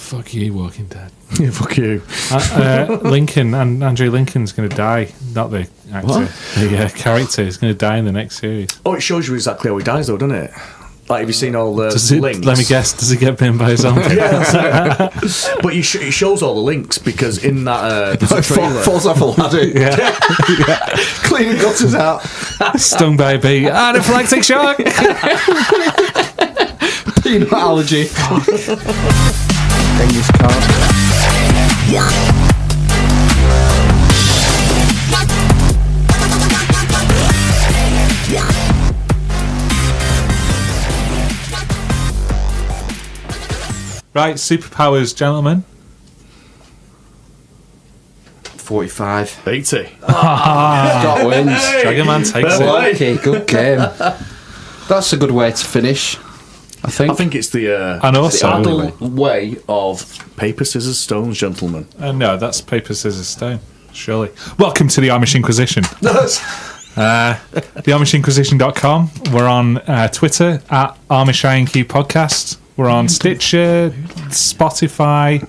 Fuck you, Walking Dead. Yeah, fuck you. Andrew Lincoln's going to die. Not the actor. What? The character is going to die in the next series. Oh, it shows you exactly how he dies, though, doesn't it? Like, have you seen all the links? Let me guess. Does he get bitten by a zombie? Yeah, but it shows all the links because in that there's a trailer. Falls off a ladder. Yeah. Cleaning gutters out. Stung by a bee. Anaphylactic shock. Peanut allergy. Dang card. Right, superpowers, gentlemen. 45. 80. Scott wins. Dragon Man takes it. Okay, good game. That's a good way to finish, I think. I think it's the And also- adult way of paper, scissors, stones, gentlemen. No, that's paper, scissors, stone. Surely. Welcome to the Amish Inquisition. TheAmishInquisition.com. We're on Twitter at Amish INQ Podcast. We're on Stitcher, Spotify,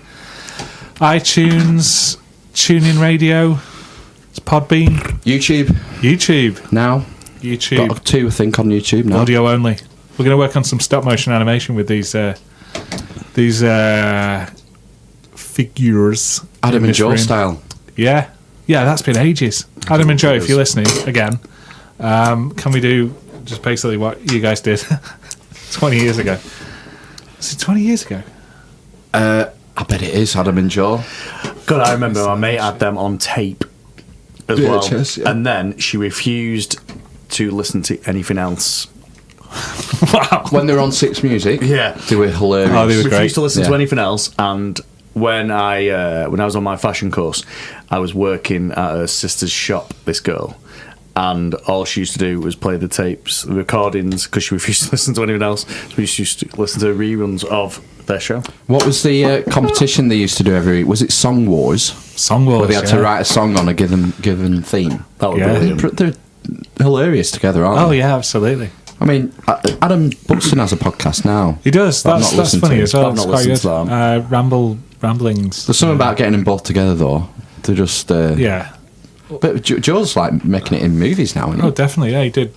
iTunes, TuneIn Radio, it's Podbean, YouTube Now. YouTube, Got 2, I think, on YouTube now. audio only. We're going to work on some stop motion animation with these figures. Adam in and this Joe room. style. Yeah, that's been ages. Adam and Joe, if you're listening again, can we do just basically what you guys did 20 years ago? Is it 20 years ago? I bet it is, Adam and Joe. God, I remember my mate had them on tape as well. VHS, yeah. And then she refused to listen to anything else. Wow. When they were on Six Music, Yeah. they were hilarious. Oh, they were Refused great. to listen Yeah. to anything else. And when I was on my fashion course, I was working at her sister's shop, this girl. And all she used to do was play the tapes, the recordings, because she refused to listen to anything else. So we used to listen to reruns of their show. What was the competition they used to do every week? Was it Song Wars? Song Wars. Where they had to write a song on a given theme. That was Yeah. brilliant. They're hilarious together, aren't Oh they? yeah, absolutely. I mean, Adam Buxton has a podcast now. He does. I've not That's listened funny to it. as well. I've It's not quite listened good. to Ramblings. There's something about getting them both together, though. They're just... Yeah. But Joe's like making it in movies now, isn't he? Oh, definitely. Yeah, he did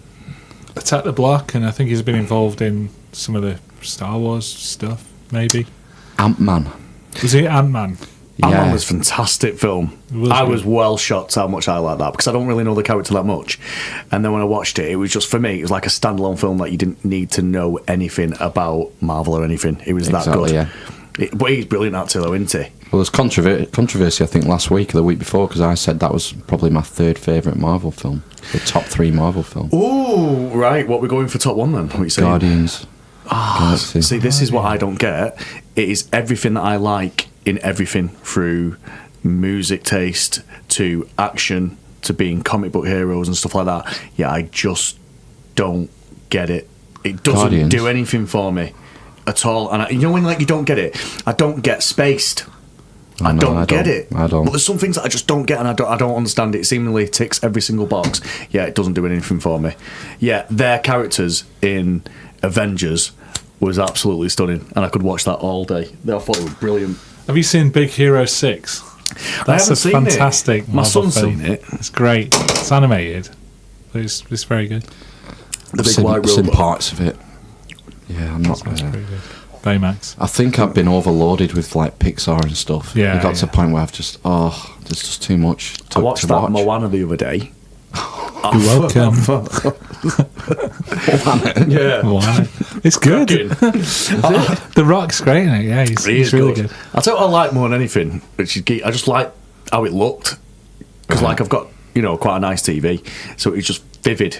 Attack the Block, and I think he's been involved in some of the Star Wars stuff. Maybe. Ant-Man. Was he Ant-Man? Ant-Man was a fantastic film. was I good. was well shocked how much I like that because I don't really know the character that much. And then when I watched it, it was just, for me, it was like a standalone film that you didn't need to know anything about Marvel or anything. It was that good. Yeah. But he's brilliant at it, though, isn't he? Well, there's controversy, I think, last week or the week before, because I said that was probably my 3rd favourite Marvel film. The top 3 Marvel film. Ooh, right. What we're going for top 1 then? What are you saying? Guardians. Galaxy. See, this is what I don't get. It is everything that I like in everything, through music taste to action to being comic book heroes and stuff like that. Yeah, I just don't get it. It doesn't Guardians. do anything for me at all. And you know when you don't get it? I don't get Spaced. I don't get it. I don't. But there's some things that I just don't get, and I don't understand it. It seemingly ticks every single box. Yeah, it doesn't do anything for me. Yeah, their characters in Avengers was absolutely stunning, and I could watch that all day. I thought it was brilliant. Have you seen Big Hero 6? That's haven't a seen fantastic it. My Marvel son's film. seen it. It's great. It's animated. But it's very good. The big Seen- white seen robot. parts of it. Yeah, I'm not... That's pretty good. Baymax. I think I've been overloaded with like Pixar and stuff. Yeah, It got to yeah. a point where I've just... there's just too much to I watched to that watch. Moana the other day. You're welcome. Yeah. Moana. It's good. The Rock's great in it. Yeah, He is he's really good. I'll tell you what I like more than anything, which is I just like how it looked. Because like I've got, quite a nice TV, so it's just vivid.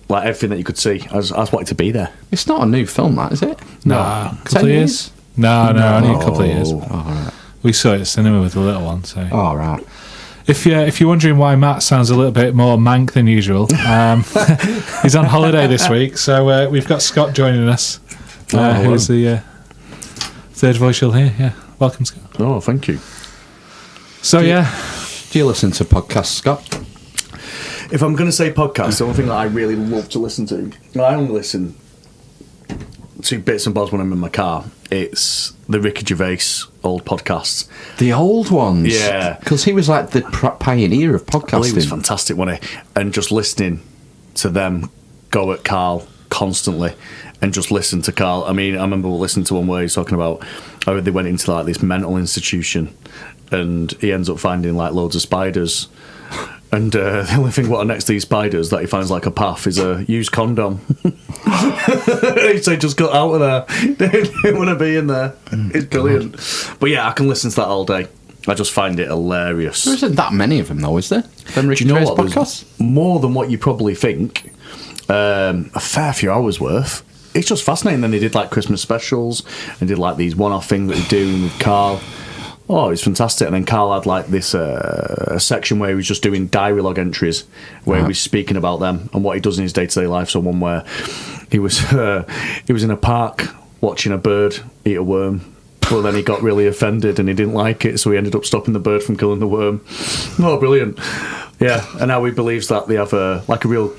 Like everything that you could see. I just wanted to be there. It's not a new film, that, is it? No, No. a couple of years. No, only a couple of years. Oh, all right. We saw it at cinema with the little one. So All right. if you're wondering why Matt sounds a little bit more mank than usual, he's on holiday this week. So we've got Scott joining us, who's the third voice you'll hear. Yeah, welcome, Scott. Oh, thank you. So Do you listen to podcasts, Scott? If I'm going to say podcast, the only thing that I really love to listen to, I only listen to bits and bobs when I'm in my car. It's the Ricky Gervais old podcasts. The old ones? Yeah. Because he was like the pioneer of podcasting. Well, he was fantastic, wasn't he? And just listening to them go at Carl constantly and just listen to Carl. I mean, I remember listening to one where he's talking about how they went into like this mental institution and he ends up finding like loads of spiders. And the only thing what are next to these spiders that he finds like a path is a used condom. He said, just got out of there. They didn't want to be in there. It's brilliant. But yeah, I can listen to that all day. I just find it hilarious. There isn't that many of them though, is there? Do you know what? Podcasts? More than what you probably think. A fair few hours worth. It's just fascinating. Then they did like Christmas specials and did like these one-off things that they do with Carl. Oh, it's fantastic. And then Carl had like this a section where he was just doing diary log entries where he was speaking about them and what he does in his day-to-day life. So one where he was in a park watching a bird eat a worm. Well, then he got really offended and he didn't like it, so he ended up stopping the bird from killing the worm. Oh, brilliant. Yeah, and now he believes that they have a real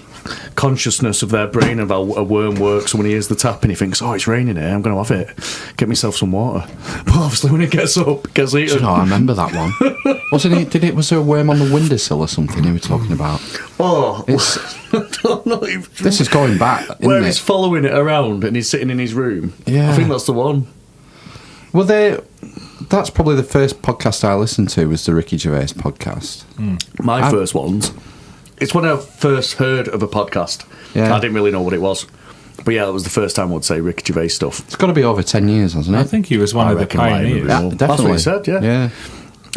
consciousness of their brain of how a worm works. So when he hears the tap and he thinks, oh, it's raining here, I'm going to have it, get myself some water. But obviously when it gets up, it gets eaten. I remember that one. Was there a worm on the windowsill or something he was talking about? Oh, I don't know. This is going back, where he's following it around and he's sitting in his room. Yeah, I think that's the one. Well, that's probably the first podcast I listened to was the Ricky Gervais podcast. My first ones. It's when I first heard of a podcast. Yeah. I didn't really know what it was. But yeah, that was the first time I would say Ricky Gervais stuff. It's got to be over 10 years, hasn't it? I think he was one of the pioneers. Yeah, definitely. That's what he said, yeah. Yeah.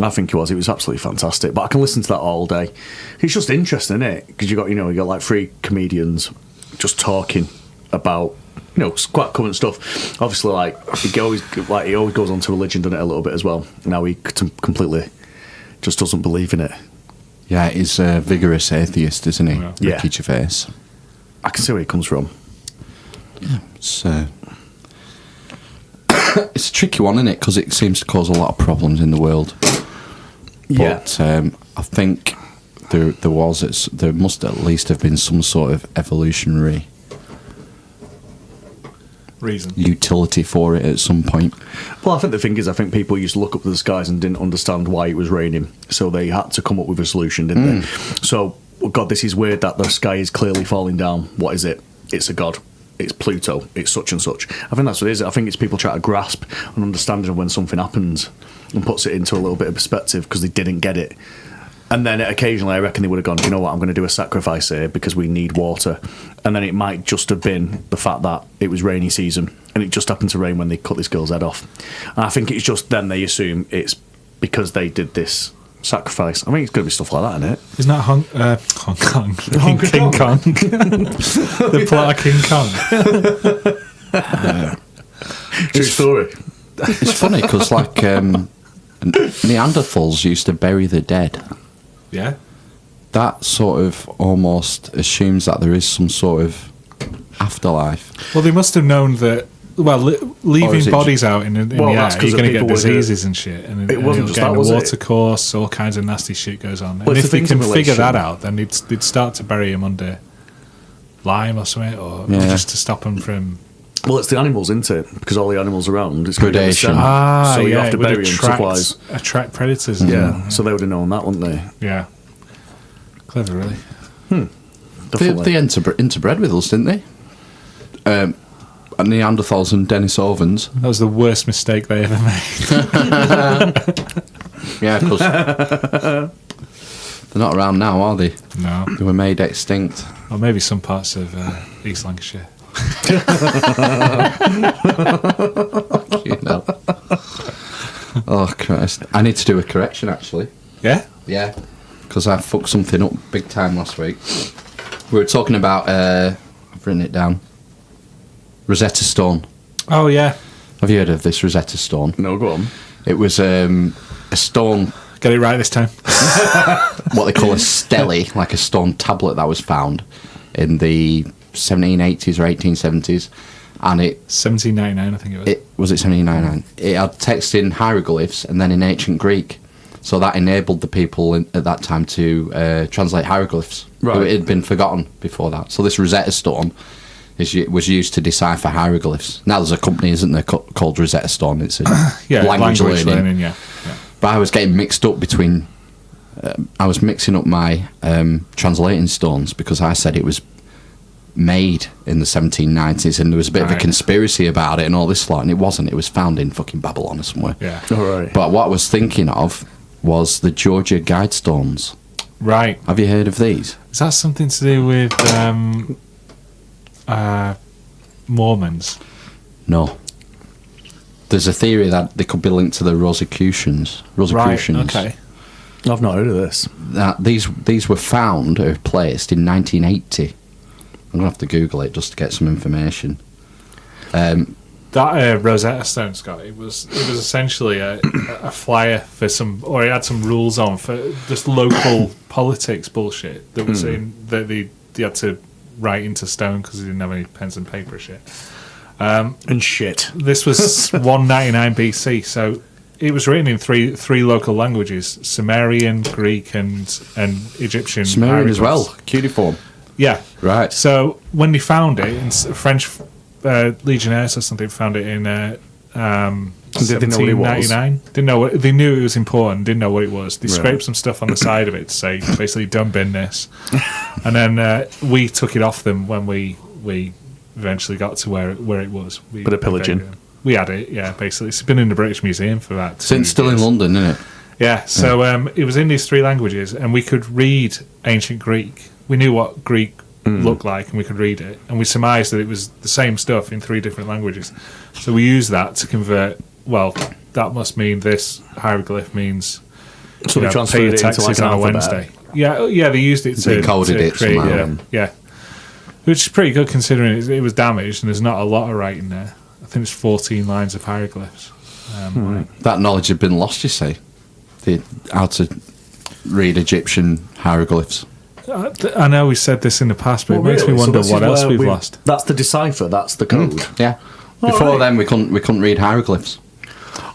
I think he was. It was absolutely fantastic. But I can listen to that all day. It's just interesting, isn't it? Because you got like 3 comedians just talking about, quite current stuff. Obviously, like he always goes on to religion, doesn't it, a little bit as well. Now he completely just doesn't believe in it. Yeah, he's a vigorous atheist, isn't he? Yeah. Ricky Gervais. I can see where he comes from. Yeah, it's a tricky one, isn't it? Because it seems to cause a lot of problems in the world. Yeah. But I think there must at least have been some sort of evolutionary reason, utility for it at some point. Well, I think the thing is, I think people used to look up to the skies and didn't understand why it was raining, so they had to come up with a solution, didn't they? So, God, this is weird that the sky is clearly falling down. What is it? It's a god. It's Pluto. It's such and such. I think that's what it is. I think it's people trying to grasp an understanding of when something happens and puts it into a little bit of perspective because they didn't get it. And then occasionally I reckon they would have gone, you know what, I'm going to do a sacrifice here because we need water. And then it might just have been the fact that it was rainy season and it just happened to rain when they cut this girl's head off. And I think it's just then they assume it's because they did this sacrifice. I mean, it's going to be stuff like that, isn't it? Isn't that Hong Kong? King Kong. The plot of King Kong. True story. It's funny because, like, Neanderthals used to bury the dead. Yeah. That sort of almost assumes that there is some sort of afterlife. Well, they must have known that. Well, leaving bodies out in the air, you're going to get diseases and shit. And it wasn't just that, was it? Water course, all kinds of nasty shit goes on. Well, and if they can figure that out, then they'd start to bury him under lime or something, or just to stop him from... Well, it's the animals, isn't it? Because all the animals around, it's predation. So you have to bury them, otherwise... Attract predators. So they would have known that, wouldn't they? Yeah. Clever, really. They interbred with us, didn't they? Neanderthals and Denisovans. That was the worst mistake they ever made. Yeah, because they're not around now, are they? No. They were made extinct. Or maybe some parts of East Lancashire. Oh, Christ. I need to do a correction, actually. Yeah? Yeah. Because I fucked something up big time last week. We were talking about, I've written it down, Rosetta Stone. Oh, yeah. Have you heard of this Rosetta Stone? No, go on. It was a stone... Get it right this time. What they call a stele, like a stone tablet that was found in the 1780s or 1870s. And it... 1799, I think it was. Was it 1799? It had text in hieroglyphs and then in ancient Greek. So that enabled the people at that time to translate hieroglyphs. Right. It had been forgotten before that. So this Rosetta Stone was used to decipher hieroglyphs. Now there's a company, isn't there, called Rosetta Stone. It's a language learning. Yeah. But I was getting mixed up between. I was mixing up my translating stones because I said it was made in the 1790s, and there was a bit of a conspiracy about it and all this lot, and it wasn't. It was found in fucking Babylon or somewhere. Yeah. All right. But what I was thinking of was the Georgia Guidestones. Right. Have you heard of these? Is that something to do with Mormons? No. There's a theory that they could be linked to the Rosicrucians. Right, okay. I've not heard of this. These were found or placed in 1980. I'm going to have to Google it just to get some information. That Rosetta Stone, Scott, it was essentially a flyer for or it had some rules on for just local politics bullshit that was in that they had to write into stone because they didn't have any pens and paper shit. And shit. This was 199 BC, so it was written in three local languages: Sumerian, Greek, and Egyptian. Sumerian as well. Cuneiform. Yeah. Right. So when they found it, French legionnaires or something found it in 1799. Didn't know what, they knew it was important. Didn't know what it was. They scraped some stuff on the side of it to say basically don't bin this, and then we took it off them when we eventually got to where it was. But a pillaging. We had it, yeah. Basically, it's been in the British Museum for that. Since still in London, isn't it? Yeah. So it was in these three languages, and we could read ancient Greek. We knew what Greek looked like, and we could read it, and we surmised that it was the same stuff in three different languages. So we used that to convert. Well, that must mean this hieroglyph means. So they transferred it into like an on a alphabet. Wednesday. Yeah. They used it to coded it create. somehow. Yeah, which is pretty good considering it was damaged, and there's not a lot of writing there. I think it's 14 lines of hieroglyphs. That knowledge had been lost, you see. How to read Egyptian hieroglyphs. I know we said this in the past, but it makes me wonder what else we've lost. That's the decipher. That's the code. Yeah. Before then, we couldn't read hieroglyphs.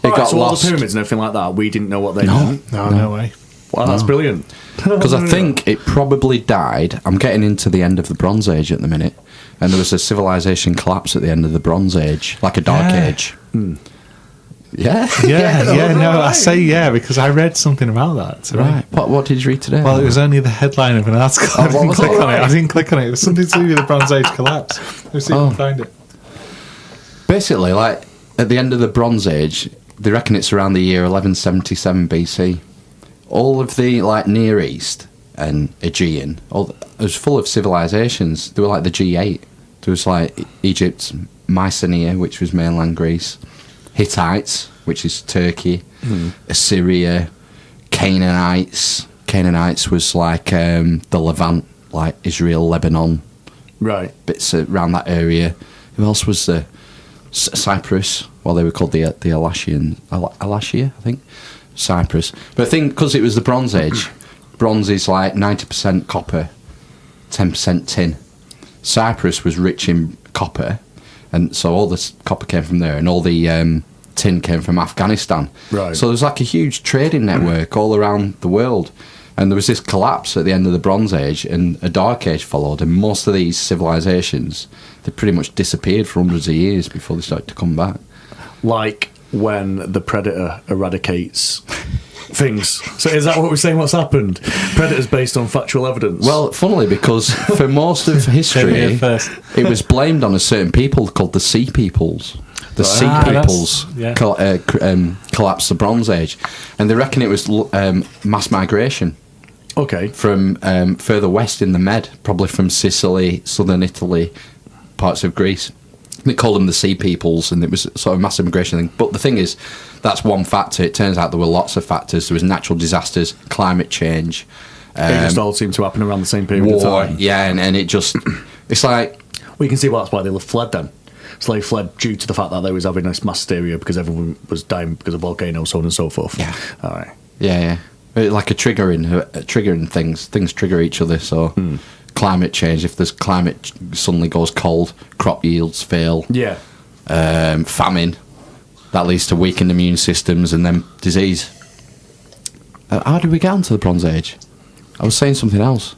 It got so lost. all the pyramids and everything like that, we didn't know what they meant. No way. Wow, that's brilliant. Because I think it probably died. I'm getting into the end of the Bronze Age at the minute, and there was a civilization collapse at the end of the Bronze Age, like a Dark Age. Yeah. No, I say because I read something about that today. Right. What did you read today? Well, it was only the headline of an article. I didn't click on it. I didn't click on it. It was something to do with the Bronze Age collapse. Let's see if I can find it. Basically, like at the end of the Bronze Age, they reckon it's around the year 1177 BC. All of the Near East and Aegean, it was full of civilizations. They were like the G8. There was Egypt, Mycenae, which was mainland Greece, Hittites, which is Turkey, Assyria, Canaanites. Canaanites was the Levant, like Israel, Lebanon, Right. bits around that area. Who else was there? Cyprus. Well, they were called the Alashia, I think. Cyprus. But I think because it was the Bronze Age, bronze is 90% copper, 10% tin. Cyprus was rich in copper, and so all the copper came from there, and all the tin came from Afghanistan. Right. So there's a huge trading network all around the world. And there was this collapse at the end of the Bronze Age, and a Dark Age followed, and most of these civilizations, they pretty much disappeared for hundreds of years before they started to come back. Like when the predator eradicates things. So is that what we're saying? What's happened? Predators based on factual evidence. Well, funnily, because for most of history, it was blamed on a certain people called the Sea Peoples. The Sea Peoples collapsed the Bronze Age, and they reckon it was mass migration. Okay. From further west in the Med, probably from Sicily, southern Italy, parts of Greece. They called them the Sea Peoples, and it was sort of mass immigration thing. But the thing is, that's one factor. It turns out there were lots of factors. There was natural disasters, climate change. They just all seem to happen around the same period of time. Yeah, and it just... It's like... Well, you can see that's why they fled then. So they fled due to the fact that they was having this mass hysteria because everyone was dying because of volcanoes, so on and so forth. Yeah. All right. Yeah. Like a triggering things. Things trigger each other, so... Climate change, if there's climate suddenly goes cold, crop yields fail. Yeah. Famine, that leads to weakened immune systems and then disease. How did we get onto the Bronze Age? I was saying something else.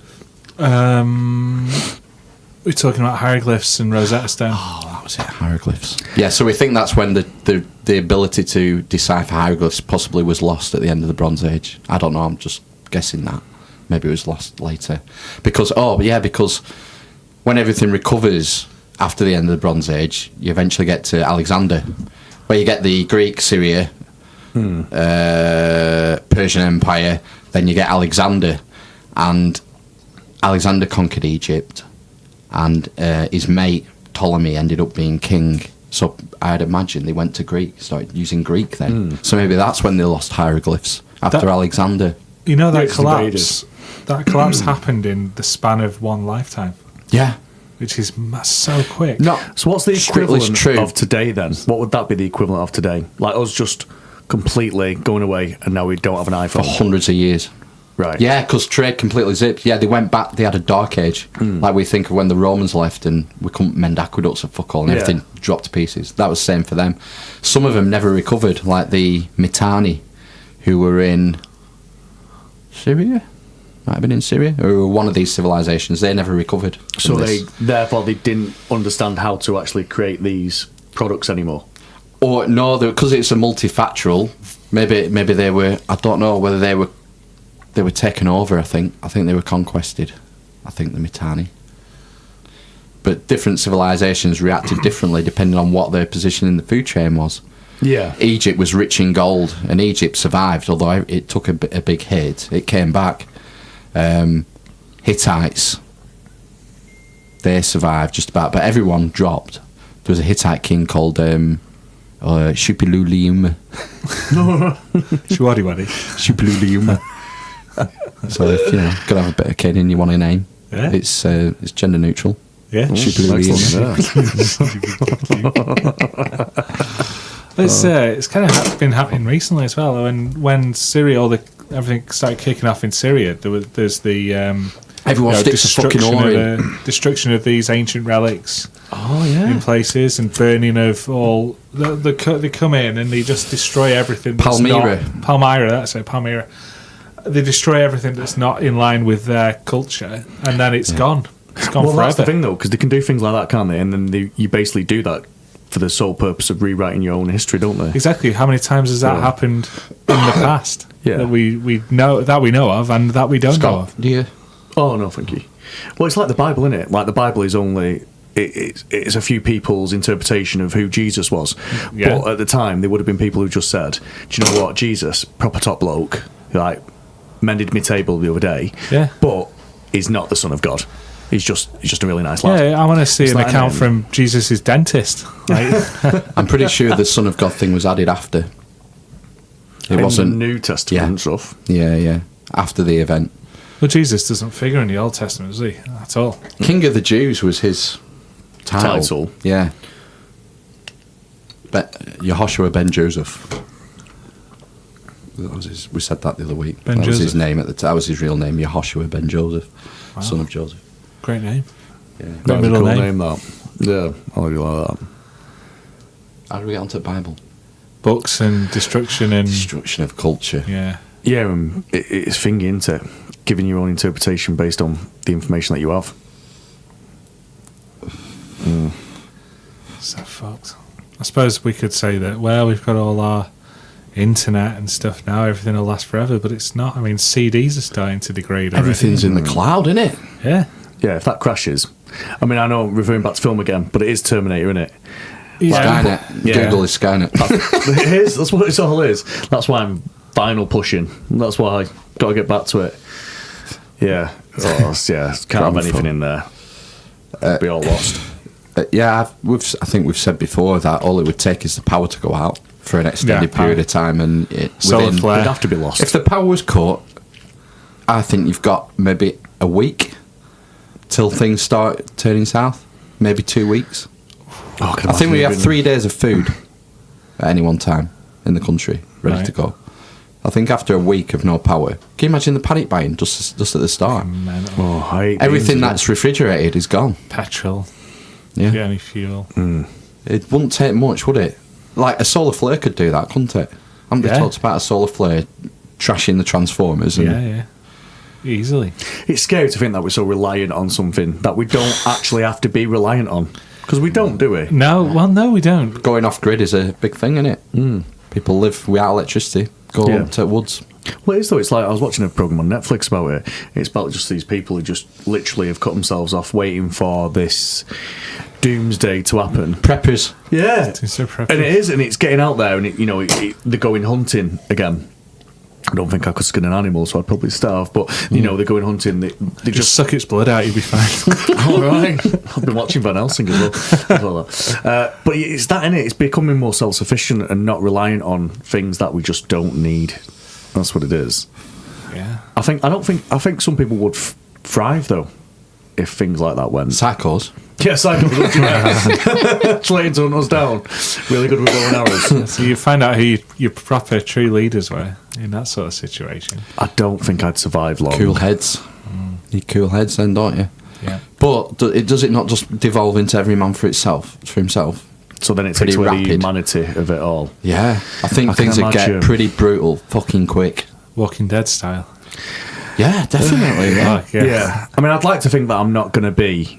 We're talking about hieroglyphs and Rosetta Stone. Oh, that was it, hieroglyphs. Yeah, so we think that's when the ability to decipher hieroglyphs possibly was lost at the end of the Bronze Age. I don't know, I'm just guessing that. Maybe it was lost later. Because when everything recovers after the end of the Bronze Age, you eventually get to Alexander, where you get the Greek, Syria, Persian Empire, then you get Alexander, and Alexander conquered Egypt, and his mate Ptolemy ended up being king. So I'd imagine they went to Greek, started using Greek then. So maybe that's when they lost hieroglyphs after Alexander. You know, that collapse. That collapse happened in the span of one lifetime. Yeah, which is so quick. No, so what's the equivalent of today then? What would that be the equivalent of today? Like us just completely going away, and now we don't have an iPhone for hundreds of years. Right. Yeah, because trade completely zipped. Yeah, they went back. They had a dark age, like we think of when the Romans left, and we couldn't mend aqueducts or fuck all, and everything dropped to pieces. That was the same for them. Some of them never recovered, like the Mitanni, who were in Syria. Might have been in Syria, or one of these civilizations. They never recovered. So they didn't understand how to actually create these products anymore. Or no, because it's a multifactorial. Maybe they were. I don't know whether they were taken over. I think they were conquested. I think the Mitanni. But different civilizations reacted differently depending on what their position in the food chain was. Yeah. Egypt was rich in gold, and Egypt survived, although it took a big hit. It came back. Hittites, they survived just about, but everyone dropped. There was a Hittite king called Shupiluliuma. Shwadi. Shupiluliuma. So if gotta have a bit of kid and you want a name, it's gender neutral. Yeah, Shupiluliuma. It's kind of been happening recently as well. When Syria, everything started kicking off in Syria, there's the everyone sticks a fucking oar in. Destruction of these ancient relics. Oh yeah, in places, and burning of all. They come in and they just destroy everything. Palmyra. That's it. Palmyra. They destroy everything that's not in line with their culture, and then it's gone. It's gone forever. That's the thing, though, because they can do things like that, can't they? And then you basically do that for the sole purpose of rewriting your own history, don't they? Exactly. How many times has that happened in the past? That we know of, and that we don't know of. Do you? Oh no, thank you. Well, it's like the Bible, isn't it? Like the Bible is only it's a few people's interpretation of who Jesus was. Yeah. But at the time, there would have been people who just said, "Do you know what? Jesus, proper top bloke, like mended my table the other day, but he's not the Son of God. He's just a really nice lad." Yeah, I want to see an account from Jesus' dentist. Right? I'm pretty sure the Son of God thing was added after. It in wasn't the New Testament and stuff. Yeah. After the event. Well, Jesus doesn't figure in the Old Testament, does he? At all. King of the Jews was his title. Yeah. Yehoshua ben Joseph. We said that the other week. That was his name that was his real name, Yehoshua ben Joseph, son of Joseph. Great name. Yeah. That's a cool name, that. Yeah, I really like that. How do we get onto the Bible? Books and destruction of culture. Yeah. Yeah, it's thingy into giving your own interpretation based on the information that you have. So fucked. I suppose we could say that, well, we've got all our internet and stuff now, everything will last forever, but it's not. I mean, CDs are starting to degrade already. Everything's in the cloud, isn't it? Yeah. Yeah, if that crashes. I mean, I know I'm referring back to film again, but it is Terminator, isn't it? Yeah. Skynet. Yeah. Google is Skynet. That's what it all is. That's why I'm vinyl pushing. That's why I got to get back to it. Yeah. Can't have anything in there. Be all lost. I think we've said before that all it would take is the power to go out for an extended period of time, and it'd have to be lost. If the power was cut, I think you've got maybe a week till things start turning south. Maybe 2 weeks. I think we have 3 days of food at any one time in the country ready to go. I think after a week of no power, can you imagine the panic buying just at the start? Everything that's refrigerated is gone. Petrol. Yeah. Get any fuel. It wouldn't take much, would it? Like a solar flare could do that, couldn't it? Haven't they talked about a solar flare trashing the transformers? And easily. It's scary to think that we're so reliant on something that we don't actually have to be reliant on. Because we don't, do we? No, well, no, we don't. Going off grid is a big thing, isn't it? People live without electricity. Go to woods. Well, it is though. It's like I was watching a program on Netflix about it. It's about just these people who just literally have cut themselves off waiting for this doomsday to happen. Preppers. Yeah, It's so preppy. and it is, and it's getting out there, and they're going hunting again. I don't think I could skin an animal, so I'd probably starve. But they're going hunting. They Just just suck its blood out, you'll be fine. all right. I've been watching Van Helsing as well. But it's that, innit? It's becoming more self-sufficient and not reliant on things that we just don't need. That's what it is. Yeah. I think some people would thrive though if things like that went. Psychos. Yes, I know. Trying to hunt us down. Really good with bow and arrows. So you find out who your proper true leaders were in that sort of situation. I don't think I'd survive long. Cool heads. You cool heads then, don't you? Yeah. But does it not just devolve into every man for himself? So then it Pretty takes away the rapid. humanity of it all. Yeah. I think I can things would imagine. get pretty brutal fucking quick. Walking Dead style. Yeah, definitely. Yeah. Oh, yeah. I mean, I'd like to think that I'm not going to be.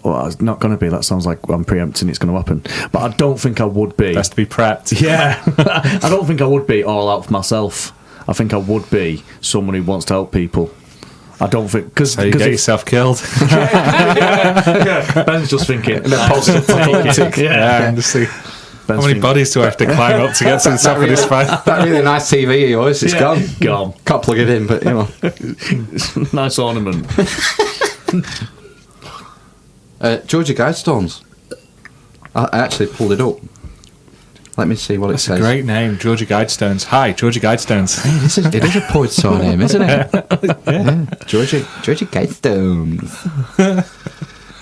Well, it's not going to be. That sounds like I'm preempting it's going to happen. But I don't think I would be. Best to be prepped. Yeah. I don't think I would be all out for myself. I think I would be someone who wants to help people. I don't think... Because So you get yourself killed. yeah. Ben's just thinking. Yeah, and just see how many bodies do I have to climb up to get to the top of this fight? That really nice TV of yours, it's gone. Gone. Can't plug it in, but Nice ornament. Georgia Guidestones. I actually pulled it up. Let me see what That's it says. a great name, Georgia Guidestones. Hi, Georgia Guidestones. It is a poet's surname, isn't it? Yeah. Georgia Guidestones.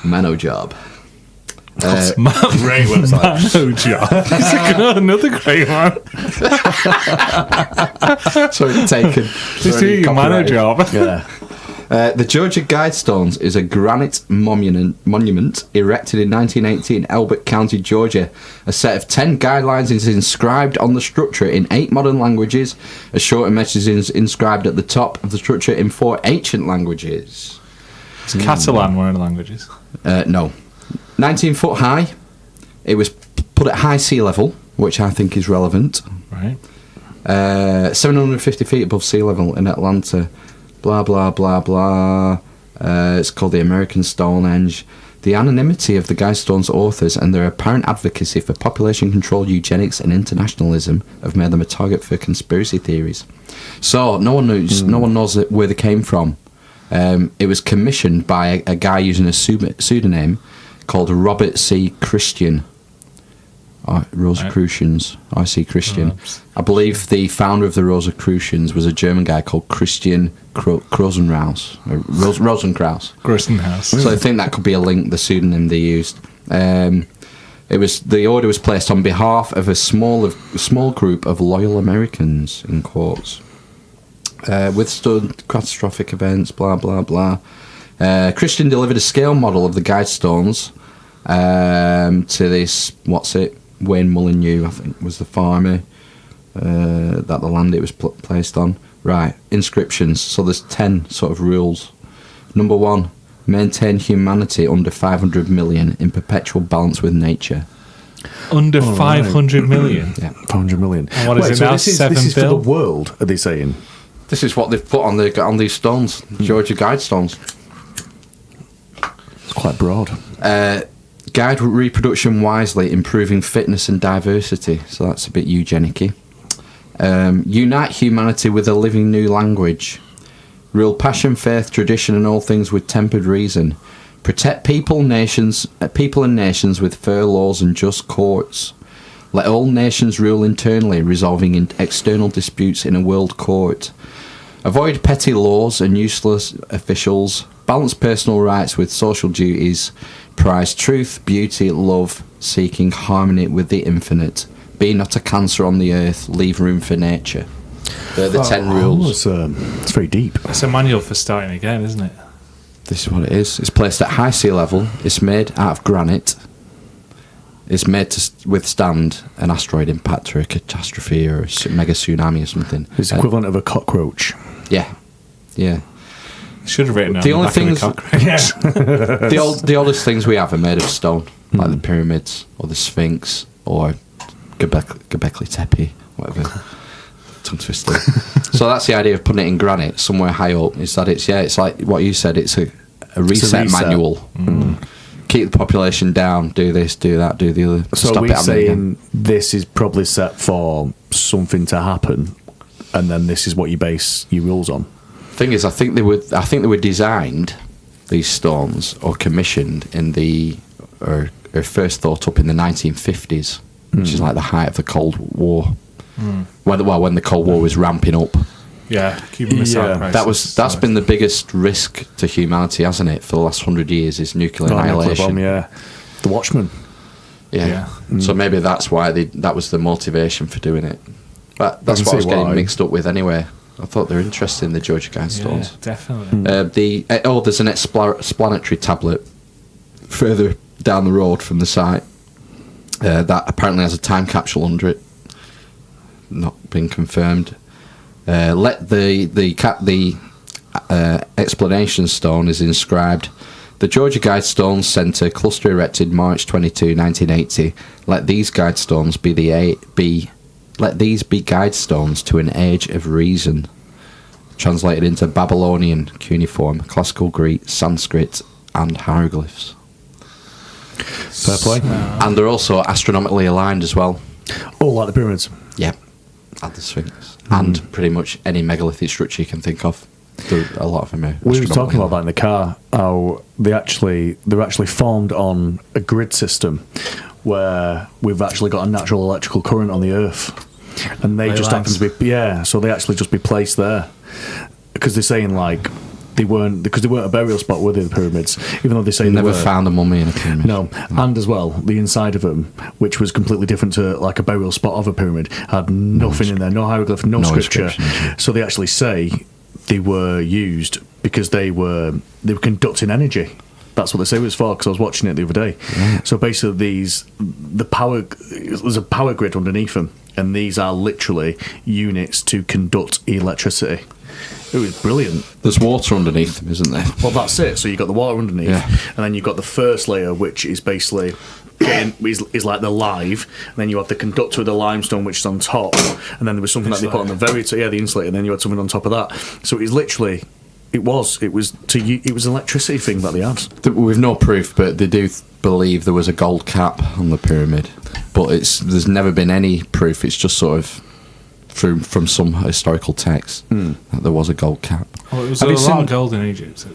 Mano job. Great website. No job. Another great one. Sorry, taken. Just do your mano job. Yeah. The Georgia Guidestones is a granite monument erected in 1980 in Elbert County, Georgia. A set of 10 guidelines is inscribed on the structure in 8 modern languages. A shorter message is inscribed at the top of the structure in 4 ancient languages. Is Catalan one of the languages? No. 19 foot high. It was put at high sea level, which I think is relevant. Right. 750 feet above sea level in Atlanta. Blah, blah, blah, blah. It's called the American Stonehenge. The anonymity of the Guidestones authors and their apparent advocacy for population control, eugenics and internationalism have made them a target for conspiracy theories. So no one knows where they came from. It was commissioned by a guy using a pseudonym called Robert C. Christian. Rosicrucians. I.C. Christian. I believe the founder of the Rosicrucians was a German guy called Christian Rosenkraus. Grossenhaus. So I think that could be a link, the pseudonym they used. The order was placed on behalf of a small group of loyal Americans, in quotes. Withstood catastrophic events, blah, blah, blah. Christian delivered a scale model of the Guidestones to this, Wayne Molyneux, I think, was the farmer that the land it was placed on. Right, inscriptions. So there's 10 sort of rules. Number 1, maintain humanity under 500 million in perpetual balance with nature. Under 500 million? Yeah. 500 million. And what is it now? This is 7 for bill? the world, are they saying? This is what they've put on these stones, Georgia Guidestones. It's quite broad. Guide reproduction wisely, improving fitness and diversity. So that's a bit eugenic-y. Unite humanity with a living new language. Rule passion, faith, tradition, and all things with tempered reason. Protect people and nations with fair laws and just courts. Let all nations rule internally, resolving external disputes in a world court. Avoid petty laws and useless officials. Balance personal rights with social duties. Prize truth, beauty, love, seeking harmony with the infinite. Be not a cancer on the earth. Leave room for nature. They're the 10 rules. It's very deep. It's a manual for starting again, isn't it? This is what it is. It's placed at high sea level. It's made out of granite. It's made to withstand an asteroid impact or a catastrophe or a mega tsunami or something. It's equivalent of a cockroach. Yeah. Should have written it The on only the back things- of the cockroach. The oldest things we have are made of stone, like the pyramids or the Sphinx or Göbekli Tepe, whatever. Tongue twister. So that's the idea of putting it in granite somewhere high up. Is that it's like what you said. It's a reset manual. Keep the population down. Do this. Do that. Do the other. So stop we're it happening again. saying this is probably set for something to happen, and then this is what you base your rules on. Thing is, I think they were designed, these stones, or commissioned or first thought up in the 1950s, which is like the height of the Cold War. When the Cold War was ramping up. Yeah, Cuban Missile Crisis. That's been the biggest risk to humanity, hasn't it, for the last 100 years? Is nuclear annihilation. Nuclear bomb, the Watchmen. Yeah. So maybe that's why that was the motivation for doing it. But that's what I was getting mixed up with anyway. I thought they're interesting, the Georgia Guidestones. Yeah, definitely. There's an explanatory tablet further down the road from the site that apparently has a time capsule under it. Not been confirmed. The explanation stone is inscribed: the Georgia Guidestones Centre, cluster erected March 22, 1980. Let these guidestones let these be guidestones to an age of reason. Translated into Babylonian, cuneiform, classical Greek, Sanskrit, and hieroglyphs. Fair play. And they're also astronomically aligned as well. Oh, like the pyramids. Yeah. And the Sphinx. And pretty much any megalithic structure you can think of. A lot of them are. We were talking about that in the car, how they're actually formed on a grid system where we've actually got a natural electrical current on the Earth. And they just happen to be, so they actually just be placed there. Because they're saying, like, they weren't a burial spot, were they, the pyramids? Even though they say never found a mummy in a pyramid. No, and as well, the inside of them, which was completely different to like a burial spot of a pyramid, had nothing in there, no hieroglyph, no scripture. So they actually say they were used because they were conducting energy. That's what they say it was for. Because I was watching it the other day. Yeah. So basically, there's a power grid underneath them, and these are literally units to conduct electricity. It was brilliant. There's water underneath them, isn't there? Well, that's it. So you've got the water underneath, and then you've got the first layer, which is basically is like the live, and then you have the conductor of the limestone, which is on top, and then there was something that they put on the very top, the insulator, and then you had something on top of that. So it was literally, it was an electricity thing that they had. We've no proof, but they do believe there was a gold cap on the pyramid, but there's never been any proof. It's just sort of from some historical text that there was a gold cap. Oh, it was a lot of gold in Egypt.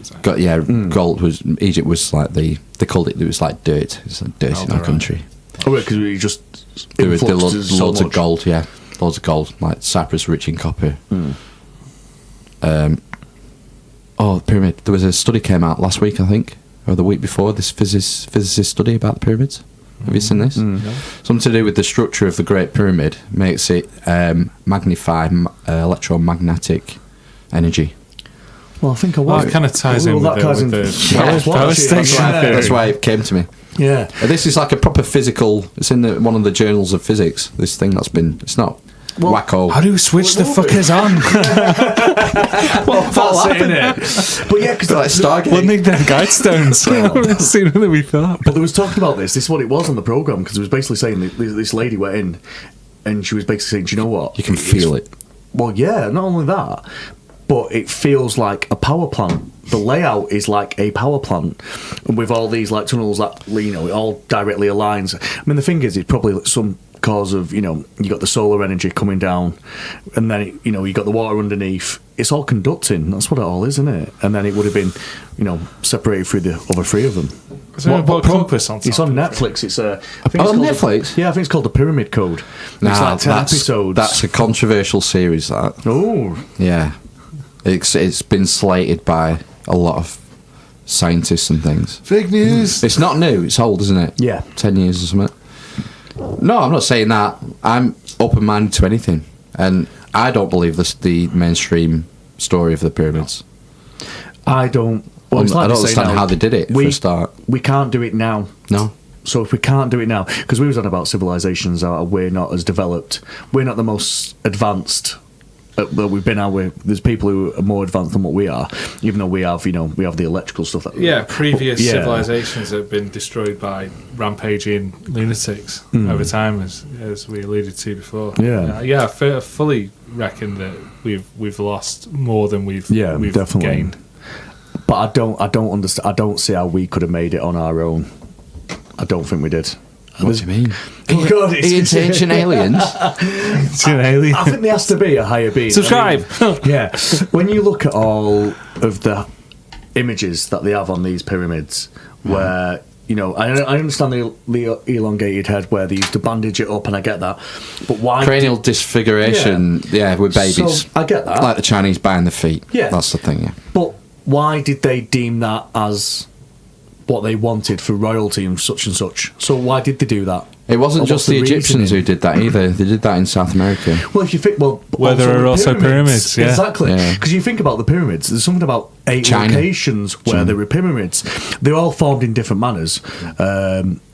Gold was Egypt was like they called it. It was like dirt. It's like dirt in our country. Oh, because we just there were loads of gold. Yeah, loads of gold. Like Cyprus rich in copper. The pyramid. There was a study came out last week, I think, or the week before. This physicist study about the pyramids. Have you seen this? Something to do with the structure of the Great Pyramid makes it magnify electromagnetic energy. Well, I think I was. It kind of ties in with the power station theory. That's why it came to me. Yeah. This is like a proper physical. It's in one of the journals of physics. This thing it's not wacko. How do we switch the fuckers on? Well, that's it, innit? But yeah, because like Stargate. We'll need them Guidestones sooner than we thought. But they was talking about this. This is what it was on the programme, because it was basically saying this lady went in and she was basically saying, do you know what? You can feel it. Well, yeah, not only that, but it feels like a power plant. The layout is like a power plant, and with all these like tunnels that it all directly aligns. I mean, the thing is, it's probably some cause of you got the solar energy coming down, and then you got the water underneath. It's all conducting. That's what it all is, isn't it? And then it would have been separated through the other three of them. Is there a compass on top? It's on Netflix. It's on Netflix. I think it's called the Pyramid Code. It's like 10 episodes. That's a controversial series. That. Oh, yeah. It's been slated by a lot of scientists and things. Fake news. It's not new. It's old, isn't it? Yeah, 10 years or something. No, I'm not saying that. I'm open-minded to anything, and I don't believe the mainstream story of the pyramids. I don't. Well, I don't understand how they did it for a start. We can't do it now. No. So if we can't do it now, because we was on about civilizations, we're not as developed. We're not the most advanced that we've been out with. There's people who are more advanced than what we are, even though we have the electrical stuff. Previous civilizations have been destroyed by rampaging lunatics over time, as we alluded to before. I fully reckon that we've lost more than we've definitely gained. But I don't understand. I don't see how we could have made it on our own. I don't think we did. What do you mean? Oh God, it's ancient aliens. It's an alien. I think there has to be a higher being. Subscribe. Yeah. When you look at all of the images that they have on these pyramids, where I understand the elongated head where they used to bandage it up, and I get that. But why cranial disfiguration? Yeah, with babies. So, I get that. Like the Chinese buying the feet. Yeah, that's the thing. Yeah. But why did they deem that as what they wanted for royalty and such? So why did they do that? It wasn't just the Egyptians who did that either. They did that in South America. Well, if you think, where there are also pyramids, yeah. Exactly. Because you think about the pyramids, there's something about 8 locations where there were pyramids. They're all formed in different manners,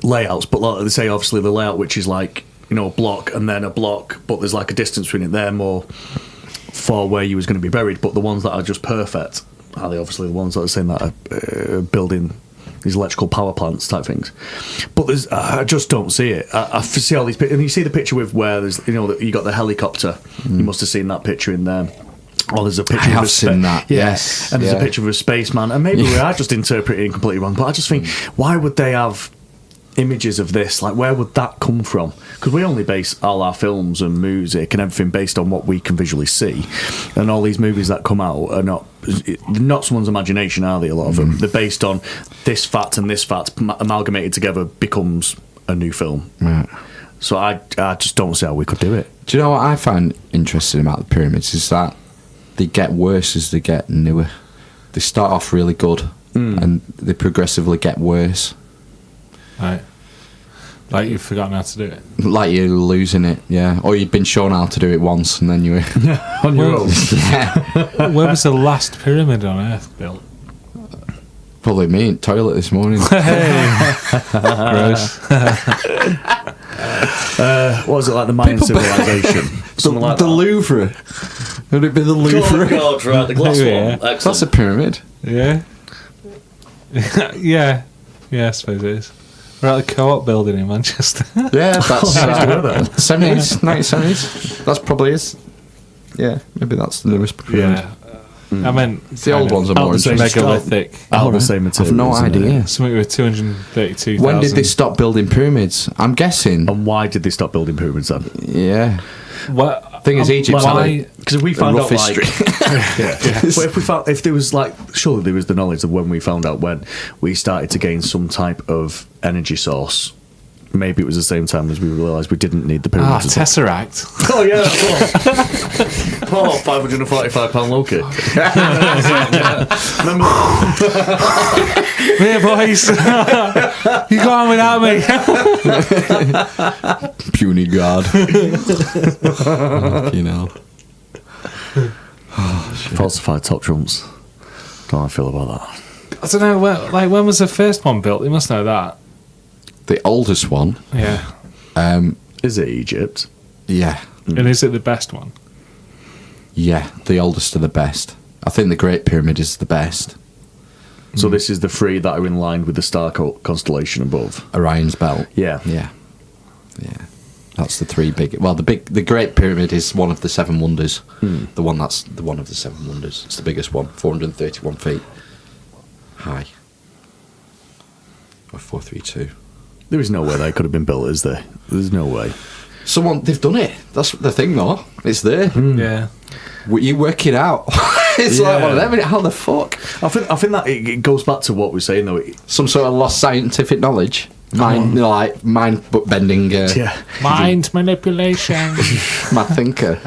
layouts. But like they say, obviously the layout which is like a block and then a block, but there's like a distance between it. They're more for where you was going to be buried. But the ones that are just perfect are they obviously the ones that are saying that are building these electrical power plants type things. But I just don't see it. I see all these pictures, and you see the picture with where there's you got the helicopter. You must have seen that picture in there. Or there's a picture of seen that. Yes, and there's a picture of a spaceman, and maybe we are just interpreting completely wrong. But I just think, why would they have images of this? Like, where would that come from? Because we only base all our films and music and everything based on what we can visually see, and all these movies that come out are not someone's imagination, are they? A lot of them, they're based on this fact and this fact amalgamated together becomes a new film. Right. So I just don't see how we could do it. Do you know what I find interesting about the pyramids is that they get worse as they get newer. They start off really good and they progressively get worse. Right. Like you've forgotten how to do it. Like you're losing it, yeah. Or you've been shown how to do it once and then you were on your own. Yeah. Where was the last pyramid on Earth built? Probably me in the toilet this morning. Hey. Gross. What was it, like the Mayan civilization? Something like the that. Louvre. Would it be the Louvre? Oh God, right, the glass Yeah. one. Excellent. That's a pyramid. Yeah. Yeah, I suppose it is. We're at the Co-op building in Manchester. Yeah, that's 70s, 1970s. That's probably is. Yeah, maybe that's the newest pyramid. Yeah. I meant The old ones are more interesting. megalithic. Out the same I've materials. no idea. Something with 232,000. When did they stop building pyramids? I'm guessing. And why did they stop building pyramids then? Yeah. What? Thing is, Egypt's Because if we found out, rough like, but if there was like, surely there was the knowledge of when we found out when we started to gain some type of energy source. Maybe it was the same time as we realised we didn't need the pyramids. Tesseract. Oh yeah, of course. £545 Loki. Remember? Here, boys. You go on without me. Puny god. You know. Falsified top trumps. Don't know how I feel about that. I don't know. When was the first one built? You must know that. The oldest one. Yeah. Is it Egypt? Yeah. And is it the best one? Yeah, the oldest are the best. I think the Great Pyramid is the best. So this is the three that are in line with the star constellation above. Orion's Belt. Yeah. Yeah. Yeah. That's the three big. Well, the Great Pyramid is one of the seven wonders. The one that's the one of the seven wonders. It's the biggest one, 431 feet high. Or 432. There is no way they could have been built, is there? There's no way. They've done it. That's the thing, though. It's there. Yeah. You work it out. It's like one of them. How the fuck? I think that it goes back to what we're saying, though. Some sort of lost scientific knowledge. Mind bending. Mind manipulation. Mad thinker.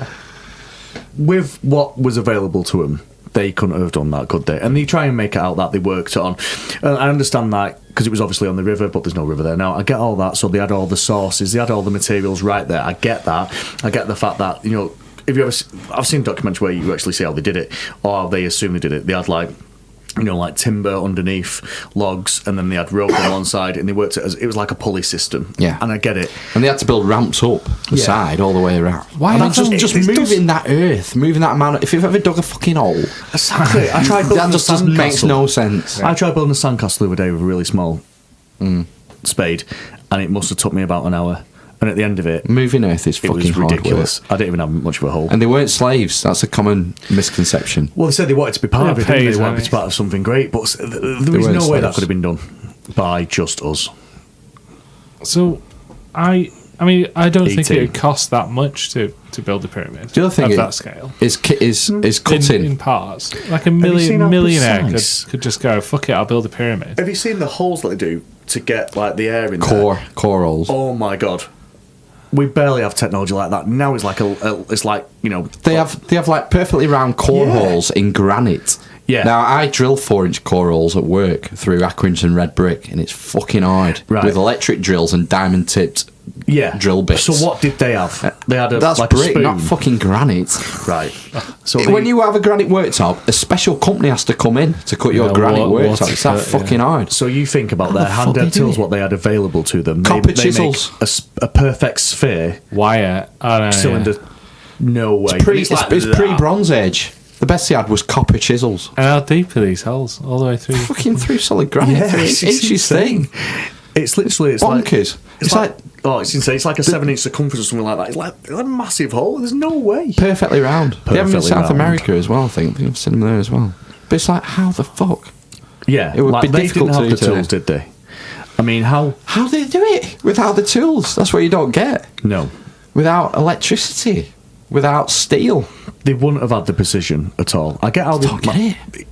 With what was available to them, they couldn't have done that, could they? And they try and make it out that they worked on. I understand that because it was obviously on the river, but there's no river there now. I get all that. So they had all the sources, they had all the materials right there. I get that. I get the fact that, if you ever, I've seen a documentary where you actually see how they did it, or how they assume they did it. They had like like timber underneath logs, and then they had rope on one side, and they worked it as it was like a pulley system. Yeah. And I get it. And they had to build ramps up the side all the way around. Why and not just moving that earth, moving that amount? If you've ever dug a fucking hole, Exactly. I tried building that a just makes sandcastle. no sense. I tried building a sandcastle the other day with a really small spade, and it must have took me about an hour. And at the end of it, Moving earth is it fucking was hard ridiculous. work. I didn't even have much of a hole. And they weren't slaves. That's a common misconception. Well, they said they wanted to be part of it. Didn't paid, they wanted to weren't be part of something great, but there was weren't no way that slaves. could have been done by just us. So, I mean, I don't think 18. it would cost that much to build a pyramid. The other thing of is- that scale. Is cutting. In parts. Like a you seen how millionaire precise? could just go, fuck it, I'll build a pyramid. Have you seen the holes that they do to get like the air in core holes. Oh my god. We barely have technology like that. Now it's like it's like, They have like perfectly round core Yeah. holes in granite. Yeah. Now I drill 4-inch core holes at work through Accrington red brick, and it's fucking hard Right. with electric drills and diamond tipped drill bits. So what did they have? They had That's like a brick, spoon. not fucking granite. Right. So When you have a granite worktop, a special company has to come in to cut your Yeah, granite water worktop. It's that cut, yeah. fucking hard. So you think about How their the fuck handheld they do tools, it? what they had available to them. Copper they chisels. Make a perfect sphere, Wire. I don't know, cylinder. yeah. No way. It's that. pre-Bronze Age. The best they had was copper chisels. And how deep are these holes? All the way through? Fucking through solid granite. Yeah, 3 it's inches insane. thing. It's literally Bonkers. It's like oh, it's insane. It's like a 7-inch circumference or something like that. It's like a massive hole. There's no way. perfectly round. They have them in Perfectly South round. America as well, I think. I've seen them there as well. But it's like, how the fuck? Yeah, It would like be they difficult didn't have to the do tools, did they? I mean, how? How do they do it without the tools? That's what you don't get. No, Without electricity, without steel. they wouldn't have had the precision at all. I get how they. Don't get it.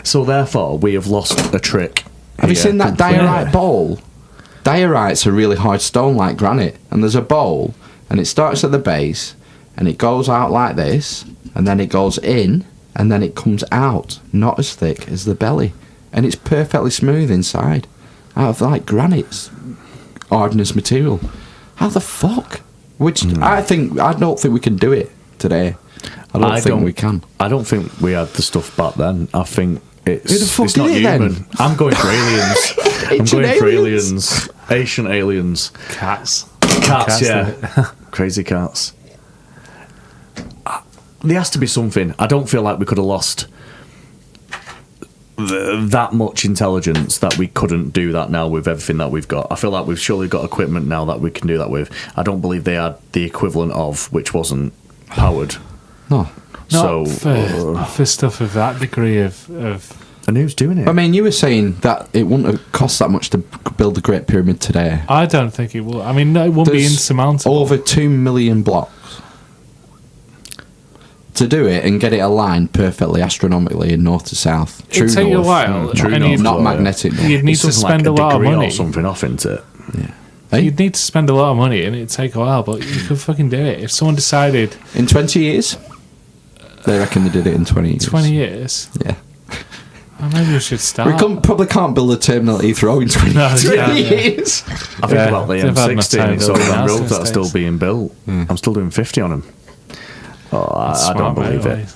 So therefore, we have lost a trick. Have you here seen that completely. diorite bowl? Diorite's a really hard stone like granite, and there's a bowl, and it starts at the base, and it goes out like this, and then it goes in, and then it comes out, not as thick as the belly, and it's perfectly smooth inside, out of like granite's hardness material. How the fuck? Which I don't think we can do it today. I don't think we can. I don't think we had the stuff back then. I think it's, Who the fuck it's not did it then? human. I'm going for aliens. I'm Ancient going for aliens? aliens. Ancient aliens. Cats. Cats, yeah. innit? Crazy cats. There has to be something. I don't feel like we could have lost that much intelligence that we couldn't do that now with everything that we've got. I feel like we've surely got equipment now that we can do that with. I don't believe they had the equivalent of, which wasn't powered. No. So, Not for stuff of that degree of and who's doing it? I mean, you were saying that it wouldn't have cost that much to build the Great Pyramid today. I don't think it will. I mean, no, it won't be There's insurmountable. over 2 million blocks to do it and get it aligned perfectly astronomically in north to south. True It'd take you a north. while. True and north. you'd, Not magnetic north. you'd need It's to something spend like a lot of degree money. or something off into it. Yeah. Hey, You'd need to spend a lot of money and it'd take a while, but you could fucking do it. If someone decided in 20 years? They reckon they did it in 20 years. 20 years, Yeah. well, maybe we should start. Probably can't build a terminal at Heathrow in 20, No, 20 yeah. years. I think Yeah, about the they've had enough M60 time and it's all building them houses roads that are these still days. being built. I'm still doing 50 on them. Oh, I don't Smart believe it.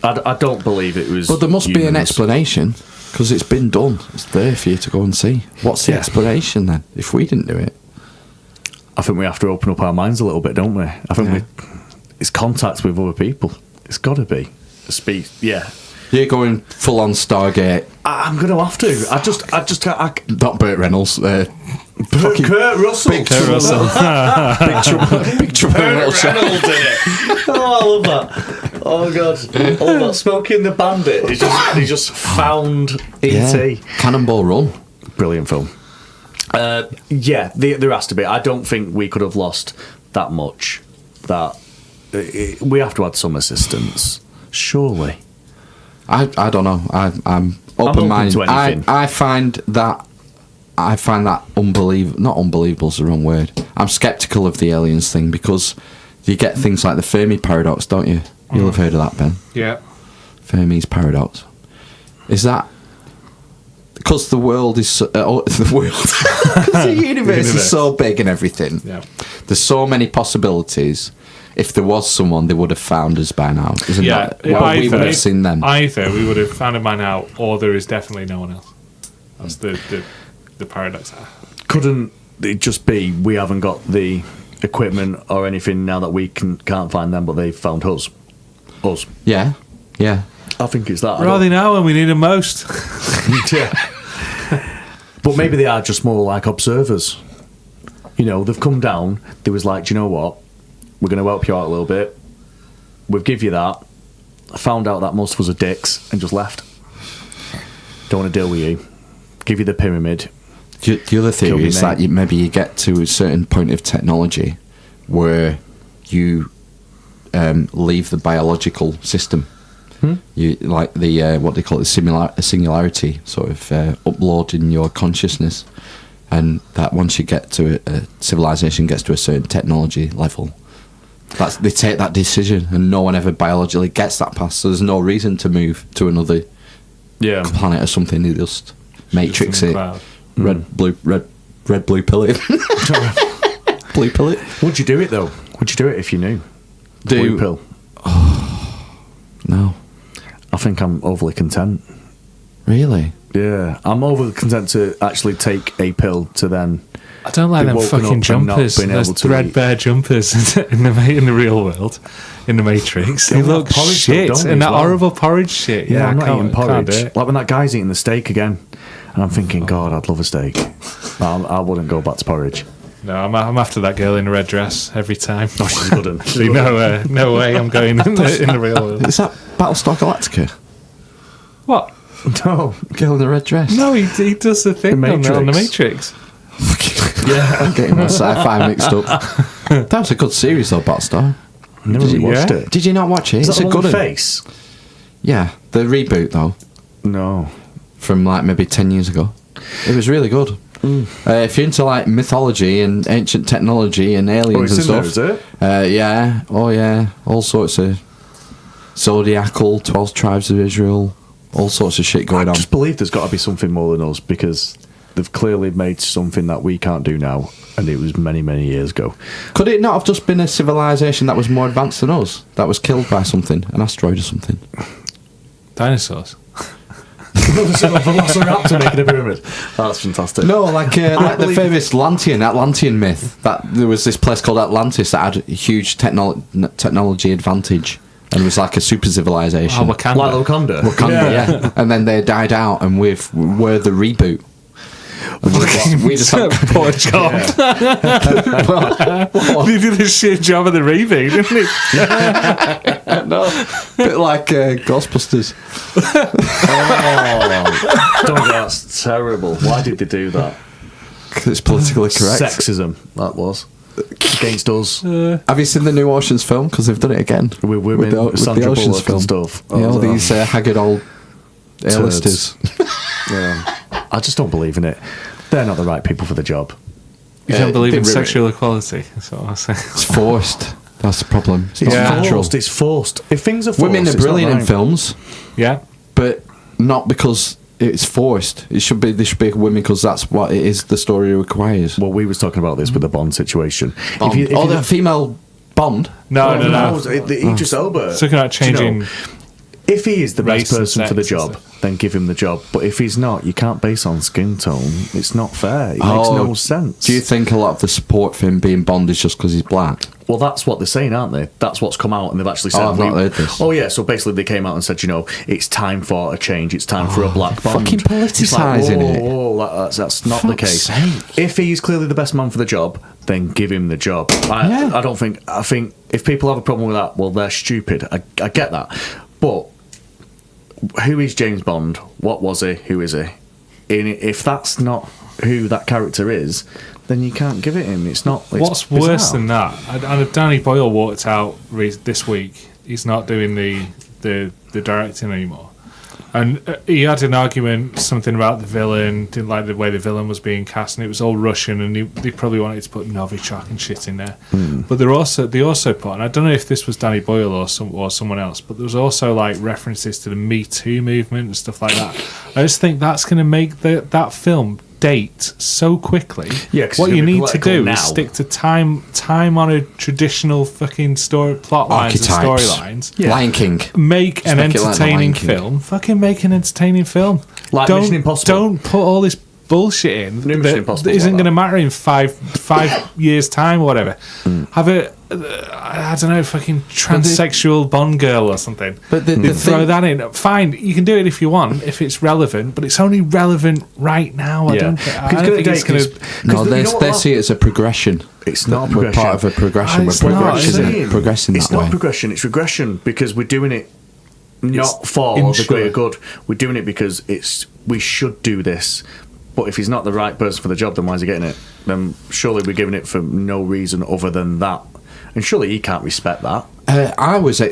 motorways. I don't believe it was. But there must be an humans. explanation, because it's been done. It's there for you to go and see. What's the Yeah. explanation then, if we didn't do it? I think we have to open up our minds a little bit, don't we? I think it's contact with other people. It's got to be. Yeah. You're going full on Stargate, I'm going to have to. I just can't. not Burt Reynolds. Fucking Kurt Russell. Big Trouble. Big Trouble in Little Shop. Reynolds in it. Oh, I love that. Oh god, I love that. Smokey and the Bandit. He just found E.T. Cannonball Run. Brilliant film. Yeah, there has to be. I don't think we could have lost that much. We have to add some assistance, surely. I don't know. I'm open open-minded. to anything. I find that unbelievable. Not unbelievable is the wrong word. I'm skeptical of the aliens thing because you get things like the Fermi paradox, don't you? You'll have heard of that, Ben. Yeah. Fermi's paradox. Is that because the world is the universe is so big and everything? Yeah. There's so many possibilities. if there was someone, they would have found us by now. Isn't Yeah, that? Well, we would have seen them. Either we would have found him by now, or there is definitely no one else. That's the paradox. Couldn't it just be we haven't got the equipment or anything now that we can't find them, but they've found us? Us. Yeah. I think it's that. Where are they now when we need them most? Yeah. But maybe they are just more like observers. You know, they've come down. They was like, do you know what? We're going to help you out a little bit. We'll give you that. I found out that most of us are dicks and just left. Don't want to deal with you. Give you the pyramid. The other theory is that maybe you get to a certain point of technology where you leave the biological system. You like the what they call it, singularity, sort of upload in your consciousness, and that once you get to a civilization gets to a certain technology level, they take that decision, and no one ever biologically gets that past. So there's no reason to move to another planet or something. They just matrix it, red, blue pill it, blue pill it. Would you do it though? Would you do it if you knew? Blue pill. No. I think I'm overly content. Really? Yeah, I'm overly content to actually take a pill to then. I don't like them fucking jumpers. Those threadbare jumpers in the real world, in the Matrix. They look shit, and that horrible porridge shit. Yeah, I'm not eating porridge. Like when that guy's eating the steak again, and I'm thinking, God, I'd love a steak. I wouldn't go back to porridge. No, I'm after that girl in a red dress every time. No, she's good. No way I'm going in the real world. Is that Battlestar Galactica? What? No, girl in the red dress. No, he does the thing on the Matrix. Yeah, I'm getting my sci-fi mixed up. That was a good series though, Battlestar. I never watched it. Did you not watch it? Is it's that a good face. Yeah, the reboot though. No, from like maybe 10 years ago. It was really good. If you're into like mythology and ancient technology and aliens and stuff, there, is it? yeah, all sorts of zodiacal, 12 tribes of Israel, all sorts of shit going on. I just believe there's got to be something more than us, because they've clearly made something that we can't do now, and it was many, many years ago. Could it not have just been a civilization that was more advanced than us, that was killed by something, an asteroid or something? Dinosaurs. Velociraptor making a pyramid. That's fantastic. No, like the famous Atlantean myth, that there was this place called Atlantis that had a huge technology advantage and was like a super civilization. Oh, Wakanda. Like Wakanda. Yeah. And then they died out, and we're the reboot. We just poor job. He did a shit job of the reboot, didn't he? No, bit like Ghostbusters. That's terrible. Why did they do that? Because it's politically correct. Sexism, that was. Against us. Have you seen the new Oceans film? Because they've done it again. With women, with the Oceans film. And stuff. Yeah, all these haggard old A-listers. Yeah. I just don't believe in it. They're not the right people for the job. You don't believe in sexual equality? That's what I was saying. It's forced. That's the problem. It's not natural. It's forced. If things are forced, women are brilliant in films. Yeah. But not because it's forced. They should be women because that's what it is. The story requires. Well, we was talking about this with the Bond situation. Bond. The female Bond. No. Idris Elba. Talking about changing. If he is the best person for the job, then give him the job. But if he's not, you can't base on skin tone. It's not fair. It makes no sense. Do you think a lot of the support for him being Bond is just because he's black? Well, that's what they're saying, aren't they? That's what's come out, and they've actually said... I've not heard this. Oh, yeah, so basically they came out and said, it's time for a change. It's time for a black Bond. Fucking politicising it. Whoa, that's not the case. Sake. If he's clearly the best man for the job, then give him the job. I think if people have a problem with that, well, they're stupid. I get that. But... who is James Bond? What was he? Who is he? If that's not who that character is, then you can't give it him. It's not. What's worse than that? And Danny Boyle walked out this week. He's not doing the directing anymore. And he had an argument, something about the villain, didn't like the way the villain was being cast, and it was all Russian, and they probably wanted to put Novichok and shit in there. But they also put, and I don't know if this was Danny Boyle or someone else, but there was also like references to the Me Too movement and stuff like that. I just think that's going to make that film date so quickly. Yeah, 'cause what it's you gonna be need to political do now. is stick to time on a traditional fucking story plot lines and Archetypes. storylines. Yeah. Lion King. Make an Speculate on entertaining Lion King. film. Fucking make an entertaining film. Like don't, Mission Impossible. Don't put all this bullshit in New Mission that Impossible isn't like going to that. matter in five years' time or whatever. Have a I don't know, fucking transsexual Bond girl or something. But the Throw thing- that in. Fine, you can do it if you want, if it's relevant, but it's only relevant right now. I don't think it's going to. No, they see it as a progression. It's not We're progression. part of a progression. It's We're not, progressing, is it? progressing It's that not way. progression, it's regression, because we're doing it not for the insular. greater good. We're doing it because we should do this. But if he's not the right person for the job, then why is he getting it? Then surely we're giving it for no reason other than that. And surely he can't respect that.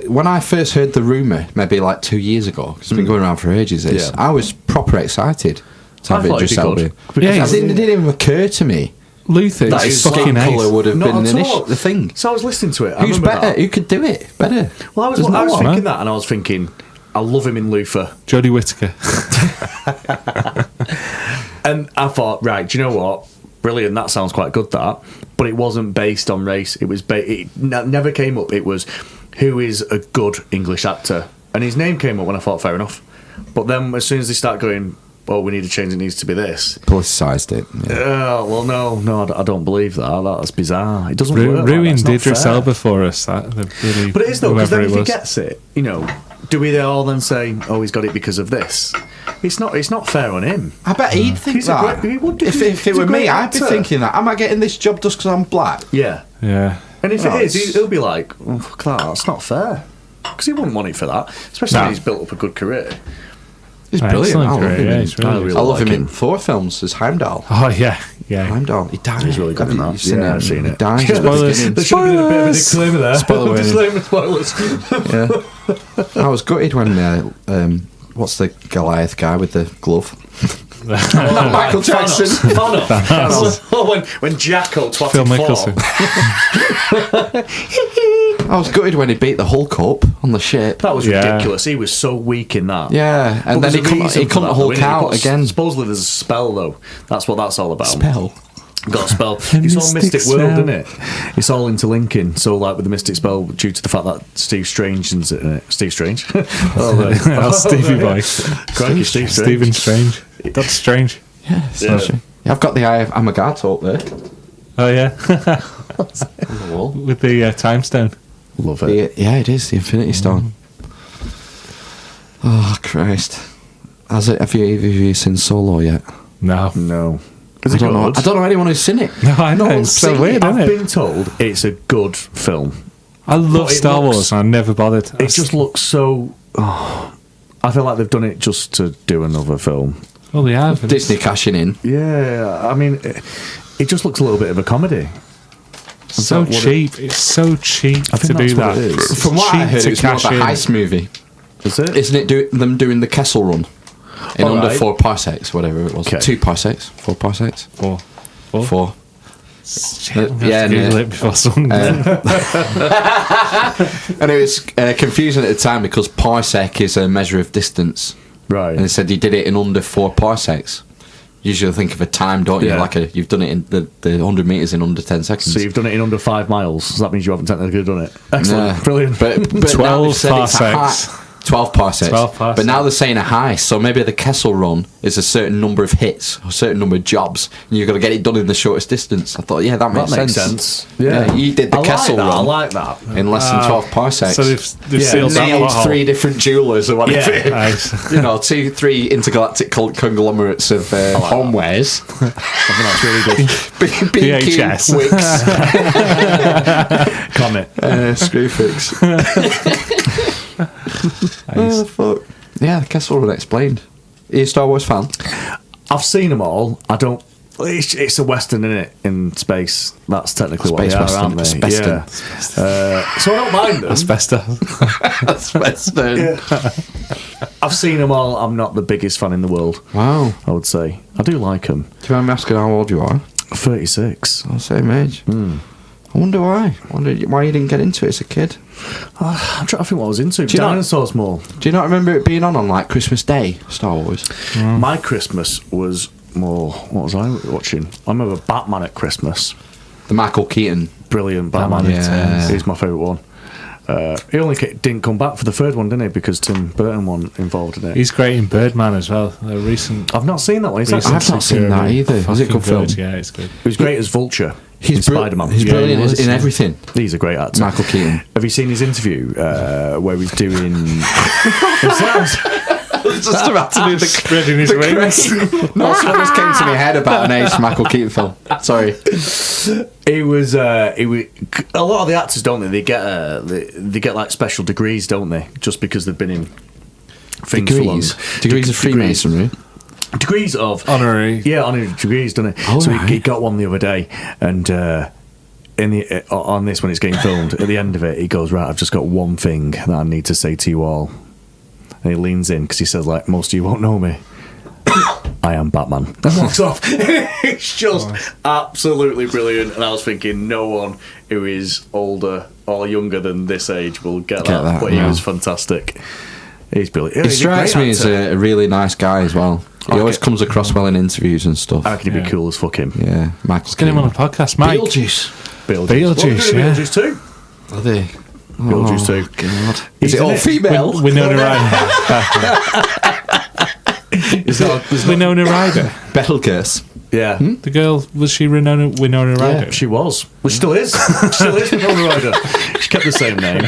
When I first heard the rumour, maybe like 2 years ago, 'cause it's been going around for ages. Yeah. I was proper excited to have I thought Idris it'd be Elba. good. Yeah, It didn't even occur to me Luther that is his fucking skin ace. colour would have Not been at all. the thing. So I was listening to it. I Who's remember better? that. Who could do it better? Well, I was There's no one, thinking huh? that, and I was thinking, I love him in Luther. Jodie Whittaker. And I thought, right, do you know what? Brilliant, that sounds quite good, that. But it wasn't based on race. It was never came up. It was, who is a good English actor? And his name came up when I thought, fair enough. But then as soon as they start going, oh, we need a change, it needs to be this. Politicised it. Yeah. Well, no, I don't believe that. That's bizarre. It doesn't work. Like that. Ruined It's not Idris fair. Elba for us. Really, But it is though, because whoever then it if he was. gets it, do we all then say, oh, he's got it because of this? It's not fair on him. I bet he'd think He's a that. great- he would do- if he's it a were me, great I'd be actor. thinking that. Am I getting this job just because I'm black? Yeah. Yeah. And if No, it is, it's- he'll be like, oh, fuck that, that's not fair. Because he wouldn't want it for that. Especially No. when he's built up a good career. He's brilliant. Excellent I love career, him. yeah, in- he's really I good. I love like him in Thor films as Heimdall. Oh yeah, yeah. Heimdall. He died. He's really good Have in you that. seen Yeah, it? I've seen He it. dies at the Spoilers. beginning. There should have been a bit of a Spoilers. disclaimer there. Spoiler warning. Disclaimer, spoilers. Yeah. I was gutted when what's the Goliath guy with the glove? Not Michael Jackson. Thanos. Oh, when Jacko twatted Phil Thor. Mickelson. I was gutted when he beat the Hulk up on the ship. That was Yeah. ridiculous. He was so weak in that. Yeah, and But then there's a reason he for couldn't that, though, Hulk innit? out You've got- again. Supposedly there's a spell though. That's what that's all about. Spell. Got a spell. A It's all mystic Mystic World, spell. isn't it? It's all interlinking. So, like with the Mystic Spell, due to the fact that Steve Strange is in it. Steve Strange. That's Stevie Boy. Crikey, Steve Strange. Stephen Strange. That's strange. Yeah, yeah, I've got the Eye of Amagato up there Oh yeah, on the wall. with the time stone. Love it. Yeah, it is the Infinity Stone. Oh Christ! Have you seen Solo yet? No, No. Is I it don't know. good? I don't know anyone who's seen it. no, I know. No, It's so see, weird, I've isn't it? been told it's a good film. I love but it Star looks- Wars, and I never bothered. It just looks so. Oh, I feel like they've done it just to do another film. well, they have. and Disney cashing in. Yeah, I mean, it just looks a little bit of a comedy. it's so Is that what cheap. It's so cheap I think to do that's what that. it is. It's From what I cheap heard, to it's more of a cash in. heist movie. Is it? Isn't it them doing the Kessel run in All under right. 4 parsecs, whatever it was? Okay. 2 parsecs, 4 parsecs, Four. 4. Shit, I'm gonna Yeah, have to Google no. it before someone. And it was confusing at the time because parsec is a measure of distance, Right. and they said he did it in under 4 parsecs. Usually think of a time, don't you? Yeah. Like you've done it in the 100 meters in under 10 seconds. So you've done it in under 5 miles. So that means you haven't technically done it. Excellent. Yeah. Brilliant. But 12 now they've said it's a parsecs. high- 12 parsecs. 12 parsecs. But now they're saying a heist, so maybe the Kessel run is a certain number of hits, a certain number of jobs, and you've got to get it done in the shortest distance. I thought, yeah, that makes, that makes sense. sense. Yeah, you did the I Kessel like that. run I like that. in less than 12 parsecs. So they've Yeah, sealed that nailed plot hole. 3 different jewelers or whatever. Yeah. Nice. You know, 3 intergalactic conglomerates of homewares. I think that's really good. B&Q, VHS. Wix, Comet. Screwfix. Oh, fuck. Yeah, the Kessel run explained. Are you a Star Wars fan? I've seen them all. I don't. It's a western, isn't it? In space. That's technically what Space they are, western. aren't they? Speston. Yeah. So I don't mind them. Asbestos. That's Western. I've seen them all. I'm not the biggest fan in the world. Wow. I would say I do like them. Do you mind me asking how old you are? 36. Oh, same age. I wonder why. I wonder why you didn't get into it as a kid. I'm trying to think what I was into. you not- Dinosaurs more. Do you not remember it being on like Christmas Day, Star Wars? My Christmas was what was I watching? I remember Batman at Christmas. The Michael Keaton. Brilliant Batman. He's my favourite one. He only didn't come back for the third one, didn't he? Because Tim Burton wasn't involved in it. He's great in Birdman as well. The recent. I've not seen that one. I've not seen that either. Is it a good film? Yeah, it's good. He was great as Vulture. He's Spider-Man. He's brilliant in everything. He's a great actor. Michael Keaton. Have you seen his interview where he's doing? Just about to do the Spreading his wings. No, something just came to my head about an Ace Michael Keaton film. Sorry. It was. A lot of the actors, don't they? They get like special degrees, don't they? Just because they've been in things for long. Degrees of Freemasonry. Degrees of honorary. Yeah, honorary degrees, don't it? Oh, so right. he got one the other day, and on this when it's getting filmed, at the end of it, he goes, "Right, I've just got one thing that I need to say to you all." And he leans in because he says, like, most of you won't know me. I am Batman. And walks off. It's just absolutely brilliant. And I was thinking, no one who is older or younger than this age will get that. But he was fantastic. He's brilliant. He strikes me as a really nice guy as well. He always comes across well in interviews and stuff. I reckon he'd be cool as fuck him. Yeah, Michael. Let's get him on a podcast, Mike. Beetlejuice, yeah. Beetlejuice too. Are they? Beetlejuice too. God. Is it all female? Winona Ryder. Winona Ryder. Betelgeuse. Yeah. The girl, was she Winona Ryder? Yeah, she was. Well, she still is. She still is Winona Ryder. She kept the same name.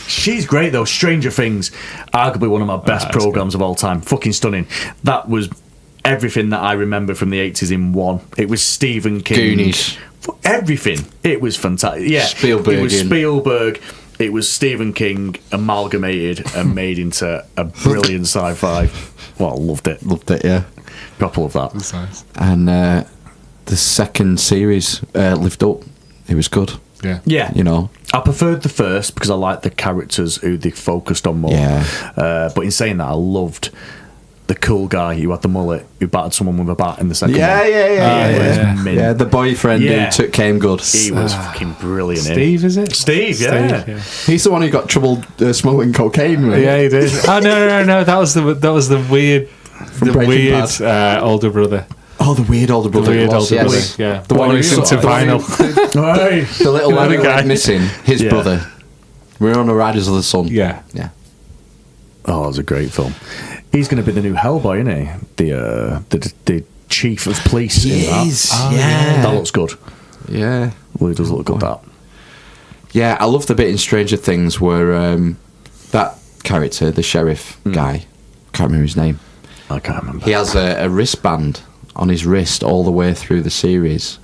She's great though. Stranger Things, arguably one of my best programs of all time. Fucking stunning. That was everything that I remember from the 80s in one. It was Stephen King. Goonies. Everything. It was fantastic. Yeah. Spielberg. It was Spielberg. It was Stephen King amalgamated and made into a brilliant sci-fi. Well, I loved it. Loved it, yeah. Proper love that. That's nice. And the second series lived up. It was good. Yeah. Yeah. You know. I preferred the first because I liked the characters who they focused on more. Yeah. But in saying that, I loved the cool guy who had the mullet who battered someone with a bat in the second one. Yeah, the boyfriend who came good. He was fucking brilliant. Steve, is it? Steve, yeah. He's the one who got trouble smoking cocaine, right? Yeah, he did. Oh no! That was the weird, Breaking Bad. older brother. Oh, the weird older brother. The weird older brother. Yes. Yeah, The one who's into vinyl. The little lad who guy. went missing. His Yeah. brother. We're on the Riders of the Sun. Yeah. Yeah. Oh, it was a great film. He's going to be the new Hellboy, isn't he? The chief of police. He in that. is, yeah. That looks good. Yeah. Well, he does look good, that. Yeah, I love the bit in Stranger Things where that character, the sheriff guy, can't remember his name. I can't remember. He has a wristband on his wrist all the way through the series.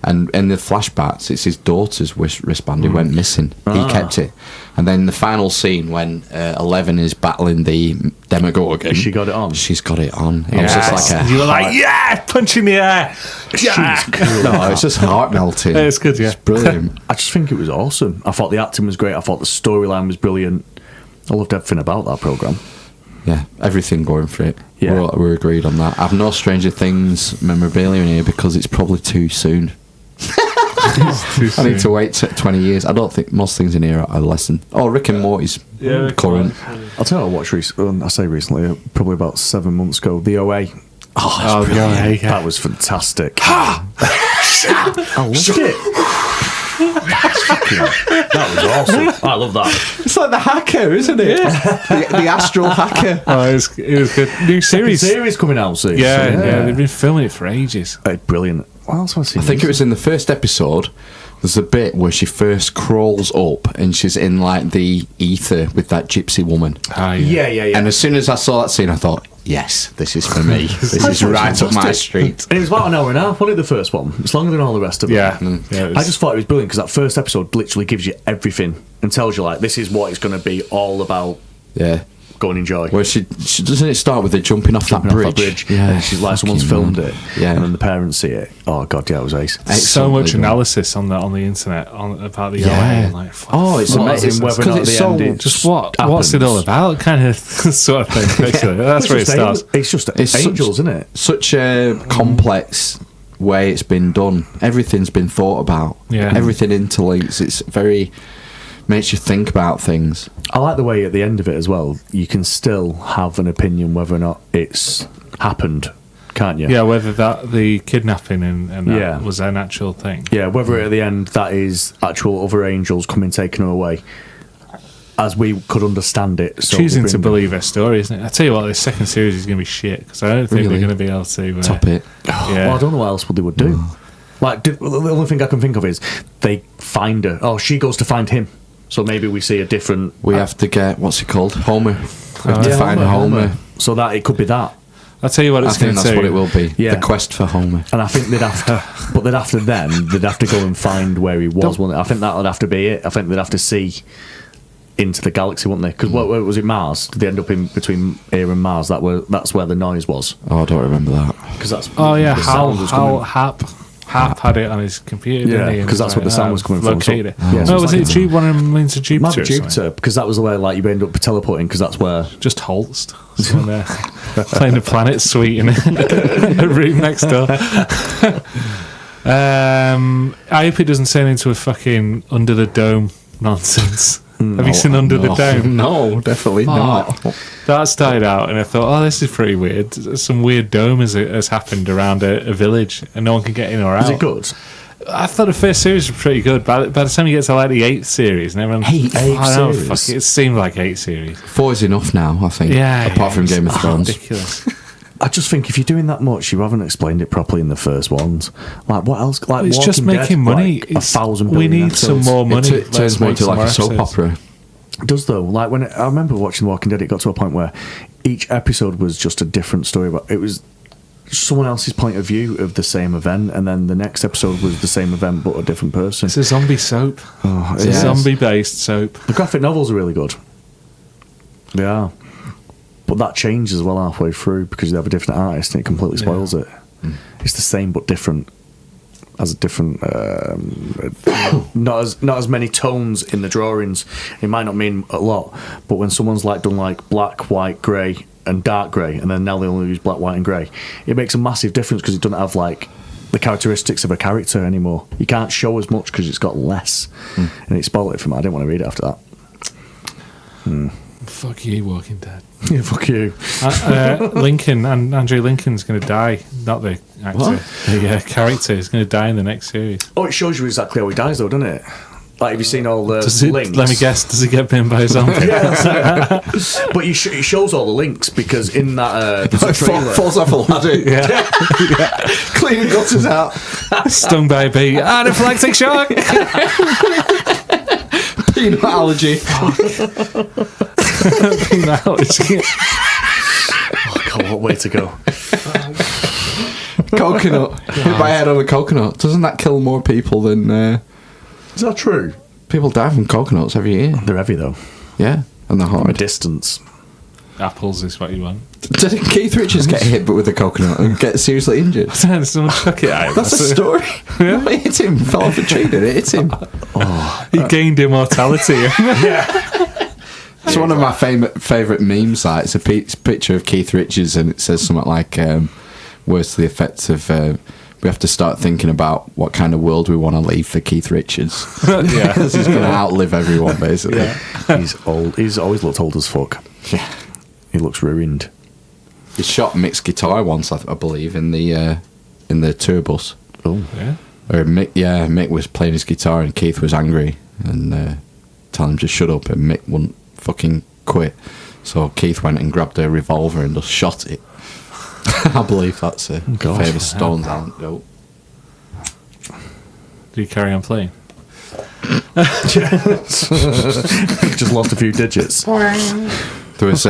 And in the flashbacks, it's his daughter's wristband who went missing. He kept it. And then the final scene when 11 is battling the Demogorgon. She got it on. She's got it on. It was just like a... You were like, yeah, punch in the air. Yeah. No, it's just heart melting. It's good, yeah. It's brilliant. I just think it was awesome. I thought the acting was great. I thought the storyline was brilliant. I loved everything about that programme. Yeah, everything going for it. Yeah. We're agreed on that. I've no Stranger Things memorabilia in here because it's probably too soon. I need to wait 20 years. I don't think most things in here are less than... Oh, Rick and Morty's current. I'll tell you what I watched recently. I say recently, probably about 7 months ago. The OA. Oh, yeah. That was fantastic. I loved it. That was awesome. I love that. It's like the hacker, isn't it? The astral hacker. Oh, it was good. New series coming out soon. Yeah, they've been filming it for ages. Brilliant. What else have I seen? I think it was in the first episode. There's a bit where she first crawls up and she's in like the ether with that gypsy woman. Yeah. And as soon as I saw that scene, I thought, yes, this is for me. This is right up my street. And it was about an hour and a half, wasn't it, the first one? It's longer than all the rest of them. Yeah. I just thought it was brilliant because that first episode literally gives you everything and tells you, like, this is what it's going to be all about. Yeah. Go and enjoy. Well, she doesn't it start with her jumping off that bridge? Yeah. And she's like, someone's filmed it. Yeah. And then the parents see it. Oh, God, yeah, it was ace. So much analysis on the internet about the OA. And like, it's amazing. Because it's so... Just what's it all about? Kind of sort of thing. Basically. That's where it starts. It's just angels, isn't it? Such a complex way it's been done. Everything's been thought about. Yeah. Everything interlinks. It's very... makes you think about things. I like the way at the end of it as well, you can still have an opinion whether or not it's happened, can't you? Yeah, whether the kidnapping and that Yeah. was an actual thing. Yeah, whether at the end that is actual other angels coming taking her away, as we could understand it. So Choosing we to bring- believe her story, isn't it? I tell you what, this second series is going to be shit because I don't think Really? they're going to be able to Top it. Yeah. Well, I don't know what else they would do. Like, the only thing I can think of is they find her. Oh, she goes to find him. So maybe we see a different. We have to get, what's it called? Homer. We have to yeah, find Homer. So that it could be that. I'll tell you what I it's going think to that's do. what it will be. Yeah. The quest for Homer. And I think they'd have to, but they'd have to go and find where he was. Wouldn't they? I think that would have to be it. I think they'd have to see into the galaxy, wouldn't they? Because what was it? Mars? Did they end up in between here and Mars? That's where the noise was. Oh, I don't remember that. Because that's Oh yeah, the Hal sound was coming- Hap had it on his computer. Yeah, didn't he? And 'cause that's what the sound was coming from, so- located it. Yeah, so No, it's was like it a- one of them into Jupiter? Might be or something? Jupiter, because that was the way like you end up teleporting, because that's where. Just Holst. Someone there playing the Planet Suite in a room next door. I hope it doesn't turn into a fucking Under the Dome nonsense. Have you seen Under the Dome? No, definitely not. That started out, and I thought, oh, this is pretty weird. Some weird dome has happened around a village, and no one can get in or out. Is it good? I thought the first series was pretty good. By the time you get to like the 8th series, and everyone, Eighth I don't know, series? fuck it seemed like 8 series. 4 is enough now, I think. Yeah, Apart from it's Game of Thrones. ridiculous. I just think if you're doing that much, you haven't explained it properly in the first ones. Like what else? Like It's just Walking making Dead, money. Like It's- 1,000 we billion need episodes. some more money. It turns more Let's into make like a some soap more episodes. opera. It does though. Like when I remember watching The Walking Dead, it got to a point where each episode was just a different story. But it was someone else's point of view of the same event, and then the next episode was the same event but a different person. It's a zombie soap. Oh, It's a Yes. zombie-based soap. The graphic novels are really good. They are. But that changes as well halfway through because they have a different artist and it completely spoils it. It's the same but different. Has a different, not as many tones in the drawings. It might not mean a lot, but when someone's like done like black, white, grey, and dark grey, and then now they only use black, white, and grey, it makes a massive difference because it doesn't have like the characteristics of a character anymore. You can't show as much because it's got less, and it spoiled it for me. I didn't want to read it after that. Fuck you, Walking Dead. Yeah, fuck you. Lincoln and Andrew Lincoln's going to die. Not the actor. What? The character is going to die in the next series. Oh, it shows you exactly how he dies, though, doesn't it? Like, have you seen all the Does it? links? Let me guess. Does he get bitten by a zombie? But it shows all the links because in that there's a trailer. Falls off a ladder. Yeah. Cleaning gutters out. Stung by a bee. Anaphylactic shock. Peanut allergy. Allergy. Oh, God, what way to go. Coconut. Hit by head on a coconut. Doesn't that kill more people than... Is that true? people die from coconuts every year. They're heavy, though. Yeah. And they're From a hard. distance. Apples is what you want. Did Keith Richards get hit but with a coconut and get seriously injured? Someone chuck it at him. That's a story. Yeah. It hit him. Fell off a tree, did it? Hit him. He gained immortality. It's one of my favourite meme sites. A picture of Keith Richards, and it says something like, words to the effect of, we have to start thinking about what kind of world we want to leave for Keith Richards. Yeah. Because he's going to outlive everyone, basically. Yeah. He's old. He's always looked old as fuck. Yeah. He looks ruined. He shot Mick's guitar once, I believe, in the tour bus. Oh. Yeah. Or Mick was playing his guitar and Keith was angry and telling him to shut up, and Mick wouldn't fucking quit. So Keith went and grabbed a revolver and just shot it. I believe that's a God. famous Stones anecdote. Do you carry on playing? Just lost a few digits. There was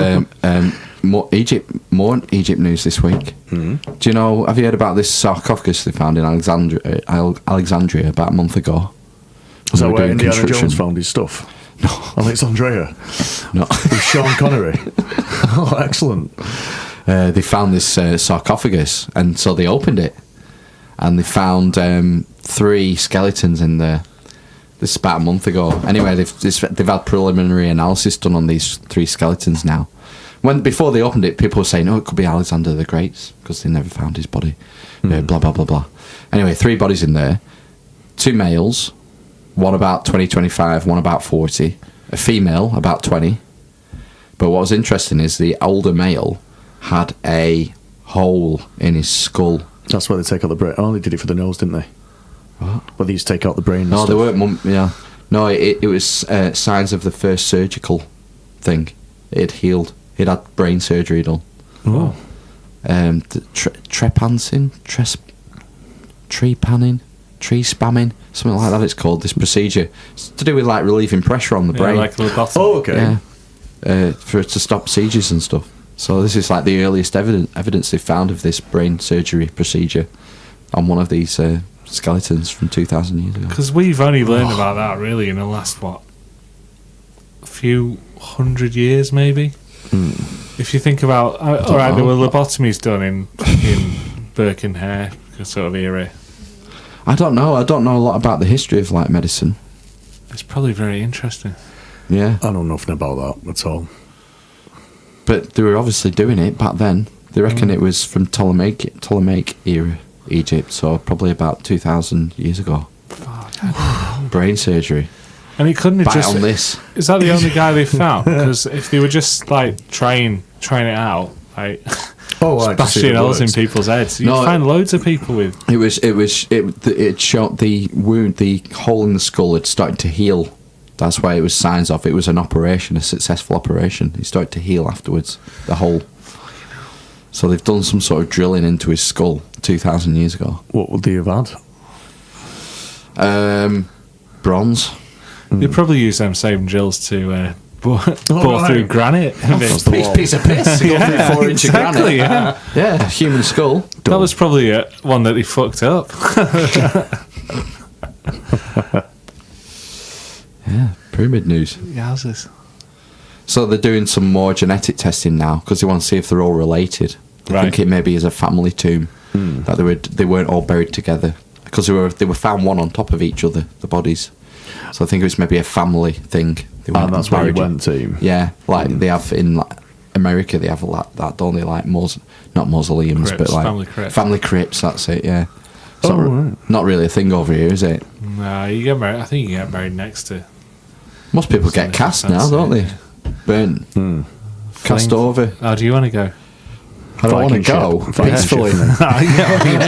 more Egypt news this week. Mm. Do you know? Have you heard about this sarcophagus they found in Alexandria about a month ago? Was They that were where doing Indiana construction. Jones found his stuff? No, Alexandria. no. With Sean Connery. Oh, excellent. They found this sarcophagus, and so they opened it, and they found 3 skeletons in there. This is about a month ago. Anyway, they've had preliminary analysis done on these 3 skeletons now. Before they opened it, people were saying, "Oh, it could be Alexander the Great's," because they never found his body. Blah blah blah blah. Anyway, 3 bodies in there, 2 males, one about 20, 25, one about 40. A female, about 20. But what was interesting is the older male had a hole in his skull. That's where they take out the brain. Oh, they did it for the nose, didn't they? What? Well, they used to take out the brain and No, stuff. they weren't. Yeah. No, it was signs of the first surgical thing. It had healed. He'd had brain surgery done. Oh. Trepanning, tree spamming, something like that. It's called this procedure. It's to do with like relieving pressure on the Yeah, brain. like a lobotomy. Oh, okay. Yeah, for to stop seizures and stuff. So this is like the earliest evidence they've found of this brain surgery procedure on one of these skeletons from 2,000 years ago. Because we've only learned about that really in the last, what, a few hundred years maybe? If you think about... Alright, there were lobotomies done in Birkenhair sort of era. I don't know a lot about the history of like medicine. It's probably very interesting. Yeah, I know nothing about that at all. but they were obviously doing it back then. They reckon it was from Ptolemaic era Egypt, so probably about 2,000 years ago. Brain surgery. And it couldn't have Bite just... on this. Is that the only guy they found? Because if they were just like trying it out, like bashing holes in people's heads, you'd find loads of people with. It showed the wound, the hole in the skull had started to heal. That's why it was signs of it was an operation, a successful operation. It started to heal afterwards, the hole. So they've done some sort of drilling into his skull 2,000 years ago. What would they have had? Bronze. They probably use them same drills to bore through granite. Piece of piss. Go through 4 inch of granite. Yeah. Yeah, human skull. That was probably one that he fucked up. Yeah, pyramid news. Yowzers. So they're doing some more genetic testing now because they want to see if they're all related. They Right. think it maybe is a family tomb that they weren't all buried together because they were found one on top of each other, the bodies. So I think it was maybe a family thing. They And that's where you buried- went to. Yeah, like they have in like, America, they have a lot that, don't they? Like not mausoleums, Crypts, but like family crypts. crypts. That's it. Yeah. It's Oh, not, right. not really a thing over here, is it? No, you get married. I think you get married next to. Most people get cast now, don't they? Burnt, cast over. Oh, do you want to go? I don't want to Viking go ship. Viking peacefully.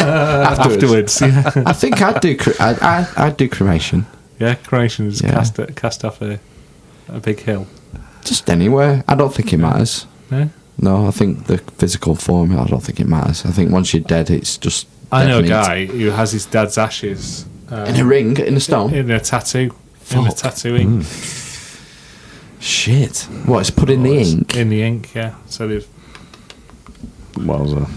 Afterwards, yeah. I think I'd do. I'd do cremation. Yeah, cremation is Yeah. cast off a big hill. Just anywhere. I don't think it matters. No? No, I think the physical form. I don't think it matters. I think once you're dead, it's just. I know a dead meat. guy who has his dad's ashes In a ring, in a stone. in a tattoo. In a Fuck. tattooing. Shit. What? It's put in the ink. In the ink, yeah. So they've. Wowza.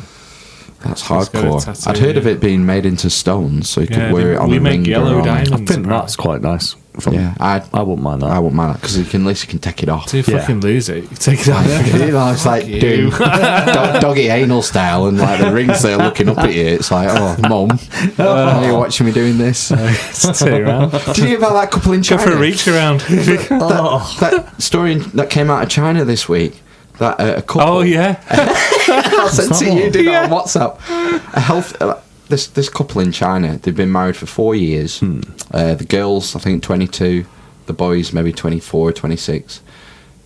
That's got a hardcore. tattoo, I'd heard of yeah. it being made into stones, so you Yeah, could wear it on we a make ring. yellow or on- diamonds. I think apparently. that's quite nice. Yeah, I wouldn't mind that. I wouldn't mind that because at least you can take it off. Do you Yeah. fucking lose it? You take it out. You know, it's like you. doing doggy anal style, and like the rings there looking up at you. It's like, oh, mum, are you watching me doing this? It's too around. Did you hear about that couple in Go China? for a reach around. That story that came out of China this week. That a couple. Oh yeah. I'll send to you. Do that on WhatsApp. This couple in China. They've been married for 4 years. The girls, I think, 22. The boys, maybe 24, 26.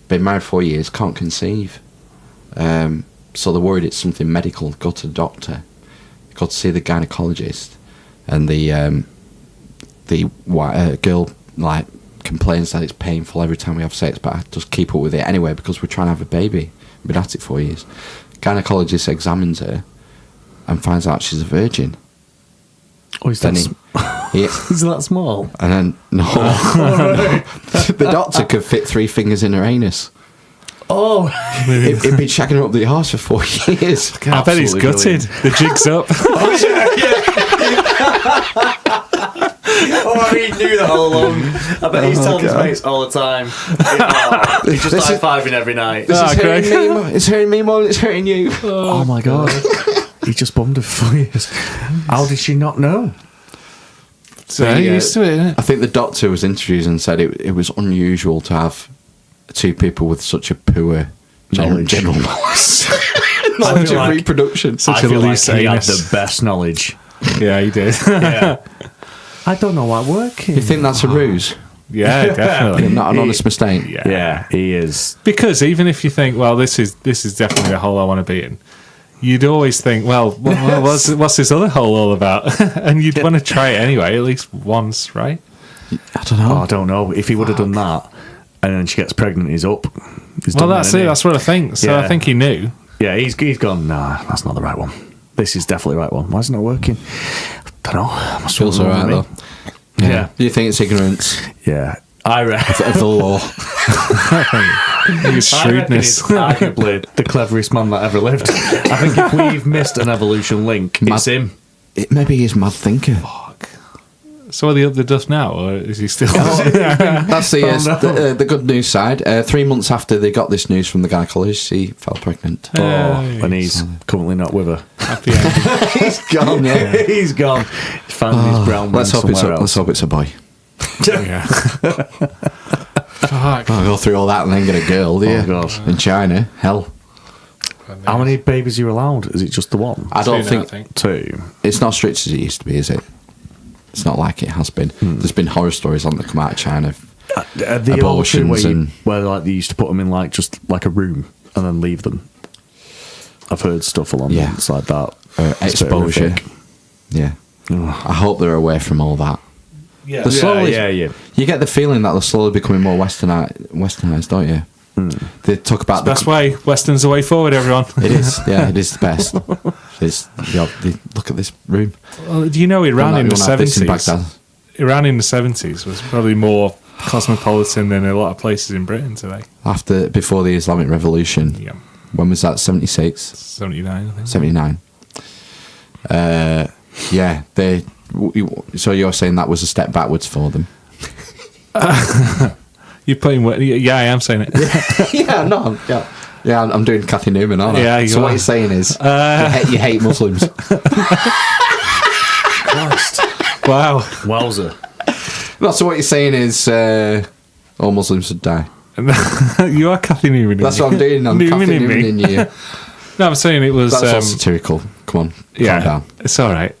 Been married 4 years. Can't conceive. So they're worried it's something medical. Go to the doctor. Go to see the gynecologist, and the girl like complains that it's painful every time we have sex, but I just keep up with it anyway because we're trying to have a baby. We've been at it 4 years. Gynecologist examines her and finds out she's a virgin. Oh, is Then that, is that small? and then no, the doctor could fit 3 fingers in her anus. Oh, He'd been shagging her up the arse for 4 years. I bet he's Absolutely gutted. The jig's up. Oh, he knew that all along. I bet he's telling his God. mates all the time. He's just This is- high-fiving every night. This is Craig. hurting me, Mum. It's hurting me more than it's hurting you. Oh my god. He just bummed her for 4 years. How did she not know? So The, you're used to it, innit? I think the doctor was interviewed and said it was unusual to have 2 people with such a poor Knowledge. general knowledge. Knowledge of like- reproduction. Such I a feel like loose he had anus. the best knowledge. Yeah, he did. Yeah. I don't know why working. You think that's a ruse? Yeah, definitely. Not an honest mistake? Yeah, he is. Because even if you think, well, this is definitely the hole I want to be in, you'd always think, well, what's this other hole all about? And you'd want to try it anyway, at least once, right? I don't know. Oh, I don't know. If he would have done that, and then she gets pregnant, he's up. Well, that's it. That's what I think. So I think he knew. Yeah, he's gone, nah, that's not the right one. This is definitely the right one. Why is it not working? Don't know. Must Feels all right, though. Yeah. Do you think it's ignorance Yeah. I reckon. of the law? His shrewdness. Arguably the cleverest man that ever lived. I think if we've missed an evolution link, it's him. It maybe he's mad thinker. Fuck. So are they up the duff now, or is he still? That's the good news side. 3 months after they got this news from the gynecologist, he fell pregnant. And he's currently not with her. Happy end. He's gone. Yeah. He's gone. He's found his brown Let's hope it's a boy. Yeah. Fuck. I'll go through all that and then get a girl, do you? God. In China, hell. How many babies are you allowed? Is it just the one? I don't Two now, think Two. it's not strict as it used to be, is it? It's not like it has been. There's been horror stories on that come out of China. The Abortions where like they used to put them in like just like a room and then leave them. I've heard stuff along lines like that. It's a bit Exposure. horrific. Yeah. I hope they're away from all that. Yeah. They're slowly, yeah. You get the feeling that they're slowly becoming more westernized, don't you? They talk about Best way. Western's the way forward, everyone. It is, yeah, it is the best. Look at this room. Well, do you know Iran in the You wanna have this in 70s? Baghdad? Iran in the 70s was probably more cosmopolitan than a lot of places in Britain today. Before the Islamic Revolution. Yeah. When was that? 76? 79, I think. 79. Yeah, so you're saying that was a step backwards for them? You're putting... Yeah, I am saying it. Yeah, I'm doing Kathy Newman, aren't I? Yeah, you so are. what you're saying is you hate Muslims. Christ. Wow. Wowzer. No, so what you're saying is all Muslims should die. You are Kathy Newman. That's what I'm doing. I'm Kathy Newman in you. No, I'm saying it was... That's all satirical. Come on, calm down. It's all right.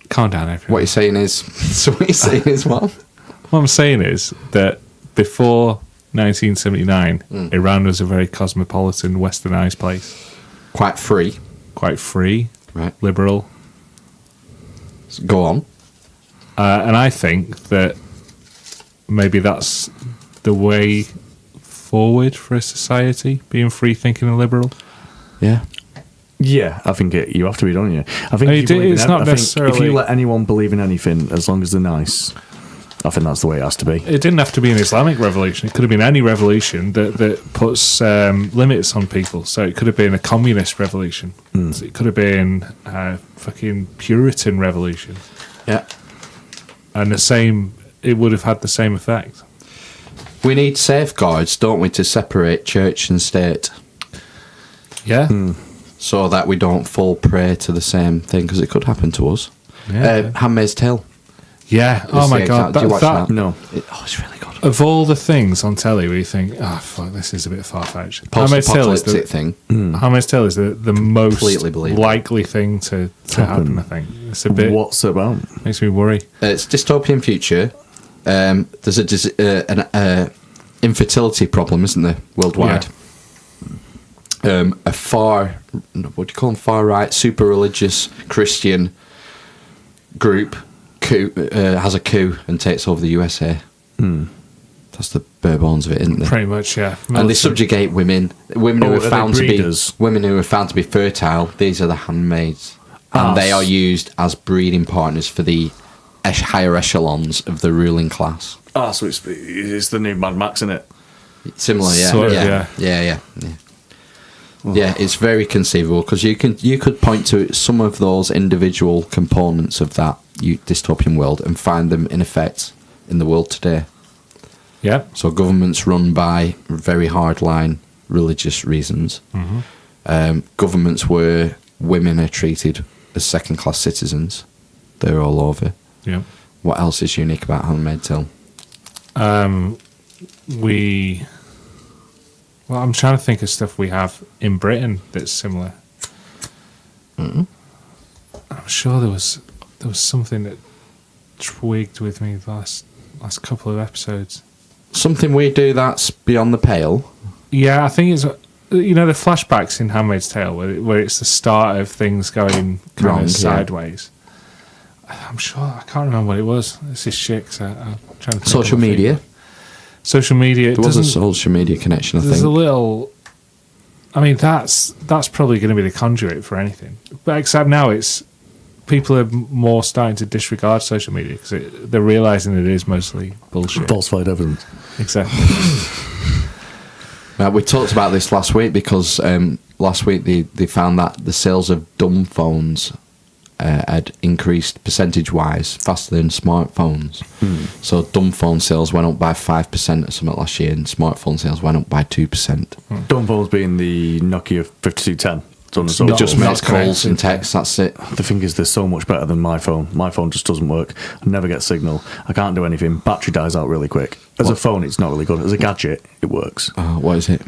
Calm down, everyone. What you're saying is... So what you're saying is what? What I'm saying is that before 1979, Iran was a very cosmopolitan, westernised place. Quite free. Quite free, Right. liberal. Go on. And I think that maybe that's the way forward for a society, being free-thinking and liberal. Yeah. Yeah, I think you have to be, don't you? I think It's not necessarily... if you let anyone believe in anything, as long as they're nice, I think that's the way it has to be. It didn't have to be an Islamic revolution. It could have been any revolution that puts limits on people. So it could have been a communist revolution. So it could have been a fucking Puritan revolution. Yeah. And it would have had the same effect. We need safeguards, don't we, to separate church and state, Yeah. so that we don't fall prey to the same thing, because it could happen to us. Yeah. Handmaid's Tale. Yeah. Oh It's my the God. exact- do you watch that? No. It's really good. Of all the things on telly where you think, oh, fuck, this is a bit far-fetched. Post-apocalyptic thing. Handmaid's Tale is the most Completely believable. likely thing to happen, I think. It's a bit... What's it about? Makes me worry. It's dystopian future. There's an infertility problem, isn't there, worldwide? A far right, super religious Christian group has a coup and takes over the USA. That's the bare bones of it, isn't it? Pretty much, yeah. And they subjugate women. Women who Oh, are are they found to be breeders? women who are found to be fertile. These are the handmaids, and Ah, they are used as breeding partners for the higher echelons of the ruling class. So it's the new Mad Max, isn't it? Similar, yeah, Sort of, yeah. Yeah, it's very conceivable, because you could point to some of those individual components of that dystopian world and find them in effect in the world today. Yeah. So governments run by very hardline religious reasons. Governments where women are treated as second-class citizens. They're all over. Yeah. What else is unique about Handmaid's Tale? I'm trying to think of stuff we have in Britain that's similar. I'm sure there was something that twigged with me the last couple of episodes. Something we do that's beyond the pale. Yeah, I think it's the flashbacks in Handmaid's Tale where it's the start of things going kind Wrong, of sideways. I'm sure I can't remember what it was. This is shit. 'Cause I'm trying to think Social of my media. favorite. Social media. There was a social media connection, I There's think. a little. I mean, that's probably going to be the conduit for anything. But except now, it's people are more starting to disregard social media because they're realizing it is mostly bullshit. Falsified evidence. Exactly. We talked about this last week because last week they found that the sales of dumb phones had increased percentage-wise faster than smartphones. So dumb phone sales went up by 5% or something last year, and smartphone sales went up by 2%. Dumb phones being the Nokia 5210. It just makes calls and texts, that's it. The thing is, they're so much better than my phone. My phone just doesn't work. I never get signal. I can't do anything. Battery dies out really quick. As a phone, it's not really good. As a gadget, it works. What is it?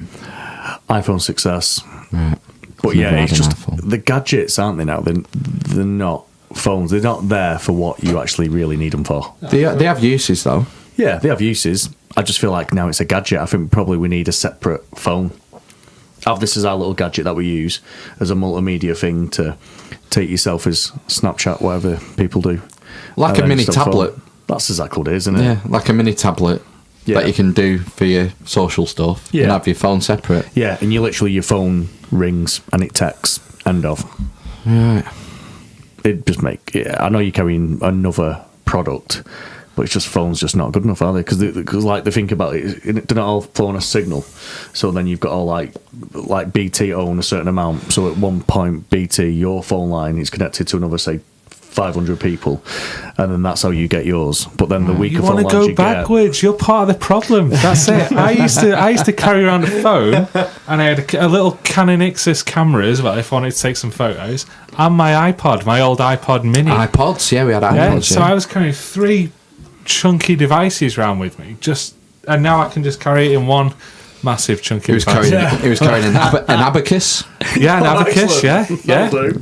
iPhone 6S. Right. But yeah, it's just iPhone. the gadgets, aren't they now? They're not phones. They're not there for what you actually really need them for. They have uses, though. Yeah, they have uses. I just feel like now it's a gadget. I think probably we need a separate phone. This is our little gadget that we use as a multimedia thing to take your selfies, Snapchat, whatever people do. Like a mini tablet. That's exactly what it is, isn't it? Yeah, like a mini tablet that you can do for your social stuff. Yeah. And have your phone separate. Yeah, and your phone rings and it texts, end of. Right. It just I know you're carrying another product, but it's just phones just not good enough, are they? Because they think about it, they're not all flowing a signal. So then you've got all like BT own a certain amount. So at one point, BT, your phone line is connected to another, say, 500 people, and then that's how you get yours. But then the weaker You phone want to lines go backwards? You're part of the problem. That's it. I used to carry around a phone, and I had a little Canon Ixus camera as well if I wanted to take some photos, and my iPod, my old iPod Mini. iPods, yeah, we had iPods. So I was carrying 3 chunky devices around with me, and now I can just carry it in one massive chunky device. He was carrying an abacus. Yeah, an abacus. Excellent. Yeah. That'll do.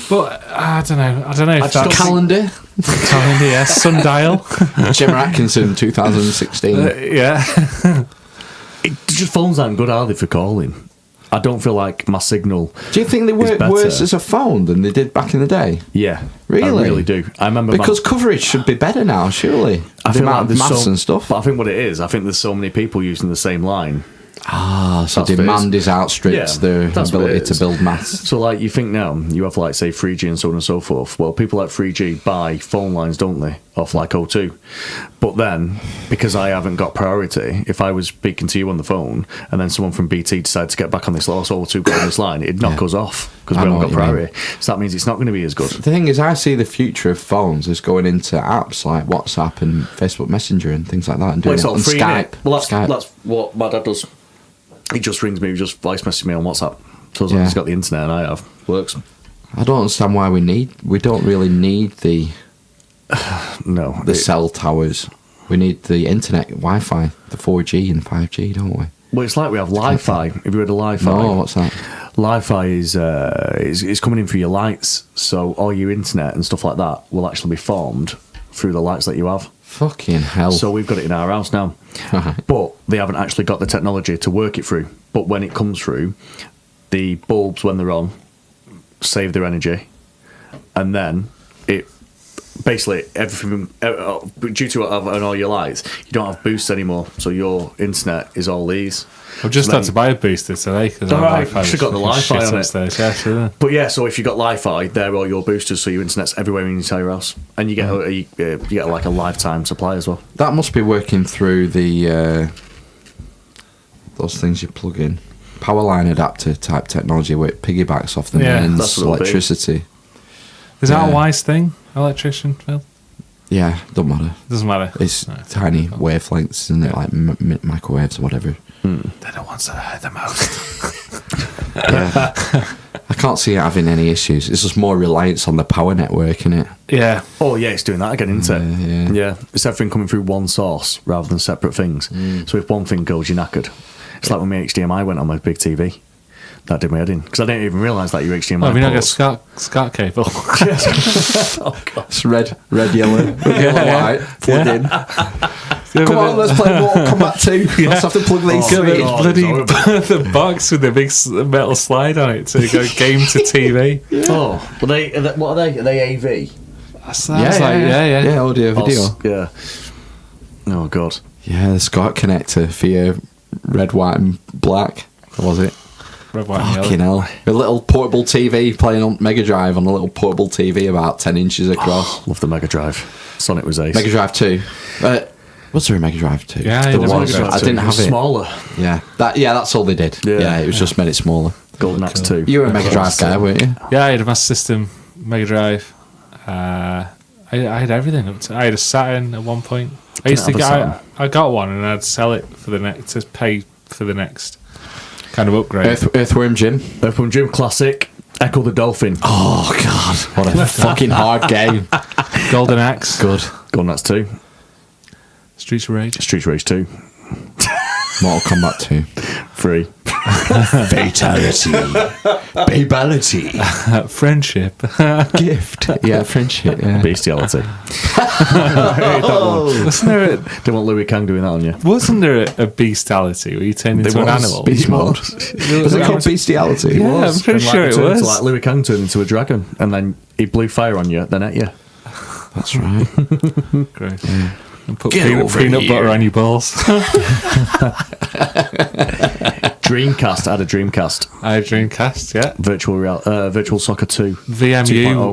But I don't know if that's Calendar. yeah, sundial. Gemma Atkinson, 2016. Yeah. Just phones aren't good, are they, for calling? I don't feel like my signal. Do you think they work better. worse as a phone than they did back in the day? Yeah, Really? I really do. I remember Because coverage should be better now, surely. I The feel amount like of there's maths and stuff. But I think what it is, I think there's so many people using the same line. So That's what it demand is. is outstrips their that's what it ability to is. build maths. So, like, you think now, you have, like, say, 3G and so on and so forth. Well, people like 3G buy phone lines, don't they, off, like, O2. But then, because I haven't got priority, if I was speaking to you on the phone and then someone from BT decided to get back on this line, so O2 got on this line, it'd knock us off because we I know haven't got what you priority. So that means it's not going to be as good. The thing is, I see the future of phones as going into apps like WhatsApp and Facebook Messenger and things like that, and doing Well, it's it all on free, Skype. innit? Well, Skype. that's what my dad does. He just rings me, he just voice messages me on WhatsApp. So as long Yeah. as he's got the internet and I have, works. I don't understand why we don't really need the No. cell towers. We need the internet, Wi-Fi, the 4G and 5G, don't we? Well, it's like we have Li-Fi. Have you heard of Li-Fi? No, what's that? Li-Fi is coming in through your lights, so all your internet and stuff like that will actually be formed through the lights that you have. Fucking hell. So we've got it in our house now, but they haven't actually got the technology to work it through. But when it comes through, the bulbs, when they're on, save their energy, and then it basically everything due to it on all your lights, you don't have boosts anymore. So your internet is all these. I've just had to buy a booster today because Right, should have got the Li-Fi on it. upstairs. Yeah, sure. But yeah, so if you've got Li-Fi, they're all your boosters, so your internet's everywhere in your entire house, and you get you get like a lifetime supply as well. That must be working through the those things you plug in, power line adapter type technology where it piggybacks off the Yeah, mains that's what it'll be. electricity. Is that Yeah. a wise thing, electrician, Phil? Yeah, don't matter. Doesn't matter. It's No. tiny wavelengths, isn't it? Like microwaves or whatever. They're the ones that hurt the most. Yeah. I can't see it having any issues. It's just more reliance on the power network, isn't it? Yeah. Oh yeah, it's doing that again, isn't it? Yeah. It's everything coming through one source rather than separate things. So if one thing goes, you're knackered. It's like when my HDMI went on my big TV. That did my head in because I didn't even realise that you HDMI. Have you not got ports. SCART cable? Oh god. It's red, yellow, white, plug in. Come on, let's play Mortal Kombat 2. Let's have to plug these Oh, three. God. Bloody the box with the big metal slide on it to go game to TV. Oh, what are they? Are they AV? That sounds yeah. Audio, video. Yeah. Oh god. Yeah, the SCART connector for your red, white, and black. What was it? Red, white, and Fucking yellow. hell. A little portable TV playing on Mega Drive on a little portable TV about 10 inches across. Love the Mega Drive. Sonic was ace. Mega Drive 2. Was there a Mega Drive 2? Yeah, there there was. was. Mega Drive I 2. didn't have it. Smaller. Yeah, that's all they did. Yeah, it was just made it smaller. Golden Axe 2. You were a Mega Drive guy, weren't you? Yeah, I had a Master System, Mega Drive. I had everything. I had a Saturn at one point. I used to get. I got one and I'd sell it for the next to pay for the next kind of upgrade. Earthworm Jim. Earthworm Jim Classic. Echo the Dolphin. Oh god, what a fucking hard game. Golden Axe. Good. Golden Axe 2. Streets of Rage. Street Rage 2. Mortal Kombat 2. 3. Fatality. Babality. Friendship. Gift. Yeah, friendship. Yeah. Bestiality. That one. Wasn't there? Don't want Louis Kang doing that on you. Wasn't there a bestiality where you turned into an animal? Beast mode. Was it called bestiality? Yeah, I'm pretty sure it was. Like Louis Kang turned into a dragon, and then he blew fire on you, then at you. That's right. Great. And put Get peanut over here. butter on your balls. Dreamcast. I had a Dreamcast. I had Dreamcast, yeah. Virtual Soccer 2. VMU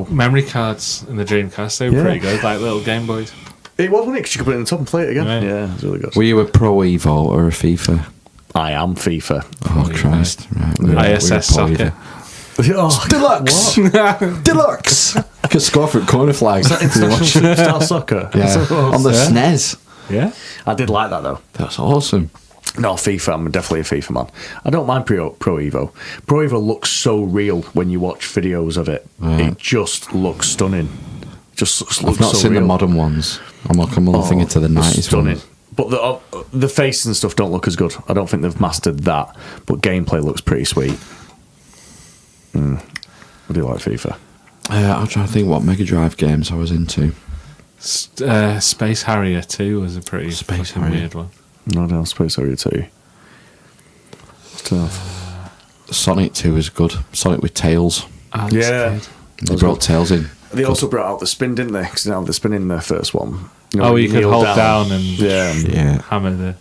2.0. memory cards in the Dreamcast. They were pretty good, like little Game Boys. It was, wasn't it? Because you could put it in the top and play it again. Right. Yeah, it was really good. Were you a Pro Evo or a FIFA? I am FIFA. Oh, Christ. Right. we were ISS Pro Soccer. Oh, Deluxe! Deluxe! I could score for corner flags. International Superstar Soccer. Yeah. That's what it was. On the Yeah. SNES. Yeah. I did like that though. That's awesome. No, FIFA. I'm definitely a FIFA man. I don't mind Pro Evo. Pro Evo looks so real when you watch videos of it. It just looks stunning. Just looks I've not so seen real. the modern ones. I'm only thinking to the 90s stunning. ones. But the face and stuff don't look as good. I don't think they've mastered that. But gameplay looks pretty sweet. I do like FIFA. I'm trying to think what Mega Drive games I was into. Space Harrier 2 was a pretty Space fucking Harrier. weird one. No, Space Harrier 2. Still. Sonic 2 was good. Sonic with Tails. Oh, Yeah. They brought Tails in. They also brought out the spin, didn't they? Because they had the spin in the first one. You know, Oh, when you could kneel hold down and Yeah. hammer the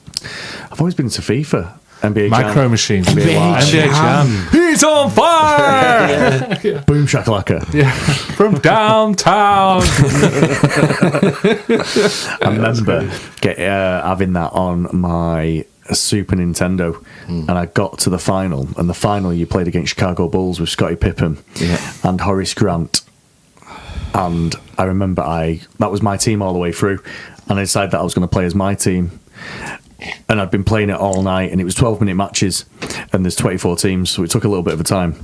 I've always been into FIFA. NBA Micro Jam. Machines. NBA Jam. He's on fire! Boom shakalaka. Yeah. From downtown. I remember having that on my Super Nintendo, and I got to the final. And the final, you played against Chicago Bulls with Scottie Pippen and Horace Grant. And I remember that was my team all the way through, and I decided that I was going to play as my team. And I'd been playing it all night, and it was 12-minute matches, and there's 24 teams, so it took a little bit of a time.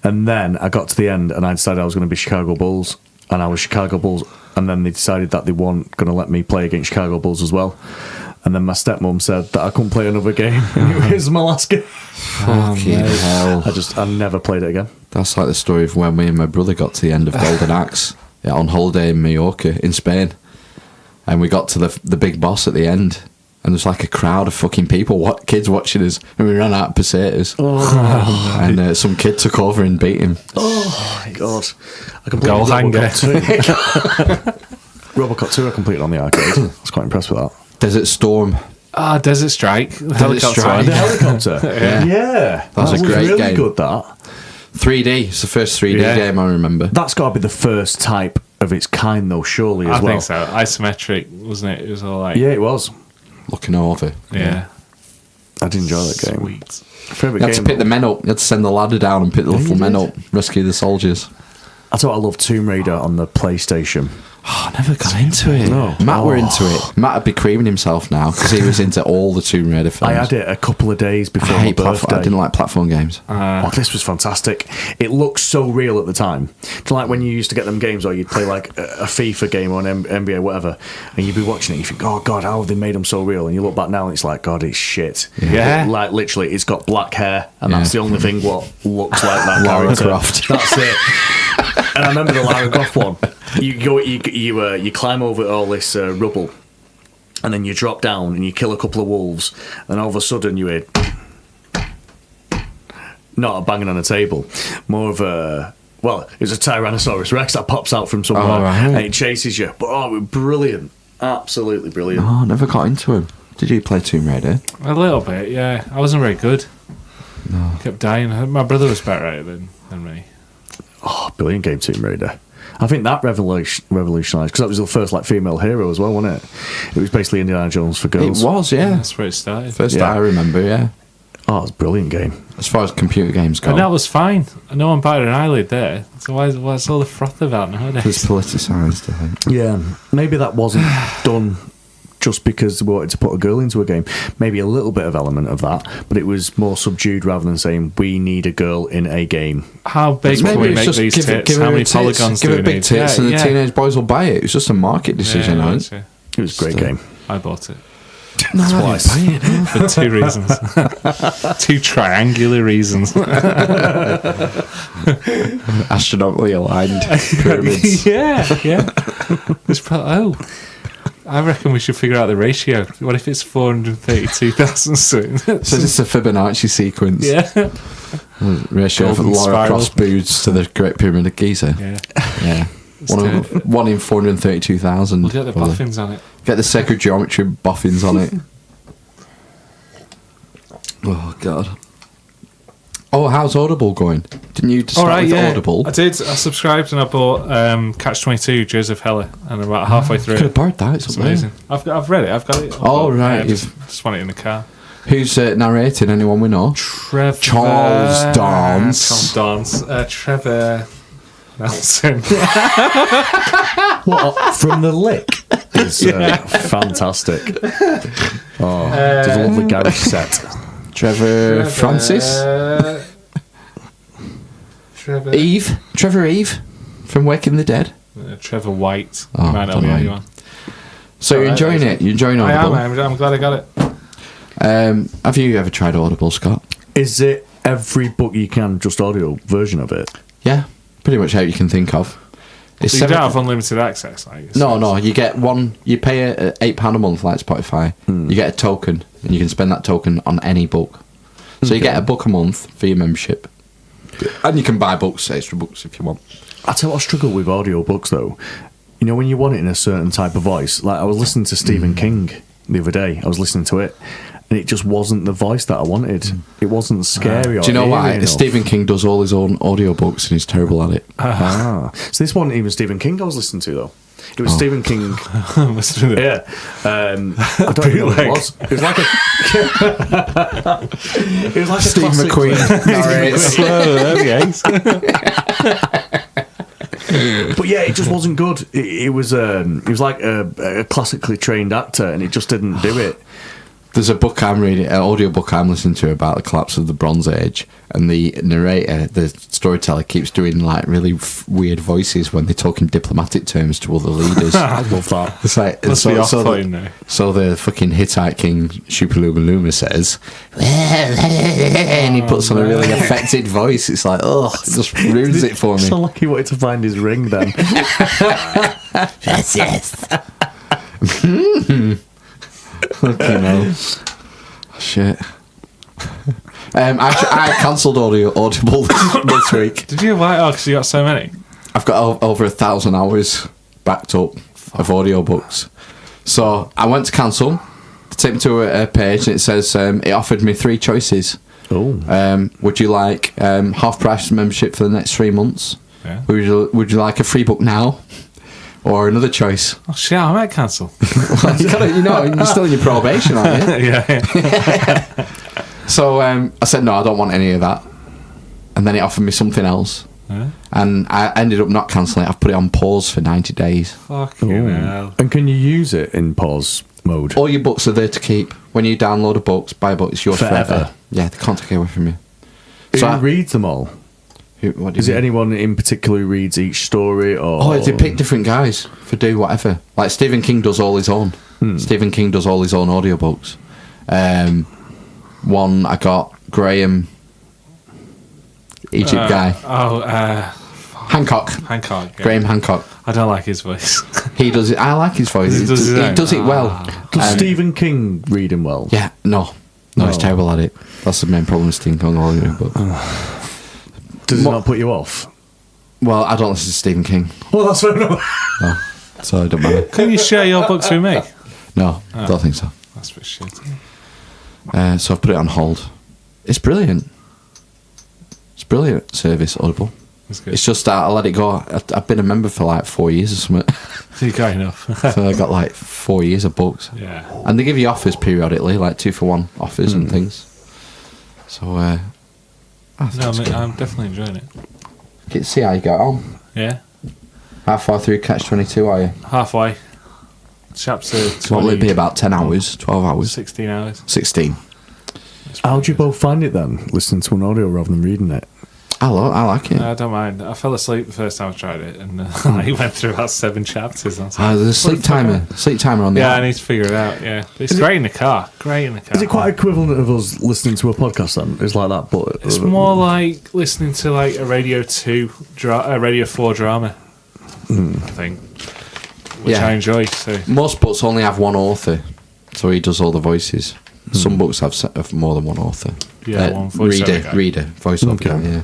And then I got to the end, and I decided I was going to be Chicago Bulls, and I was Chicago Bulls, and then they decided that they weren't going to let me play against Chicago Bulls as well. And then my stepmom said that I couldn't play another game, and it was my last game. Fucking hell. I never played it again. That's like the story of when me and my brother got to the end of Golden Axe on holiday in Mallorca in Spain. And we got to the big boss at the end. And there's like a crowd of fucking people, kids watching us, and we ran out of pesetas. And some kid took over and beat him. Oh, my God. I completed Goal hanger. Robocop 2 I completed on the arcade. I was quite impressed with that. Desert Storm. Desert Strike. The Helicopter helicopter Strike. one. The helicopter. Yeah. That was a great really game. good, that. 3D. It's the first 3D Yeah. game I remember. That's got to be the first type of its kind, though, surely, as I well. think so. Isometric, wasn't it? It was all like... Yeah, it was. Looking over. Yeah. I did enjoy that game. Sweet. Favorite You had game. to pick the men up. You had to send the ladder down and pick the little you men did. up, rescue the soldiers. I thought I loved Tomb Raider on the PlayStation. Oh, I never got into it. No. Matt were into it. Matt would be creaming himself now because he was into all the Tomb Raider films. I had it a couple of days before I my hate birthday. I didn't like platform games. Oh, this was fantastic. It looked so real at the time. It's like when you used to get them games or you'd play like a FIFA game or an NBA, whatever, and you'd be watching it and you think, oh, God, how have they made them so real? And you look back now and it's like, God, it's shit. Yeah. Like, literally, it's got black hair and that's the only thing what looks like that Lara character. Croft. That's it. And I remember the Lara Croft one. You climb over all this rubble, and then you drop down and you kill a couple of wolves, and all of a sudden you hear not a banging on a table, more of a it's a Tyrannosaurus Rex that pops out from somewhere and it chases you. But it was brilliant, absolutely brilliant. Oh, never got into him. Did you play Tomb Raider? A little bit, yeah. I wasn't very good. No. Kept dying. My brother was better at it than me. Oh, brilliant game, Tomb Raider. I think that revolutionised, because that was the first female hero as well, wasn't it? It was basically Indiana Jones for girls. It was, yeah. That's where it started. First that I remember, yeah. Oh, it was a brilliant game. As far as computer games go. And that was fine. No one batted an eyelid there. So what's all the froth about nowadays? It's politicised, I think. Yeah, maybe that wasn't done just because we wanted to put a girl into a game. Maybe a little bit of element of that, but it was more subdued rather than saying we need a girl in a game. How big can we make these tits? How many polygons do we need? Give it big tits and the teenage boys will buy it. It was just a market decision, right? It was a great game. I bought it. Twice. For 2 reasons. 2 triangular reasons. Astronomically aligned pyramids. Yeah. I reckon we should figure out the ratio. What if it's 432,000 soon? So it's a Fibonacci sequence. Yeah. Ratio of Golden Laura spiral. Cross boobs to the Great Pyramid of Giza. Yeah. One in 432,000. We'll get the boffins on it. Get the sacred geometry boffins on it. Oh, God. Oh, how's Audible going? Didn't you start with Audible? I did. I subscribed and I bought Catch-22, Joseph Heller, and I'm about halfway through Could it. have borrowed that. It's amazing. I've read it. I've got it. Right. I just want it in the car. Who's narrating? Anyone we know? Trevor... Charles Dance. Charles Dance. Trevor Nelson. What? From the Lick? It's fantastic. Oh, it's a lovely garage set. Trevor Francis? Trevor Eve from Waking the Dead. Trevor White. Oh, might not be anyone. So you're enjoying it? You're enjoying Audible? I am. I'm glad I got it. Have you ever tried Audible, Scott? Is it every book you can, just audio version of it? Yeah, pretty much how you can think of. It's So you don't have unlimited access? No, you get one. You pay £8 a month like Spotify. You get a token, and you can spend that token on any book. So you get a book a month for your membership, and you can buy books, extra books if you want. I tell you what I struggle with audiobooks though. You know, when you want it in a certain type of voice, like I was listening to Stephen King the other day. I was listening to it, and it just wasn't the voice that I wanted. It wasn't scary. Or Do you know why? enough. Stephen King does all his own audiobooks, and he's terrible at it. So this wasn't even Stephen King I was listening to though. It was Stephen King. Must have been it. Yeah. I don't even know what it was. It was like a. It was like Steve a classic. McQueen narrates. But yeah, it just wasn't good. It was like a classically trained actor, and it just didn't do it. There's a book I'm reading, an audiobook I'm listening to about the collapse of the Bronze Age, and the narrator, the storyteller, keeps doing like really weird voices when they talk in diplomatic terms to other leaders. I love that. It's like Must be off-putting now. So the fucking Hittite king Shupaluma says, and he puts on a really affected voice. It's like, oh, it just ruins it for me. So like he wanted to find his ring then. Yes. Fucking hell. Shit. I cancelled Audible this week. Did you? Why? Oh, because you got so many. I've got over 1,000 hours backed up of audiobooks. So I went to cancel. Take me to a page and it says it offered me 3 choices. Oh. Would you like half price membership for the next 3 months? Yeah. Would you like a free book now? Or another choice? Oh shit! I might cancel. Well, you're still in your probation, aren't you? Yeah. So I said no, I don't want any of that. And then it offered me something else. And I ended up not cancelling it. I've put it on pause for 90 days. Fucking hell. And can you use it in pause mode? All your books are there to keep. When you download a book, buy a book, it's yours forever. Yeah, they can't take it away from you. Who reads them all? What do Is you it mean? anyone in particular who reads each story? Or Oh, they pick different guys for do whatever. Like Stephen King does all his own. Stephen King does all his own audiobooks. One I got, Graham, Egypt guy. Hancock. Hancock. Yeah. Graham Hancock. I don't like his voice. He does it. I like his voice. He does his He own? does it well. Does Stephen King read him well? Yeah, no, he's terrible at it. That's the main problem with Stephen King audiobook. Does it not put you off? Well, I don't listen to Stephen King. Well, that's fair enough. No, so it don't matter. Can you share your books with me? No, don't think so. That's for shit. So I've put it on hold. It's brilliant. It's brilliant service, Audible. That's good. It's just that I let it go. I've been a member for like 4 years or something. You got enough. So I got like 4 years of books. Yeah. And they give you offers periodically, like 2-for-1 offers and things. So, I think No, it's good. I'm definitely enjoying it. Get to see how you get on. Yeah. How far through Catch 22 are you? Halfway. Chapter 20, What will it be, about 10 hours, 12 hours? 16 hours. 16. How do you both find it then, listening to an audio rather than reading it? I like it. I don't mind. I fell asleep the first time I tried it, and I went through about 7 chapters. And I was like, There's a sleep timer on the yeah, app. I need to figure it out. Yeah, it's great in the car. Great in the car. Is it quite equivalent of us listening to a podcast then? It's like that, but... It's more like listening to like a Radio 2, a Radio 4 drama, I think, which Yeah. I enjoy. So Most books only have one author, so he does all the voices. Some books have more than one author. Yeah, one voiceover guy. Reader, voiceover Okay. guy, yeah.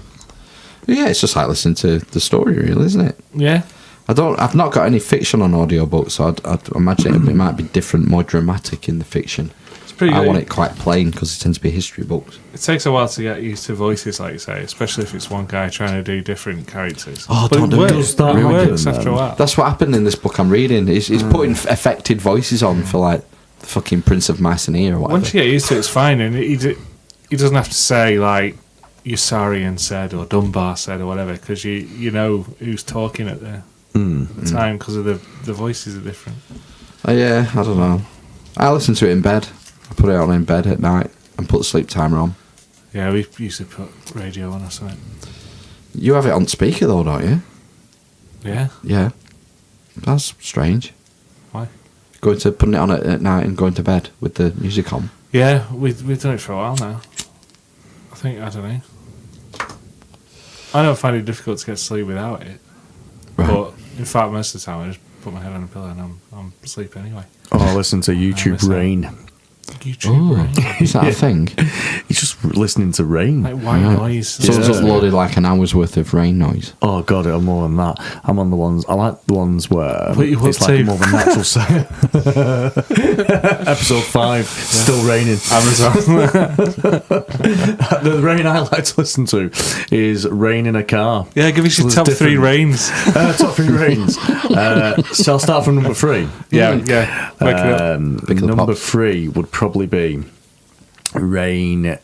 But yeah, it's just like listening to the story, really, isn't it? yeah, I've not got any fiction on audiobooks, so I'd imagine it might be different, more dramatic in the fiction. it's pretty I good. want it quite plain because it tends to be history books. It takes a while to get used to voices, like you say, especially if it's one guy trying to do different characters. Oh, but don't it do it. works. Does that It happen works after a then? while. That's what happened in this book I'm reading. He's putting affected voices on for like the fucking Prince of Mycenae or whatever. Once you get used to it, it's fine, and he doesn't have to say like Yossarian said or Dunbar said or whatever, because you know who's talking at the time because of the voices are different. Yeah, I don't know. I listen to it in bed. I put it on in bed at night and put the sleep timer on. Yeah, we used to put radio on or something. You have it on speaker though, don't you? Yeah, Yeah. That's strange. why? Going to putting it on at night and going to bed with the music on. Yeah, we've done it for a while now. I don't know. I don't find it difficult to get to sleep without it. Right. But in fact, most of the time I just put my head on a pillow and I'm asleep anyway. Oh, I listen to YouTube listen. Rain. YouTube, right? Is that a thing? He's just listening to rain. Like white noise. Someone's uploaded like an hour's worth of rain noise. Oh god, I'm more than that. I'm on the ones. I like the ones where What you it's up like to? more of a natural sound. Episode 5, still raining. Amazon. The rain I like to listen to is rain in a car. Yeah, give us your So top there's 3 different- rains. Top 3 rains. So I'll start from number 3. Yeah. Wake it up. Pick the Number pops. 3 would probably be rain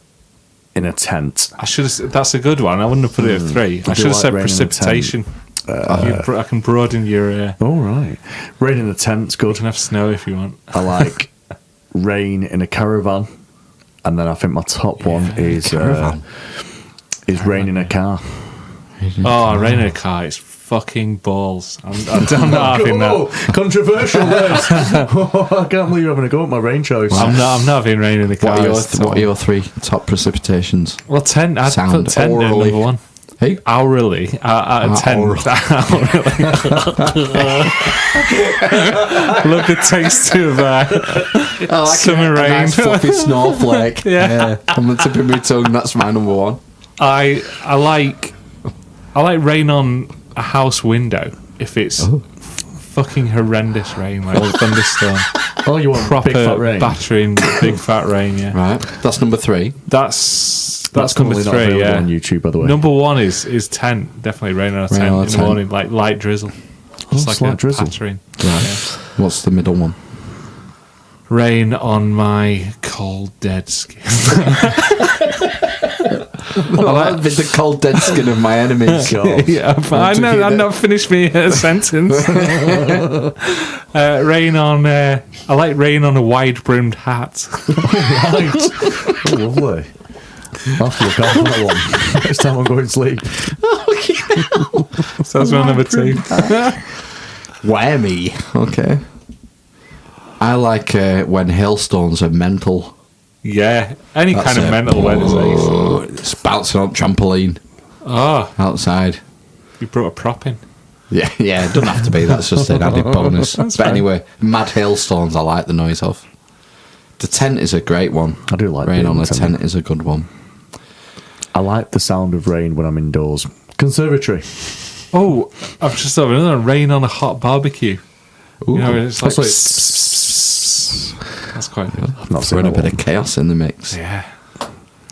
in a tent. I should have. That's a good one. I wouldn't have put it at 3. I should have like said rain in a precipitation. I can broaden your. All right, rain in a tent's You good. can have snow if you want. I like rain in a caravan, and then I think my top one is caravan. rain in a car. Oh, rain in a car. It's fucking balls. I'm not having that. Oh, controversial words. I can't believe you're having a go at my rain choice. I'm not having rain in the car. What are your 3 top precipitations? Well, 10. I'd Sound put 10 in orally. number 1. Hey? Hourly. Out of 10. Hourly. Love the taste of like summer a rain. nice fluffy snowflake. Yeah. On the tip of my tongue, that's my number 1. I like rain on a house window if it's fucking horrendous rain, like thunderstorm. Oh, you want Proper big fat rain? battering, big fat rain. Yeah, Right, that's number 3. that's number currently not 3. available Yeah, on YouTube, by the way. number 1 is 10. Definitely rain on a 10 Rain on a in the 10. morning, like light drizzle. Just like slight a drizzle. pattering. Right. What's the middle one? Rain on my cold, dead skin. I've been the cold dead skin of my enemies. Yeah, but I know I'm not finished my sentence. Rain on. I like rain on a wide brimmed hat. Right. Oh, lovely. I'll have to look out for that one next time I'm going to sleep. So that's my number 2. Whammy. Okay. I like when hailstones are mental. Yeah, any That's kind of it. mental weather's Oh, it's bouncing on trampoline Oh, outside. you brought a prop in. Yeah, it doesn't have to be. That's just an added bonus. But fine. anyway, mad hailstones, I like the noise of. The tent is a great one. I do like rain being on in a the tent tent. is a good one. I like the sound of rain when I'm indoors. Conservatory. Oh, I've just thought of another one, rain on a hot barbecue. Ooh. You know, it's like... That's That's quite good. I've not seen Throwing a that bit one. of chaos in the mix. Yeah.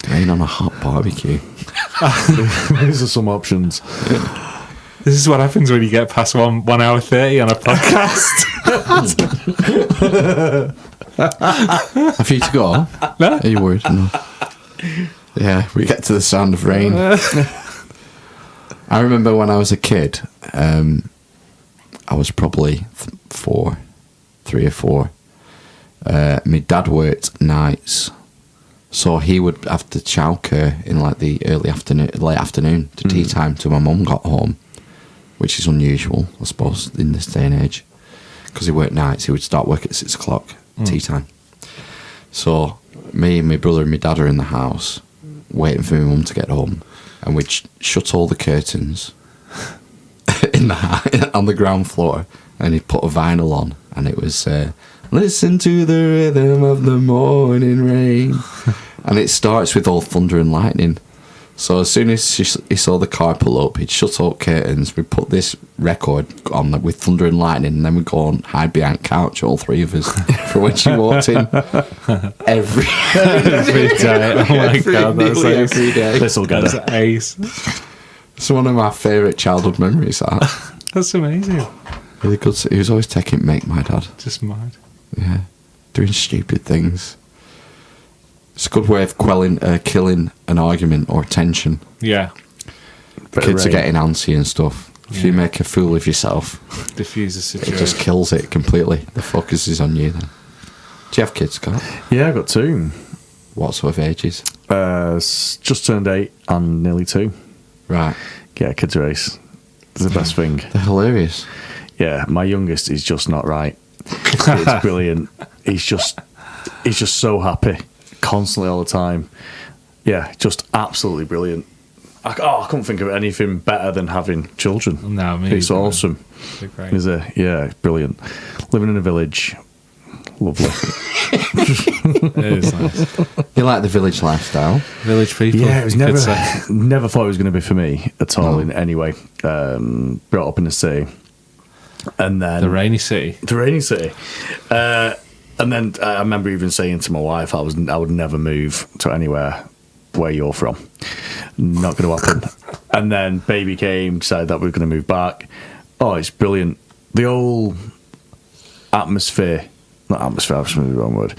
Rain on a hot barbecue. These are some options. This is what happens when you get past 1 hour 30 on a podcast. Have you to go? No? Are you worried? No. Yeah, we get to the sound of rain. I remember when I was a kid, I was probably 3 or 4. My dad worked nights, so he would have to childcare in like the late afternoon to tea time till my mum got home, which is unusual, I suppose, in this day and age, because he worked nights. He would start work at 6 o'clock, tea time. So me and my brother and my dad are in the house waiting for my mum to get home, and we'd shut all the curtains on the ground floor, and he'd put a vinyl on, and it was listen to the rhythm of the morning rain. And it starts with all thunder and lightning. So as soon as he saw the car pull up, he'd shut all curtains, we'd put this record on with thunder and lightning, and then we'd go and hide behind couch, all 3 of us, for when she walked in. Every day. Oh my God, that's nearly ace. every day. This'll get That's it. ace. It's one of my favourite childhood memories. That. That's amazing. Really good. He was always taking mick, my dad. Just mad. Yeah, doing stupid things. It's a good way of killing an argument or tension. Yeah. Kids are getting antsy and stuff. If you Yeah. make a fool of yourself, Diffuse the it situation. just kills it completely. The focus is on you then. Do you have kids, Scott? Yeah, I've got 2. What sort of ages? Just turned 8 and nearly 2. Right. Yeah, kids race. It's the best thing. They're hilarious. Yeah, my youngest is just not right. It's brilliant. He's just so happy, constantly all the time. Yeah, just absolutely brilliant. I couldn't think of anything better than having children. No, me It's either, man. awesome. They're great. It's brilliant. Living in a village, lovely. It is nice. You like the village lifestyle? Village people. Yeah, it was you could say. never thought it was going to be for me at all in any way. Brought up in the city, and then The rainy city. the rainy city, and then I remember even saying to my wife, I would never move to anywhere where you're from. Not going to happen. And then baby came, decided that we were going to move back. Oh, it's brilliant. The whole atmosphere, not atmosphere, that's the wrong word.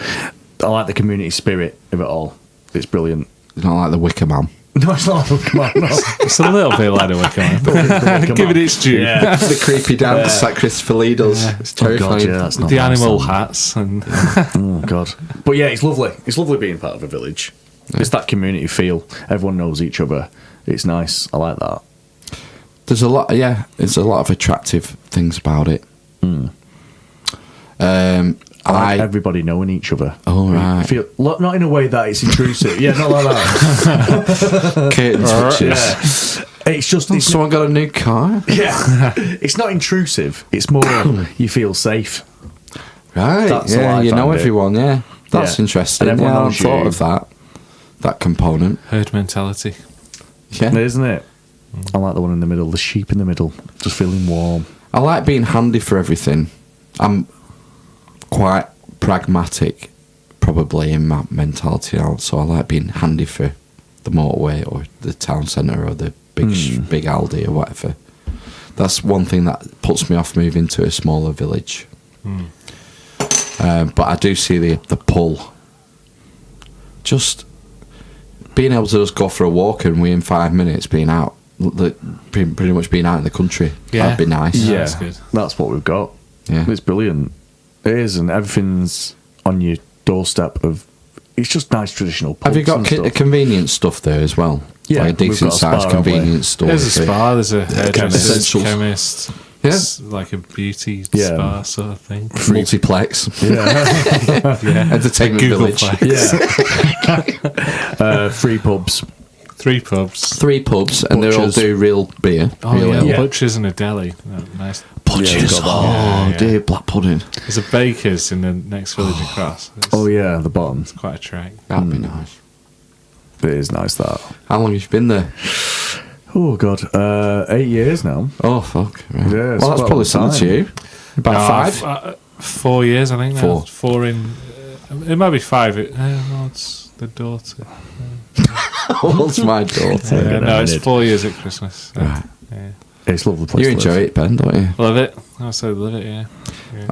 I like the community spirit of it all. It's brilliant. You don't like the Wicker Man? No, it's not. Come on, no. It's a little bit like a Wicker Man. Give it its due. Yeah. The creepy dance that Christopher Lee does. It's Oh, God, terrifying. yeah, that's not The nice, animal then. hats and Oh, God. But yeah, it's lovely. It's lovely being part of a village. It's that community feel. Everyone knows each other. It's nice. I like that. There's a lot of attractive things about it. I like everybody knowing each other. Oh, right. Feel, not in a way that it's intrusive. Yeah, not like that. curtain switches. Yeah. It's just... It's Someone got a new car? yeah. It's not intrusive. It's more you feel safe. Right. That's yeah, how I you know find it. everyone, yeah. That's Yeah. interesting. And Yeah, everyone I knows hadn't thought you. of that component. herd mentality. Yeah. Isn't it? I like the one in the middle, the sheep in the middle, just feeling warm. I like being handy for everything. I'm quite pragmatic, probably, in my mentality now, so I like being handy for the motorway or the town centre or the big Aldi or whatever. That's one thing that puts me off moving to a smaller village. But I do see the pull. Just being able to just go for a walk and within 5 minutes being out, pretty much being out in the country, that'd be nice. Yeah, that's good. That's what we've got. Yeah. It's brilliant. It is, and everything's on your doorstep. It's just nice traditional pubs. Have you got and stuff. convenience stuff there as well? Yeah, like a we've decent got a spa, sized haven't we? convenience store. There's a spa, there's a hairdresser's, Essentials. chemist. Yeah. It's like a beauty Yeah. spa sort of thing. Multiplex, Yeah. entertainment Google village. Plex. Yeah. 3 pubs. 3 pubs. 3 pubs, and they all Butchers. do real beer. Oh, real yeah. ale. Yeah. Butchers and a deli. Oh, nice. Butchers. Yeah, Oh, yeah. dear, black pudding. There's a baker's in the next village across. It's Oh yeah, the bottom. quite a trek. That'd be nice. It is nice that. How long have you been there? Oh god, 8 years now. Oh, fuck. Right. Yeah, it's well, that's quite a probably long similar to time. you. About 5? 4 years, I think. Now. 4. 4 in. It might be 5. No, it's the daughter. What's my daughter? Yeah, get no, a it's minute. 4 years at Christmas. Right. Yeah. It's a lovely place. You to enjoy live. it, Ben, don't you? Love it. I so love it. Yeah.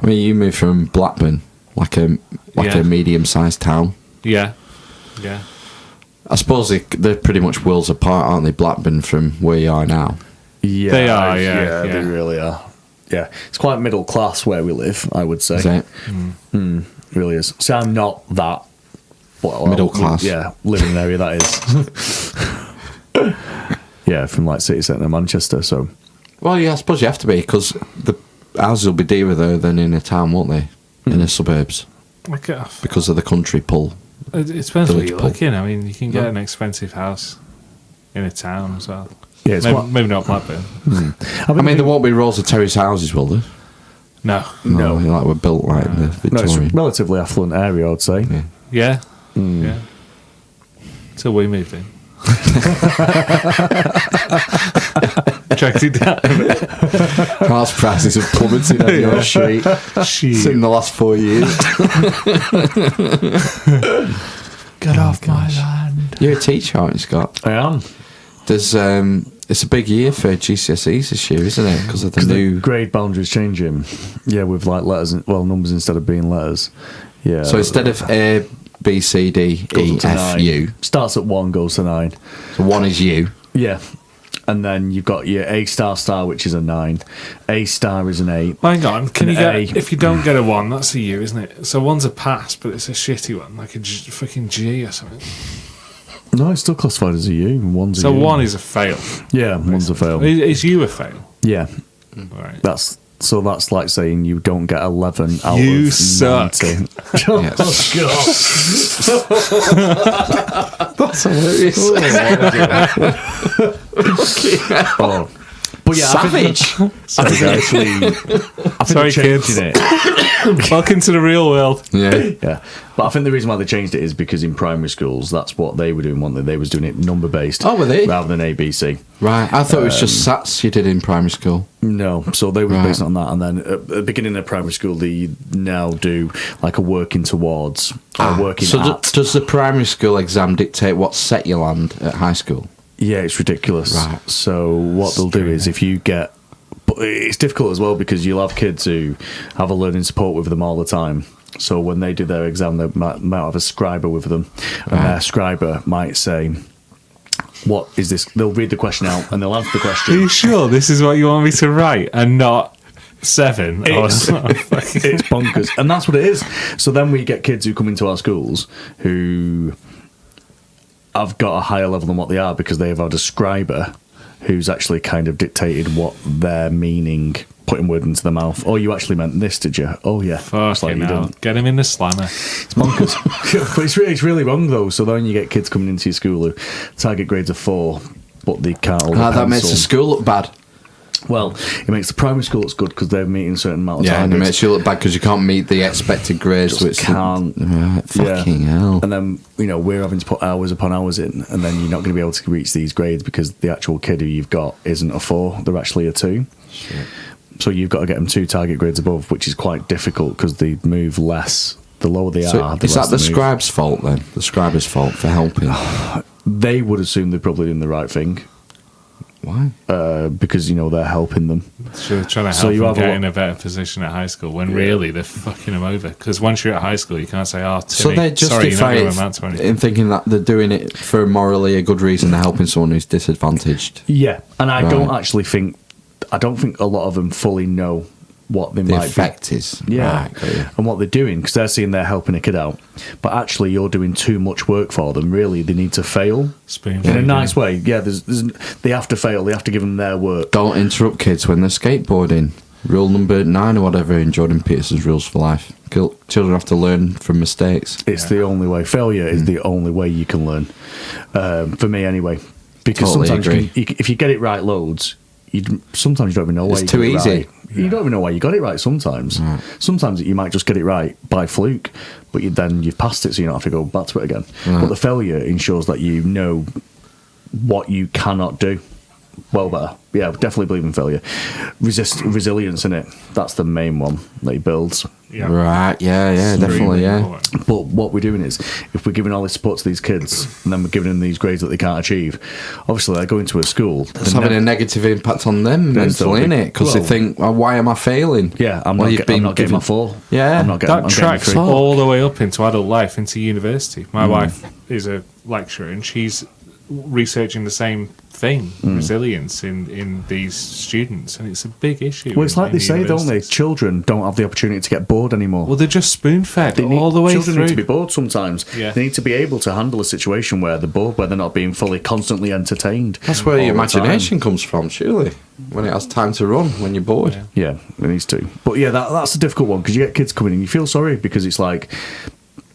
I mean, you moved from Blackburn, like a Yeah. medium-sized town. Yeah. Yeah. I suppose they're pretty much worlds apart, aren't they? Blackburn from where you are now. Yeah, They are, yeah. they really are. Yeah, it's quite middle class where we live, I would say. Is it? Really is. So I'm not that Middle class. Yeah, live in an area that is. Yeah, from like city centre Manchester. So Well, yeah, I suppose you have to be, because the houses will be dearer there than in a town, won't they? In the suburbs, because of the country pull. It depends what Village you're pub. looking. I mean, you can get an expensive house in a town as well. yeah, it's Maybe not Blackburn. I mean, there won't be rows of terrace houses, will there? No. No. like we're built like the no, Victorian. it's a relatively affluent area, I'd say. Yeah. Yeah. Yeah. Till we moved in. Dragged it down. House prices have plummeted on your street in the last 4 years. Get off my land. You're a teacher, aren't you, Scott? I am. There's it's a big year for GCSEs this year, isn't it? Because of the new. grade boundaries changing. Yeah, with like letters, numbers instead of being letters. Yeah. So instead of A, B, C, D, goes E, up to F, 9. U. Starts at 1, goes to 9. So 1 is U. Yeah. And then you've got your A star, which is a 9. A star is an 8. Hang on, can An you get A. if you don't get a 1, that's a U, isn't it? So 1's a pass, but it's a shitty one, like a fucking G or something. No, it's still classified as a U. And 1's a So U. 1 is a fail. Yeah, 1's a fail. Is U a fail? Yeah. Right. That's like saying you don't get 11 out You of suck. 90. Yes. That's hilarious. Oh. But yeah, Savage. I think Sorry, they're changing kids. it. Welcome to the real world. Yeah. Yeah, but I think the reason why they changed it is because in primary schools, that's what they were doing. Weren't they? They was doing it number based. Oh, were they? Rather than ABC. Right. I thought it was just SATs you did in primary school. No, so they were Right. based on that, and then at the beginning of primary school, they now do like a working towards or working So at. does the primary school exam dictate what set you land at high school? Yeah, it's ridiculous. Right. So what they'll do is if you get, but it's difficult as well because you'll have kids who have a learning support with them all the time. So when they do their exam, they might have a scriber with them, and their scriber might say, "What is this?" They'll read the question out and they'll answer the Are question. you sure this is what you want me to write and not 7? It's bonkers, and that's what it is. So then we get kids who come into our schools who have got a higher level than what they are because they have had a scriber who's actually kind of dictated what they're meaning, putting word into the mouth. Oh, you actually meant this, did you? Oh, yeah. It's like Fucking you hell. didn't. Get him in the slammer. It's bonkers. But it's really wrong, though. So then you get kids coming into your school who target grades of 4, but they can't hold a That makes pencil. the school look bad. Well, it makes the primary school look good because they're meeting a certain amount of Yeah, and it targets. makes you look bad because you can't meet the expected grades. Just which can't. Right, fucking Yeah. hell. And then, we're having to put hours upon hours in, and then you're not going to be able to reach these grades because the actual kid who you've got isn't a 4, they're actually a 2. Shit. So you've got to get them 2 target grades above, which is quite difficult because they move less. The lower they So are, the is less that the they move. scribe's fault then? The scriber's fault for helping? They would assume they're probably doing the right thing. Why? Because they're helping them. So they're trying to So help you them have get a lot- in a better position at high school when really they're fucking them over. Because once you're at high school, you can't say, "Oh, So Timmy, they sorry, you're justify not going it to amount to anything." in thinking that they're doing it for morally a good reason. They're helping someone who's disadvantaged. Yeah, and I Right. don't actually think. I don't think a lot of them fully know what they The might effect is be. Yeah, right, got you. and what they're doing because they're seeing they're helping a kid out, but actually you're doing too much work for them. Really, they need to fail Spoon in a feeding. nice way. Yeah, they have to fail. They have to give them their work. Don't interrupt kids when they're skateboarding. Rule number 9 or whatever in Jordan Peterson's Rules for Life. Children have to learn from mistakes. It's the only way. Failure is the only way you can learn. For me, anyway, because Totally sometimes agree. if you get it right loads, sometimes you don't even know why It's you too get it easy. right. You don't even know why you got it right. Sometimes, sometimes you might just get it right by fluke, but then you've passed it, so you don't have to go back to it again. But the failure ensures that you know what you cannot do. Well, better. Yeah, definitely believe in failure. Resilience in it. That's the main one that he builds. Yeah. Right, yeah, definitely, yeah. Important. But what we're doing is, if we're giving all this support to these kids, and then we're giving them these grades that they can't achieve, obviously they're going to a school. It's having a negative impact on them mentally, still innit? Because they well- think, well, why am I failing? Yeah, I'm Well, not, you've I'm been not getting my given- 4. Yeah. I'm not getting, That I'm tracks getting 3. all the way up into adult life, into university. My wife is a lecturer, and she's researching the same thing, resilience in these students, and it's a big issue. Well, it's like in they the say, don't they? universities. Children don't have the opportunity to get bored anymore. Well, they're just spoon-fed They need- all the way children through. need to be bored sometimes. Yeah. They need to be able to handle a situation where they're bored, where they're not being fully constantly entertained. That's where your all the time. imagination comes from, surely. When it has time to run, when you're bored. Yeah. Yeah, it needs to. But yeah, that's a difficult one because you get kids coming in, you feel sorry because it's like,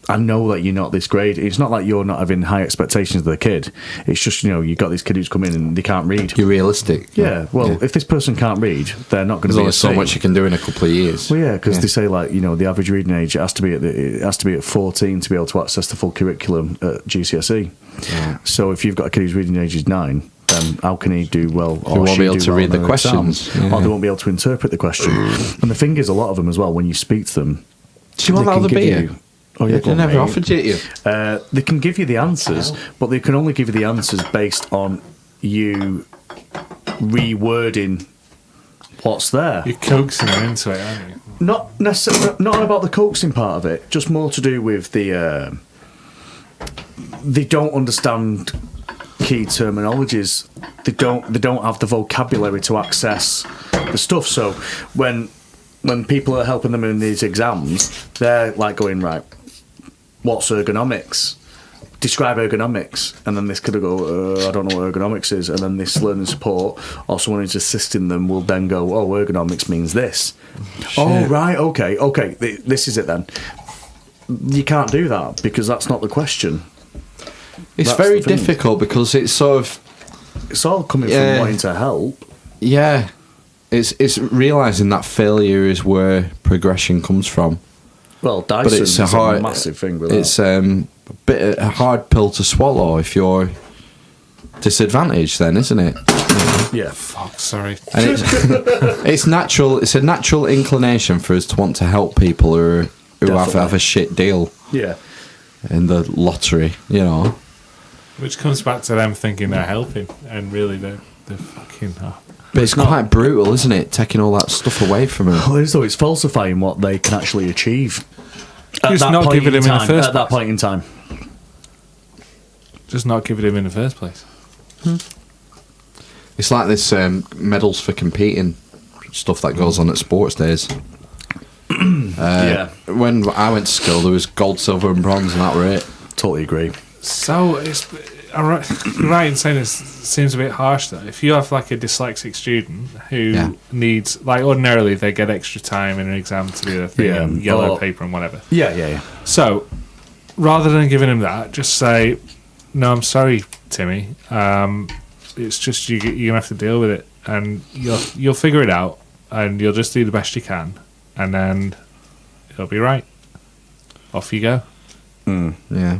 I know that you're not this grade. It's not like you're not having high expectations of the kid. It's just, you got these kids who's come in and they can't read. You're realistic. Yeah, well, if this person can't read, they're not going There's to be only a so C. much you can do in a couple of years. Well, yeah, because they say the average reading age it has to be at 14 to be able to access the full curriculum at GCSE. Yeah. So if you've got a kid whose reading age is 9, then how can he do well? Or won't she be able do to well read in the their exams? questions. Yeah. Or they won't be able to interpret the question. And the thing is, a lot of them as well, when you speak to them, Do you want they that can other give beer? you- Oh yeah, go They on, never mate. offered it you. They can give you the answers, but they can only give you the answers based on you rewording what's there. You're coaxing them into it, aren't you? Not necessarily, not about the coaxing part of it. Just more to do with the they don't understand key terminologies. They don't have the vocabulary to access the stuff. So when people are helping them in these exams, they're like going, right, what's ergonomics? Describe ergonomics. And then this could go, I don't know what ergonomics is. And then this learning support or someone who's assisting them will then go, oh, ergonomics means this. Oh, right, okay, this is it then. You can't do that because that's not the question. It's That's very the thing. difficult because it's sort of, It's all coming Yeah. from wanting to help. yeah, it's realising that failure is where progression comes from. Well, Dyson But it's is a hard, massive thing with it's that. a hard pill to swallow if you're disadvantaged, then, isn't it? Yeah. Fuck, sorry. And it's natural. It's a natural inclination for us to want to help people who have Definitely. a shit deal Yeah. in the lottery. Which comes back to them thinking they're helping, and really they're fucking not. But it's quite brutal, isn't it? Taking all that stuff away from them. Well, it's falsifying what they can actually achieve. Just not point giving them in the time, first At that point in time. Just not giving him in the first place. It's like this medals for competing stuff that goes on at sports days. Yeah. When I went to school, there was gold, silver, and bronze, and that were it. Totally agree. So it's you're right in saying it seems a bit harsh though. If you have like a dyslexic student who Yeah. needs, like ordinarily they get extra time in an exam to do their thing, Yeah, and yellow or- paper and whatever. Yeah. So rather than giving him that, just say, "No, I'm sorry, Timmy. It's just you're gonna have to deal with it, and you'll figure it out, and you'll just do the best you can, and then it'll be right. Off you go." Yeah.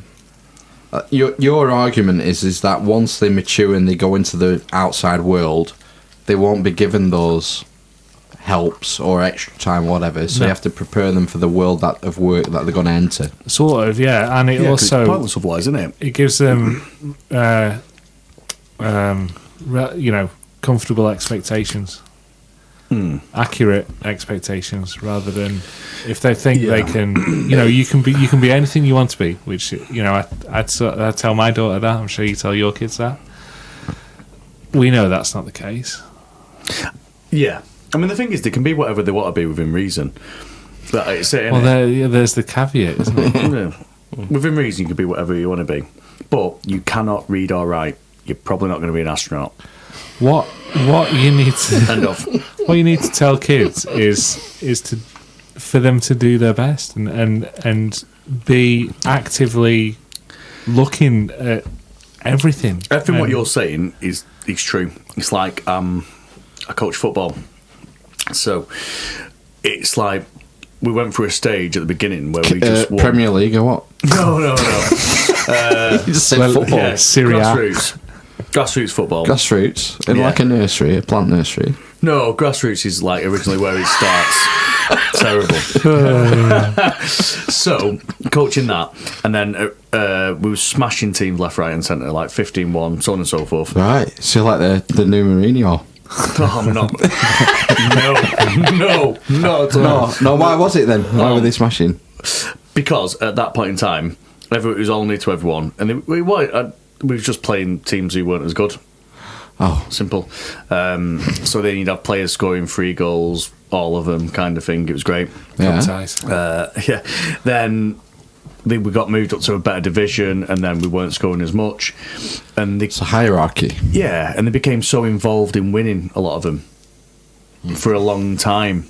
Your argument is that once they mature and they go into the outside world, they won't be given those helps or extra time, whatever. So No. you have to prepare them for the world of work that they're going to enter. Sort of, yeah, and it Yeah, 'cause it's also pointless otherwise, isn't it? it gives them, comfortable expectations. Accurate expectations, rather than if they think they can, you can be anything you want to be. Which I'd tell my daughter that. I'm sure you tell your kids that. We know that's not the case. Yeah, I mean the thing is, they can be whatever they want to be within reason. There's the caveat, isn't it? Within reason, you can be whatever you want to be, but you cannot read or write. You're probably not going to be an astronaut. What you need to End of. What you need to tell kids is for them to do their best and be actively looking at everything. Everything what you're saying is true. It's like I coach football, so it's like we went through a stage at the beginning where we just won. Premier League or what? No. You just said football. Yeah, Syria. Grassroots football. Grassroots in like a nursery, a plant nursery. No, grassroots is like originally where it starts. Terrible. So coaching that, and then we were smashing teams left, right, and centre, like 15-1, so on and so forth. Right. So like the new Mourinho. Oh, I'm not. No, not at all. No. Why was it then? Why were they smashing? Because at that point in time, it was all new to everyone, and we were just playing teams who weren't as good. Oh, simple. So then you'd have players scoring 3 goals, all of them, kind of thing. It was great. Yeah. Then we got moved up to a better division, and then we weren't scoring as much. And it's a hierarchy. Yeah, and they became so involved in winning, a lot of them, for a long time,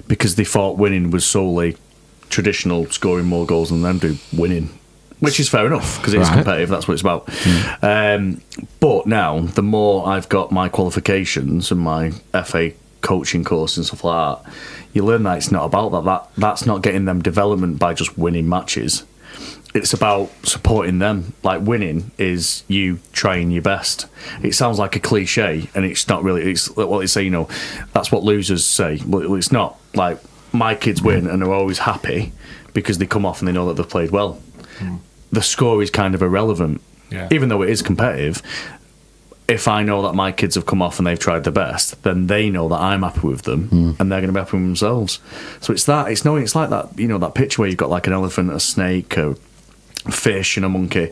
because they thought winning was solely traditional, scoring more goals than them do, winning. Which is fair enough, because it is competitive, that's what it's about. But now, the more I've got my qualifications and my FA coaching course and stuff like that, you learn that it's not about that. That's not getting them development by just winning matches. It's about supporting them. Like, winning is you trying your best. It sounds like a cliche, and it's not really. It's what they say, that's what losers say. Well, it's not. Like, my kids win, and they're always happy because they come off and they know that they've played well. The score is kind of irrelevant, even though it is competitive. If I know that my kids have come off and they've tried their best, then they know that I'm happy with them, and they're going to be happy with themselves. So it's that. It's like that. That picture where you've got like an elephant, a snake, a fish, and a monkey,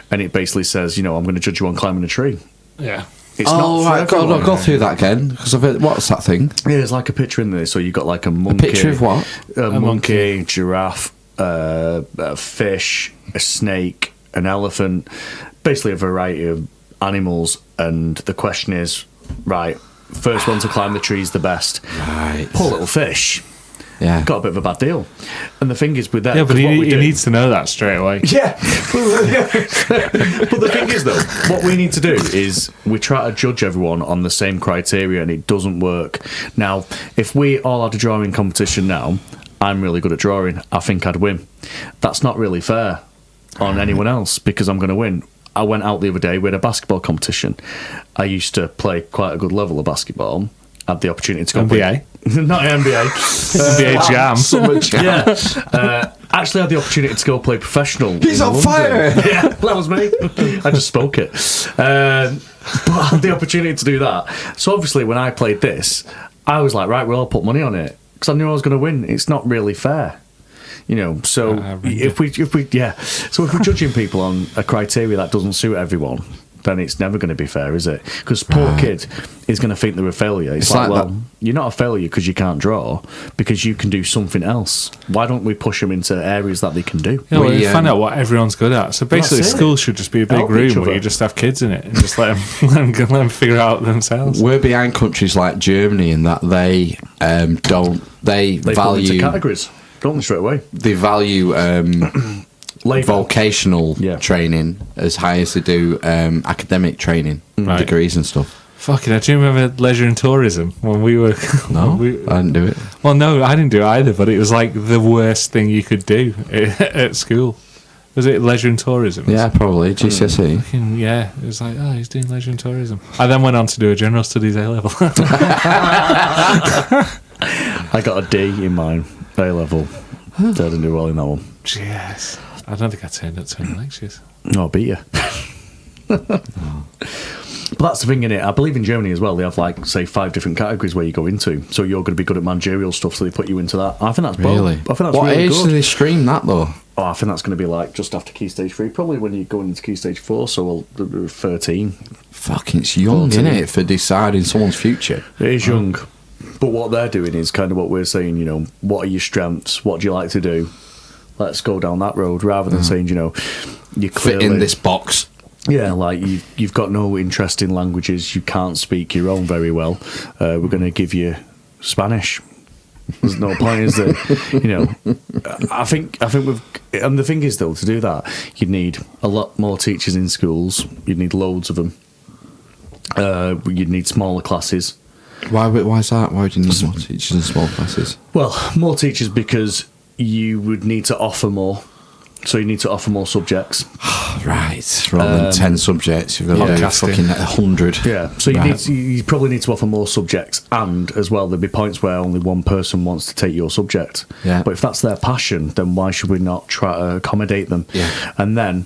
and it basically says, I'm going to judge you on climbing a tree. Yeah. It's not for everyone. Go through that again, because of it. What's that thing? Yeah, there's like a picture in there. So you've got like a monkey. A picture of what? A monkey, giraffe, a fish, a snake, an elephant, basically a variety of animals, and the question is, right, first one to climb the tree is the best. Right. Poor little fish. Yeah. Got a bit of a bad deal. And the thing is with that... Yeah, but he needs to know that straight away. Yeah. But the thing is, though, what we need to do is we try to judge everyone on the same criteria, and it doesn't work. Now, if we all had a drawing competition now, I'm really good at drawing, I think I'd win. That's not really fair on anyone else, because I'm going to win. I went out the other day, we had a basketball competition. I used to play quite a good level of basketball. Had the opportunity to go NBA? Not NBA. NBA Jam. Summer Jam. Yeah. Actually had the opportunity to go play professional. He's on fire! Yeah, that was me. I just spoke it. But I had the opportunity to do that. So obviously when I played this, I was like, right, we'll all put money on it. Because I knew I was going to win. It's not really fair. So if we're judging people on a criteria that doesn't suit everyone, then it's never going to be fair, is it? Because poor kid is going to think they're a failure. It's like, well, you're not a failure because you can't draw, because you can do something else. Why don't we push them into areas that they can do? We find out what everyone's good at. So basically, school should just be a big room where you just have kids in it and just let them figure out themselves. We're behind countries like Germany in that they value categories. Don't they, straight away? They value vocational training as high as they do academic training, degrees and stuff. Fucking, do you remember leisure and tourism when we were? No, I didn't do it. Well, no, I didn't do it either. But it was like the worst thing you could do at school. Was it leisure and tourism? Yeah, probably GCSE. Yeah, it was like, he's doing leisure and tourism. I then went on to do a general studies A level. I got a D in mine A level. So I didn't do well in that one. Yes. I don't think I turned up to any lectures. No, I beat you. But But that's the thing, innit? I believe in Germany as well. They have like, say, 5 different categories where you go into. So you're going to be good at managerial stuff, so they put you into that. I think that's Really? I think that's what really age good. do they stream that though? Oh, I think that's going to be like just after Key Stage 3, probably when you're going into Key Stage 4, so 13. Fucking, it's young, 14. innit, for deciding someone's future. It is young. But what they're doing is kind of what we're saying, you know, what are your strengths? What do you like to do? Let's go down that road, rather than saying, you know, you Fit in this box. Yeah, like you've got no interest in languages, you can't speak your own very well. We're going to give you Spanish. There's no point, is there? You know, I think we've. And the thing is, though, to do that, you'd need a lot more teachers in schools. You'd need loads of them. You'd need smaller classes. Why is that? Why would you need more teachers in small classes? Well, more teachers because you would need to offer more. So you need to offer more subjects. Right, rather than 10 subjects, you've got to do fucking 100. Yeah, so you probably need to offer more subjects, and as well, there'll be points where only one person wants to take your subject. Yeah. But if that's their passion, then why should we not try to accommodate them? Yeah. And then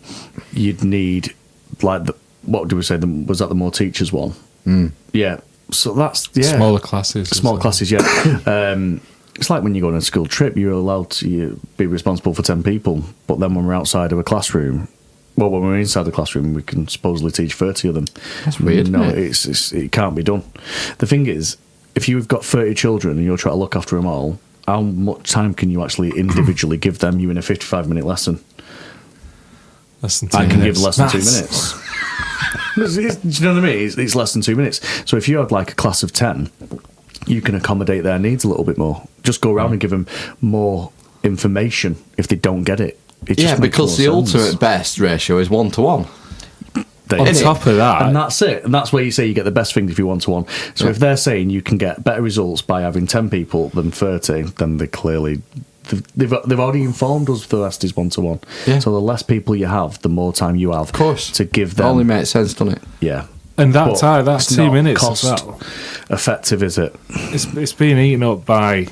you'd need, like, what do we say? Was that the more teachers one? Mm. Yeah. So that's Smaller classes. Small classes, yeah. It's like when you go on a school trip, you're allowed to be responsible for 10 people, but then when we're outside of a classroom, well, when we're inside the classroom, we can supposedly teach 30 of them. That's weird. No, isn't it? it can't be done. The thing is, if you've got 30 children and you're trying to look after them all, how much time can you actually individually give them? You in a 55-minute lesson? Less than 2 I minutes. can give less than 2 Maths. minutes. Do you know what I mean? It's less than 2 minutes. So if you had like a class of 10, you can accommodate their needs a little bit more. Just go around and give them more information if they don't get it. It just Yeah, makes because the more sense. ultimate best ratio is 1-to-1. They- On Innit? top of that, And that's it. And that's where you say you get the best things if you 1-to-1. So if they're saying you can get better results by having 10 people than 30, then they clearly... They've already informed us the rest is 1-to-1. Yeah. So the less people you have, the more time you have Of course. to give It them... only makes sense, doesn't it? Yeah. and that But time, that's it's 2 not minutes cost as well. effective, is it? It's being eaten up by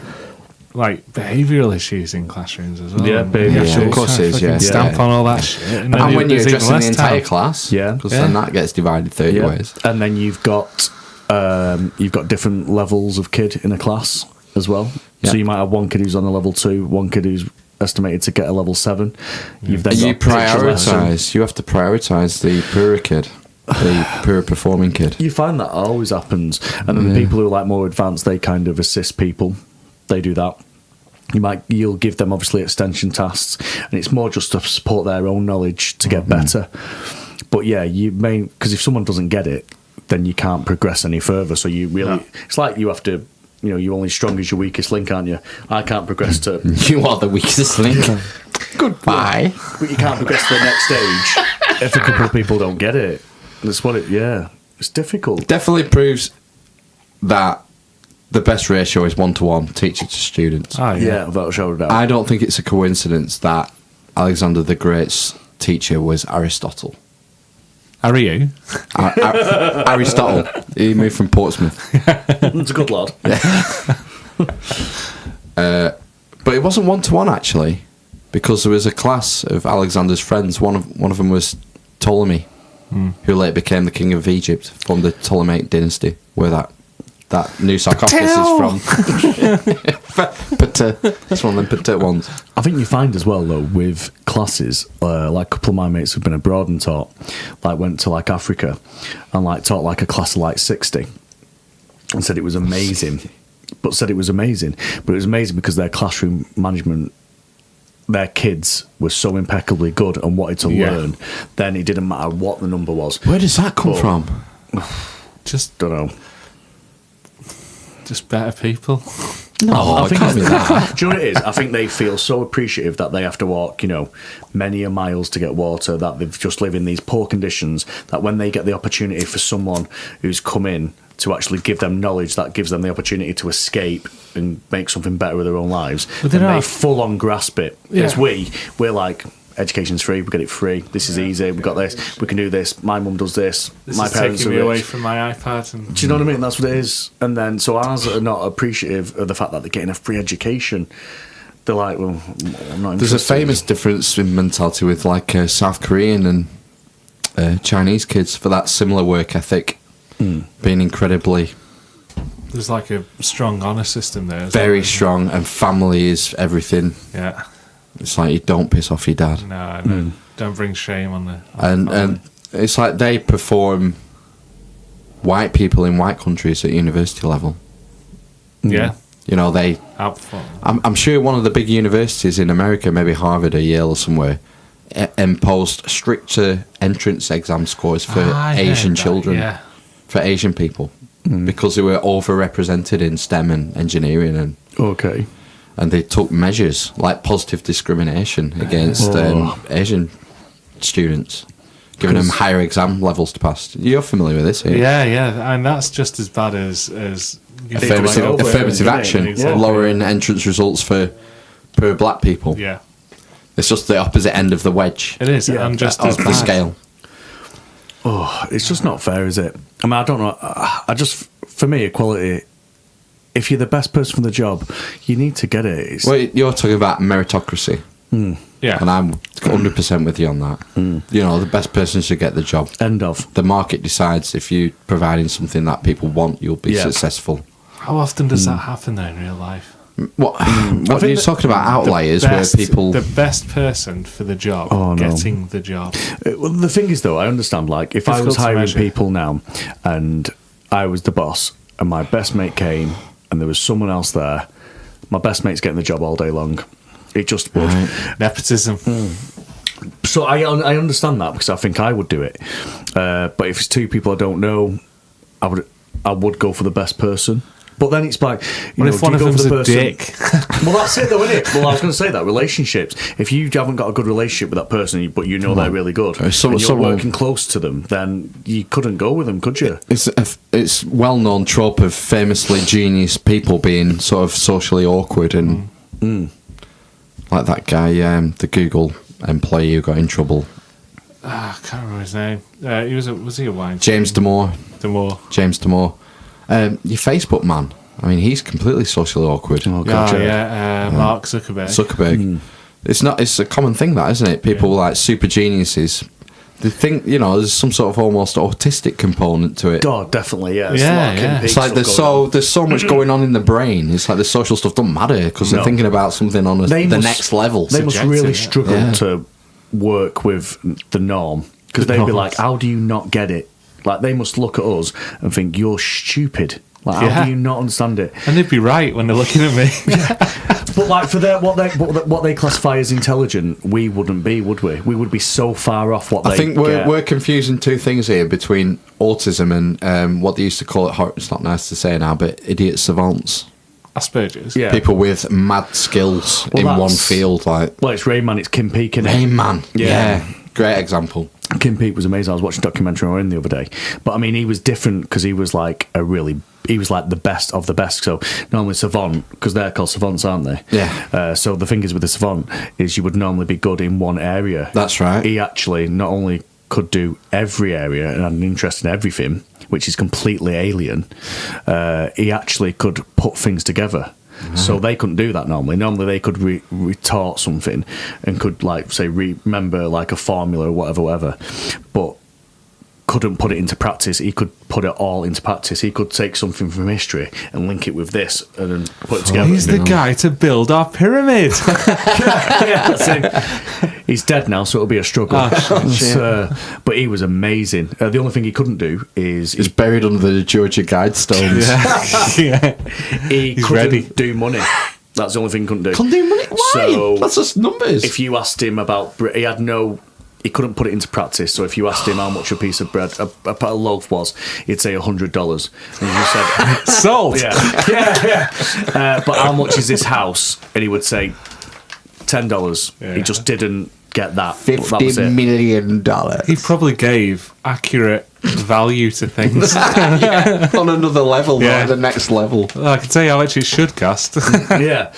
like behavioural issues in classrooms as well. Yeah, And behavioural you have to of course kind it is, fucking yeah. Stamp Yeah. on all that shit. And, And when you're there's even addressing the less entire time. class, Yeah. because Yeah. then that gets divided 30 ways. And then you've got different levels of kid in a class as well. Yeah. So you might have one kid who's on a level 2, one kid who's estimated to get a level 7. You've then And you got picture lesson. prioritise. You have to prioritise the poorer kid, the poorer performing kid. You find that always happens, and then the people who are like more advanced, they kind of assist people. They do that. You'll give them obviously extension tasks, and it's more just to support their own knowledge to get better. But yeah, you may, because if someone doesn't get it, then you can't progress any further. So you really, it's like you have to, you know, you're only strong as your weakest link, aren't you? I can't progress to, You are the weakest link. Goodbye. but you can't progress to the next stage if a couple of people don't get it. That's what it. Yeah, it's difficult. Definitely proves that the best ratio is 1-to-1, teacher to students. Oh, Yeah, without a shadow of a doubt. I don't think it's a coincidence that Alexander the Great's teacher was Aristotle. Are you? Aristotle. He moved from Portsmouth. It's a good lad. But it wasn't 1-to-1 actually, because there was a class of Alexander's friends. One of them was Ptolemy, who later became the king of Egypt from the Ptolemaic dynasty, where that new sarcophagus is from. But it's one of them Pater ones. I think you find as well though with classes, like a couple of my mates who've been abroad and taught, like went to like Africa, and like taught like a class of like 60, and said it was amazing. But it was amazing because their classroom management, their kids were so impeccably good and wanted to learn. Then it didn't matter what the number was. Where does that come from? Just Don't know. Just better people. No, I think it can't be that. do you know what it is? I think they feel so appreciative that they have to walk, you know, many a miles to get water, that they've just live in these poor conditions, that when they get the opportunity for someone who's come in to actually give them knowledge that gives them the opportunity to escape and make something better with their own lives, But they then don't they have- full on grasp it. Yeah. As we're like, education's free, we get it free, this is easy, we got this, we can do this, my mum does this, This my is parents taking are me away rich. from my iPad. And Do you know what I mean? That's what it is. And then, so ours are not appreciative of the fact that they're getting a free education. They're like, well, I'm not There's a interested. famous difference in mentality with like South Korean and Chinese kids for that similar work ethic. being incredibly There's like a strong honour system there. very strong, and family is everything. Yeah. It's like you don't piss off your dad, No. Don't bring shame on the. and it's like they perform white people in white countries at university level. Yeah. You know, they. Outperform. I'm sure one of the big universities in America, maybe Harvard or Yale or somewhere, imposed stricter entrance exam scores for Asian children, for Asian people, because they were overrepresented in STEM and engineering, and they took measures like positive discrimination against Asian students, giving them higher exam levels to pass. You're familiar with this here? Yeah, and that's just as bad as affirmative action, lowering entrance results for poor black people. Yeah, it's just the opposite end of the wedge. It is, and just of as the bad. scale. Oh, it's just not fair, is it? I mean, I don't know. For me, equality. If you're the best person for the job, you need to get it. Well, you're talking about meritocracy. Yeah, and I'm 100% with you on that. You know, the best person should get the job. End of. The market decides if you're providing something that people want, you'll be successful. How often does that happen though in real life? What are you talking about? Outliers where people... The best person for the job getting the job. Well, the thing is, though, I understand, like, if I was hiring people now and I was the boss and my best mate came and there was someone else there, my best mate's getting the job all day long. It just would. Nepotism. So I understand that because I think I would do it. But if it's two people I don't know, I would go for the best person. But then it's like, what if one of them's a dick? Well, that's it, though, isn't it? Well, I was going to say that relationships. If you haven't got a good relationship with that person, but you know they're really good, and you're working close to them, then you couldn't go with them, could you? It's well-known trope of famously genius people being sort of socially awkward and like that guy, the Google employee who got in trouble. I can't remember his name. Was he a wine? James Damore. James Damore. Your Facebook man. I mean, he's completely socially awkward. Mark Zuckerberg. It's a common thing, that, isn't it? People like super geniuses. They think, you know, there's some sort of almost autistic component to it. God, definitely, yeah. It's like there's so much going on in the brain. It's like the social stuff doesn't matter because they're thinking about something on the next level. They must really struggle to work with the norm because they'd be like, "How do you not get it?" Like, they must look at us and think, you're stupid. Like, how do you not understand it? And they'd be right when they're looking at me. But, like, for what they classify as intelligent, we wouldn't be, would we? We would be so far off what they I think we're confusing two things here between autism and what they used to call it, it's not nice to say now, but idiot savants. Asperger's. Yeah. People with mad skills in one field. Well, it's Rain Man, it's Kim Peek, isn't it? Rain Man. Yeah. Great example. Kim Peek was amazing. I was watching a documentary on him the other day. But, I mean, he was different because he was like he was like the best of the best. So, normally savant, because they're called savants, aren't they? Yeah. So, the thing is with the savant is you would normally be good in one area. That's right. He actually not only could do every area and had an interest in everything, which is completely alien, he actually could put things together. So they couldn't do that normally. Normally they could retort something and could, like, say, remember like a formula or whatever. But couldn't put it into practice. He could put it all into practice. He could take something from history and link it with this and then put it together. He's the guy to build our pyramid. He's dead now, so it'll be a struggle. But he was amazing. The only thing he couldn't do is... He's buried under the Georgia Guidestones. He couldn't do money. That's the only thing he couldn't do. Couldn't do money? Why? So that's just numbers. If you asked him about... He couldn't put it into practice, so if you asked him how much a piece of bread, a loaf was, he'd say $100. And you said... Sold! Yeah. But how much is this house? And he would say $10. Yeah. He just didn't get that. $50 million. He probably gave accurate value to things. On another level, the next level. Well, I can tell you how much it should cost. Yeah.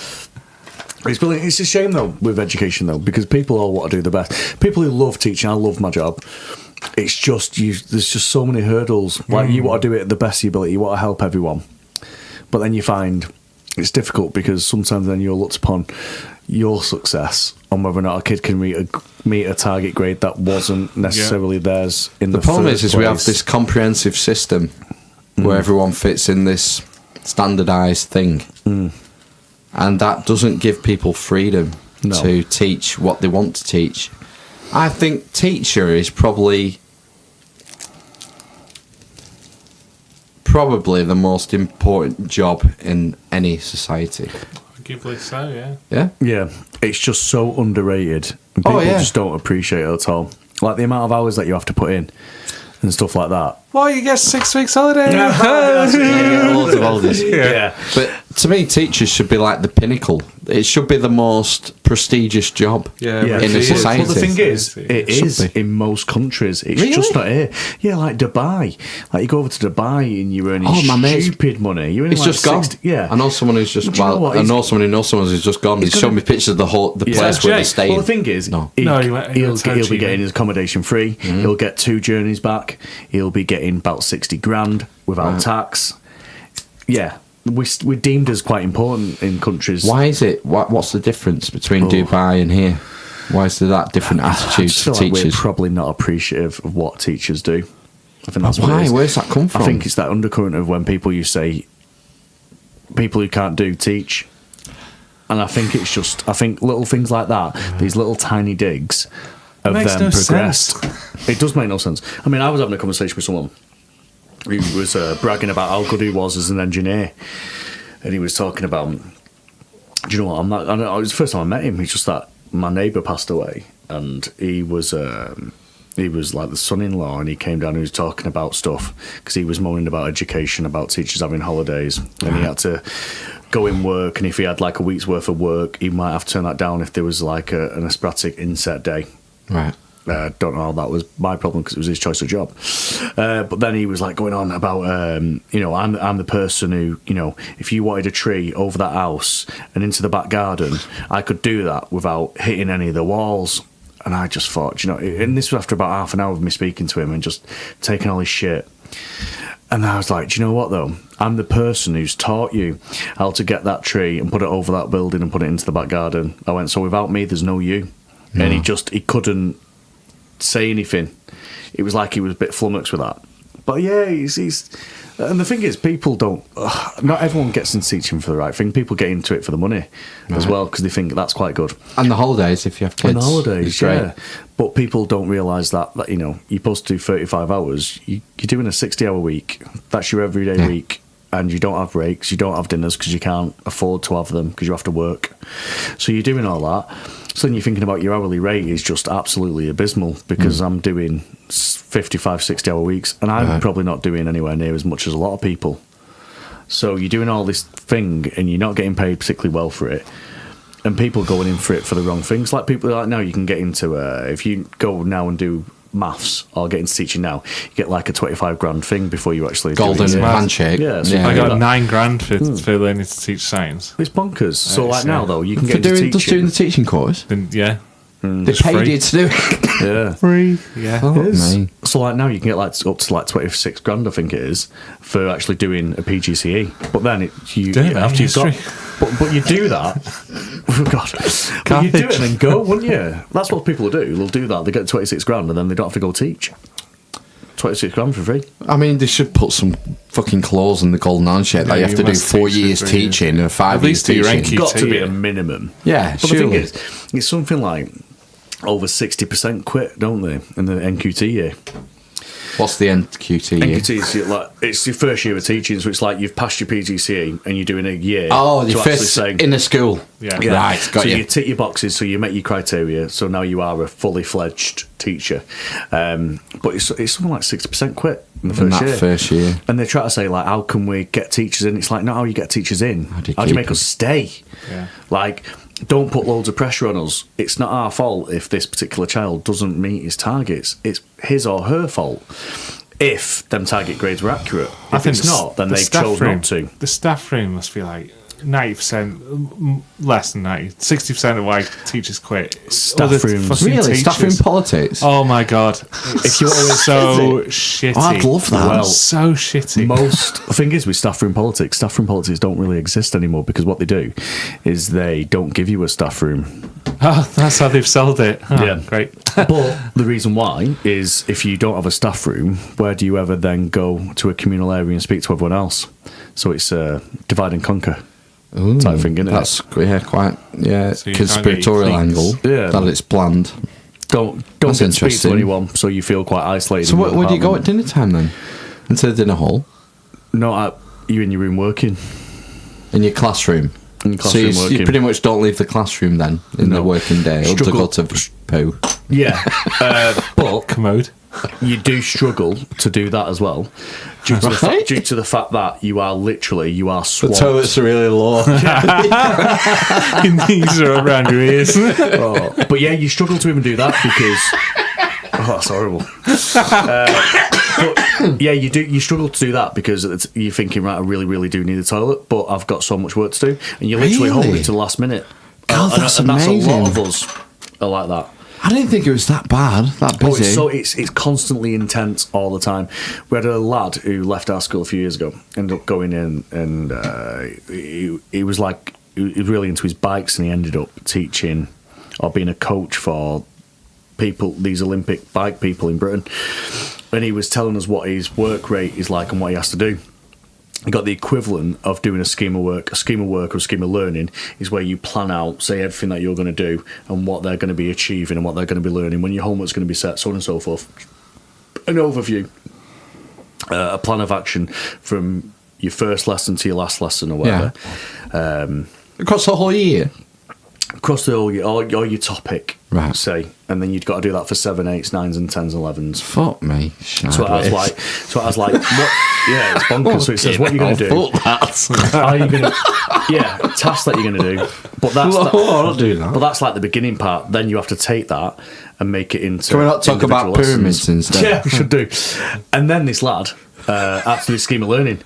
It's brilliant. It's a shame, though, with education, though, because people all want to do the best. People who love teaching, I love my job. It's just, there's just so many hurdles. Like, you want to do it at the best of your ability. You want to help everyone. But then you find it's difficult because sometimes then you're looked upon your success on whether or not a kid can meet a target grade that wasn't necessarily theirs in the first place. The problem is we have this comprehensive system where everyone fits in this standardised thing. And that doesn't give people freedom to teach what they want to teach. I think teacher is probably the most important job in any society. Arguably so, yeah. Yeah? Yeah, it's just so underrated. And people just don't appreciate it at all. Like the amount of hours that you have to put in and stuff like that. Why, you get 6 weeks holiday? Loads of holidays. Yeah. But to me, teachers should be like the pinnacle. It should be the most prestigious job in a society. But the thing is, it is in most countries. It's just not here. Yeah, like Dubai. Like you go over to Dubai and you're earning stupid money. You're earning it's just gone. Yeah. I know someone who's just I know someone who knows someone who's just gone. He's shown me pictures of the place where they're staying. Well, the thing is, he'll be getting his accommodation free. He'll get 2 journeys back. He'll be getting about 60 grand without tax. Yeah. We're deemed as quite important in countries. Why is it? What's the difference between Dubai and here? Why is there that different attitude to teachers? Like we're probably not appreciative of what teachers do. I think that's why. Where's that come from? I think it's that undercurrent of when you say people who can't teach. And I think it's just, little things like that, these little tiny digs of them progressed. It does make no sense. I mean, I was having a conversation with someone who was bragging about how good he was as an engineer. And he was talking about, do you know what, it was the first time I met him. He's just that my neighbour passed away. And he was like the son-in-law, and he came down and he was talking about stuff because he was moaning about education, about teachers having holidays, and he had to go in work, and if he had like a week's worth of work, he might have to turn that down if there was like an aspiratic inset day. Right. Don't know how that was my problem because it was his choice of job. But then he was like going on about, I'm the person who, if you wanted a tree over that house and into the back garden, I could do that without hitting any of the walls. And I just thought, and this was after about half an hour of me speaking to him and just taking all his shit. And I was like, do you know what though? I'm the person who's taught you how to get that tree and put it over that building and put it into the back garden. I went, so without me, there's no you. No. And he couldn't say anything. It was like he was a bit flummoxed with that. But yeah, he's and the thing is, people don't. Not everyone gets into teaching for the right thing. People get into it for the money as well because they think that's quite good. And the holidays, if you have kids, and the holidays, yeah. But people don't realise that you're supposed to do 35 hours. You're doing a 60-hour week. That's your everyday week. And you don't have breaks, you don't have dinners because you can't afford to have them because you have to work. So you're doing all that. So then you're thinking about your hourly rate is just absolutely abysmal because I'm doing 55, 60-hour weeks and I'm probably not doing anywhere near as much as a lot of people. So you're doing all this thing and you're not getting paid particularly well for it. And people going in for it for the wrong things. Like people like now you can get into, if you go now and do maths or get into teaching now, you get like a 25 grand thing before you actually golden handshake. Yeah, so I got 9 grand for learning to teach science. It's bonkers. So like now though, you can get for into doing the teaching course. Yeah. They paid you to do it. Yeah, free. Yeah. So like now you can get like up to like 26 grand, I think it is, for actually doing a PGCE. But then after you've got, but you do that. Oh God, but you do it and then go, wouldn't you? That's what people do. They'll do that. They get 26 grand and then they don't have to go teach. 26 grand for free. I mean, they should put some fucking clause in the golden handshake that you have to do 4 years teaching and 5 years teaching. It's got to be a minimum. Yeah, but the thing is, it's something like over 60% quit, don't they, in the NQT year? What's the NQT year? NQT is it's your first year of teaching, so it's like you've passed your PGCE and you're doing a year. Oh, your first in a school. Yeah. Right, got so you. You tick your boxes, so you met your criteria, so now you are a fully fledged teacher. But it's something like 60% quit in the first year. And they try to say, like, how can we get teachers in? It's like, not how you get teachers in. How do you make us stay? Yeah. Like, don't put loads of pressure on us. It's not our fault if this particular child doesn't meet his targets. It's his or her fault if them target grades were accurate. If it's not, then they chose not to. The staff room must be like 90%, less than 60% of why teachers quit. Staff Other rooms. fucking Really? teachers. Staff room politics? Oh my god! If you're always so shitty, Oh, I'd love that. Well, so shitty. The thing is with staff room politics don't really exist anymore because what they do is they don't give you a staff room. Oh, that's how they've sold it. Oh, Yeah. great. But the reason why is if you don't have a staff room, where do you ever then go to a communal area and speak to everyone else? So it's a divide and conquer type thing, isn't it? That's quite So you conspiratorial can't get angle. Yeah. That it's planned. Don't That's get to speak to interesting. anyone, so you feel quite isolated. So in your where do you go at apartment. dinner time then? Into the dinner hall? No, you're in your room working. In your classroom? In your classroom so you working. pretty much don't leave the classroom then in the No. working day or to Struggle. go to poo. Yeah, but Commode. you do struggle to do that as well, due to the fact that you are The swamped. toilets are really low. Your knees are around your ears. Oh, but yeah, you struggle to even do that because that's horrible. But yeah, you do. You struggle to do that because you're thinking, right, I really, really do need a toilet, but I've got so much work to do, and you literally hold Really? it to the last minute. God, And that's a lot amazing. of us are like that. I didn't think it was that bad, that Oh, busy. it's constantly intense all the time. We had a lad who left our school a few years ago, ended up going in, and he was really into his bikes, and he ended up teaching or being a coach for these Olympic bike people in Britain. And he was telling us what his work rate is like and what he has to do. He got the equivalent of doing a scheme of work. A scheme of work or a scheme of learning is where you plan out, say, everything that you're going to do and what they're going to be achieving and what they're going to be learning, when your homework's going to be set, so on and so forth. An overview, a plan of action from your first lesson to your last lesson or whatever. Across the whole year? Across all your topic, Right. say, and then you've got to do that for 7, 8s, 9s, and 10s, 11s. Fuck me. So I was like, what? Yeah, it's bonkers. So it says, what are you going to do? Fuck that. Are you going to? Yeah, tasks that you're going to do. But that's I don't do that. But that's like the beginning part. Then you have to take that and make it into. Can we not talk about individual pyramids lessons. instead? Yeah, we should do. And then this lad actually did scheme of learning,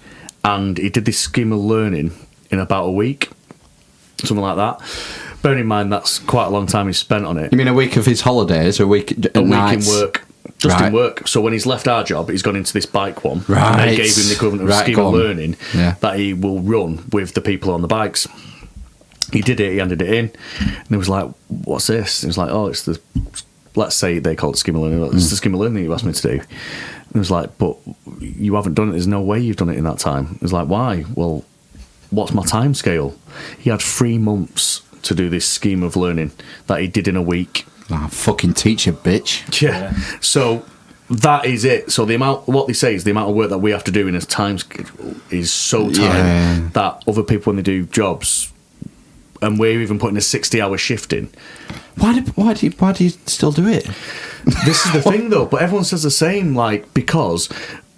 and he did this scheme of learning in about a week, something like that. Bearing in mind that's quite a long time he spent on it. You mean a week of his holidays or a week at A week nights? in work. Just in Right. work. So when he's left our job, he's gone into this bike one. And Right. they gave him the equivalent of Right, scheme go of on. learning that he will run with the people on the bikes. He did it, he handed it in, and he was like, what's this? And he was like, oh, it's the, let's say they call it scheme of learning. It's the scheme of learning you asked me to do. And he was like, but you haven't done it. There's no way you've done it in that time. He was like, why? Well, what's my time scale? He had 3 months to do this scheme of learning that he did in a week. Ah, fucking teacher, bitch. Yeah. So that is it. So what they say is the amount of work that we have to do in a time schedule is so tight Yeah. that other people, when they do jobs, and we're even putting a 60-hour shift in. Why do you still do it? This is the thing, though. But everyone says the same, like, because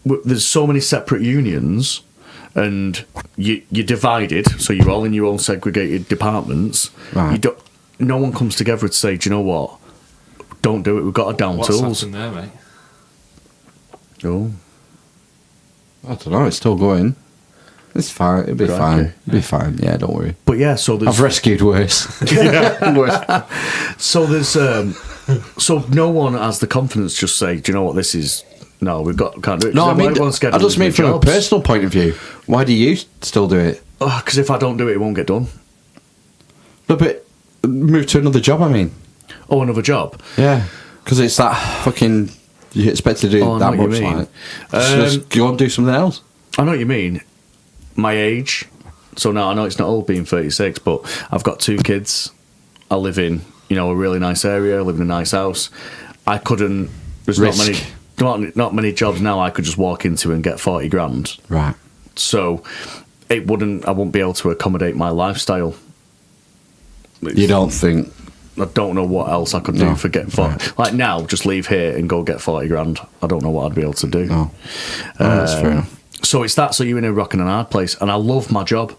there's so many separate unions, and you're divided, so you're all in your own segregated departments. Right. No one comes together to say, do you know what? Don't do it. We've got to down What's tools. happened there, mate? Oh. I don't know, it's still going. It's fine, it'll be Crikey. fine. It'll be fine, yeah, don't worry. But yeah, so there's... I've rescued worse. So there's so no one has the confidence to just say, do you know what, this is, no, can't do it. No, I mean, everyone's scared I of just mean losing from their a personal point of view. Why do you still do it? because if I don't do it, it won't get done. No, but move to another job, I mean. Oh, another job. Yeah, because it's that fucking... You expect to do Oh, I that know what much, you mean. like... just go and do something else. I know what you mean. My age. So now I know it's not old being 36, but I've got 2 kids. I live in, a really nice area. I live in a nice house. I couldn't. There's Risk. not many jobs now I could just walk into and get 40 grand. Right. So I wouldn't be able to accommodate my lifestyle. You don't think... I don't know what else I could do No. for getting 40. Like now, just leave here and go get 40 grand. I don't know what I'd be able to do. No. That's fair enough. So it's that. So you're in a rock and a hard place, and I love my job.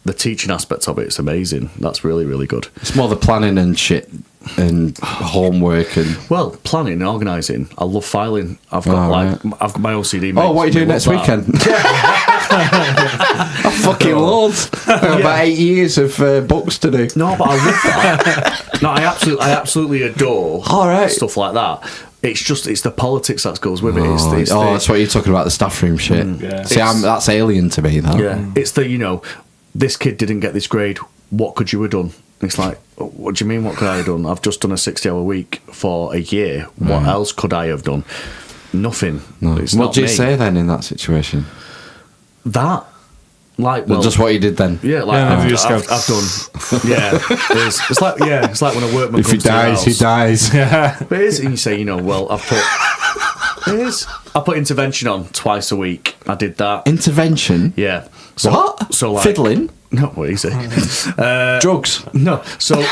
The teaching aspect of it's amazing. That's really, really good. It's more the planning and shit and homework and... Well, planning and organising. I love filing. I've got I've got my OCD. Oh, what are you doing next weekend? I fucking loads. Yeah, about 8 years of books to do. No, but I love that. No, I absolutely adore All right. stuff like that. It's the politics that goes with it. That's what you're talking about, the staff room shit. Yeah. See, that's alien to me, that. Yeah, it's the, this kid didn't get this grade, what could you have done? It's like, what do you mean, what could I have done? I've just done a 60-hour week for a year. What else could I have done? Nothing. No. It's What not do you me. say then in that situation? That, like, well, Just what you did then? yeah, like Yeah, I've, you just go, I've done. Yeah, it's like when a workman If he comes to your dies, he house. dies. Yeah. But it is, and you say, well, I put intervention on twice a week. I did that. Intervention? Yeah. So, What? So like Fiddling? No, what easy. Drugs? No. So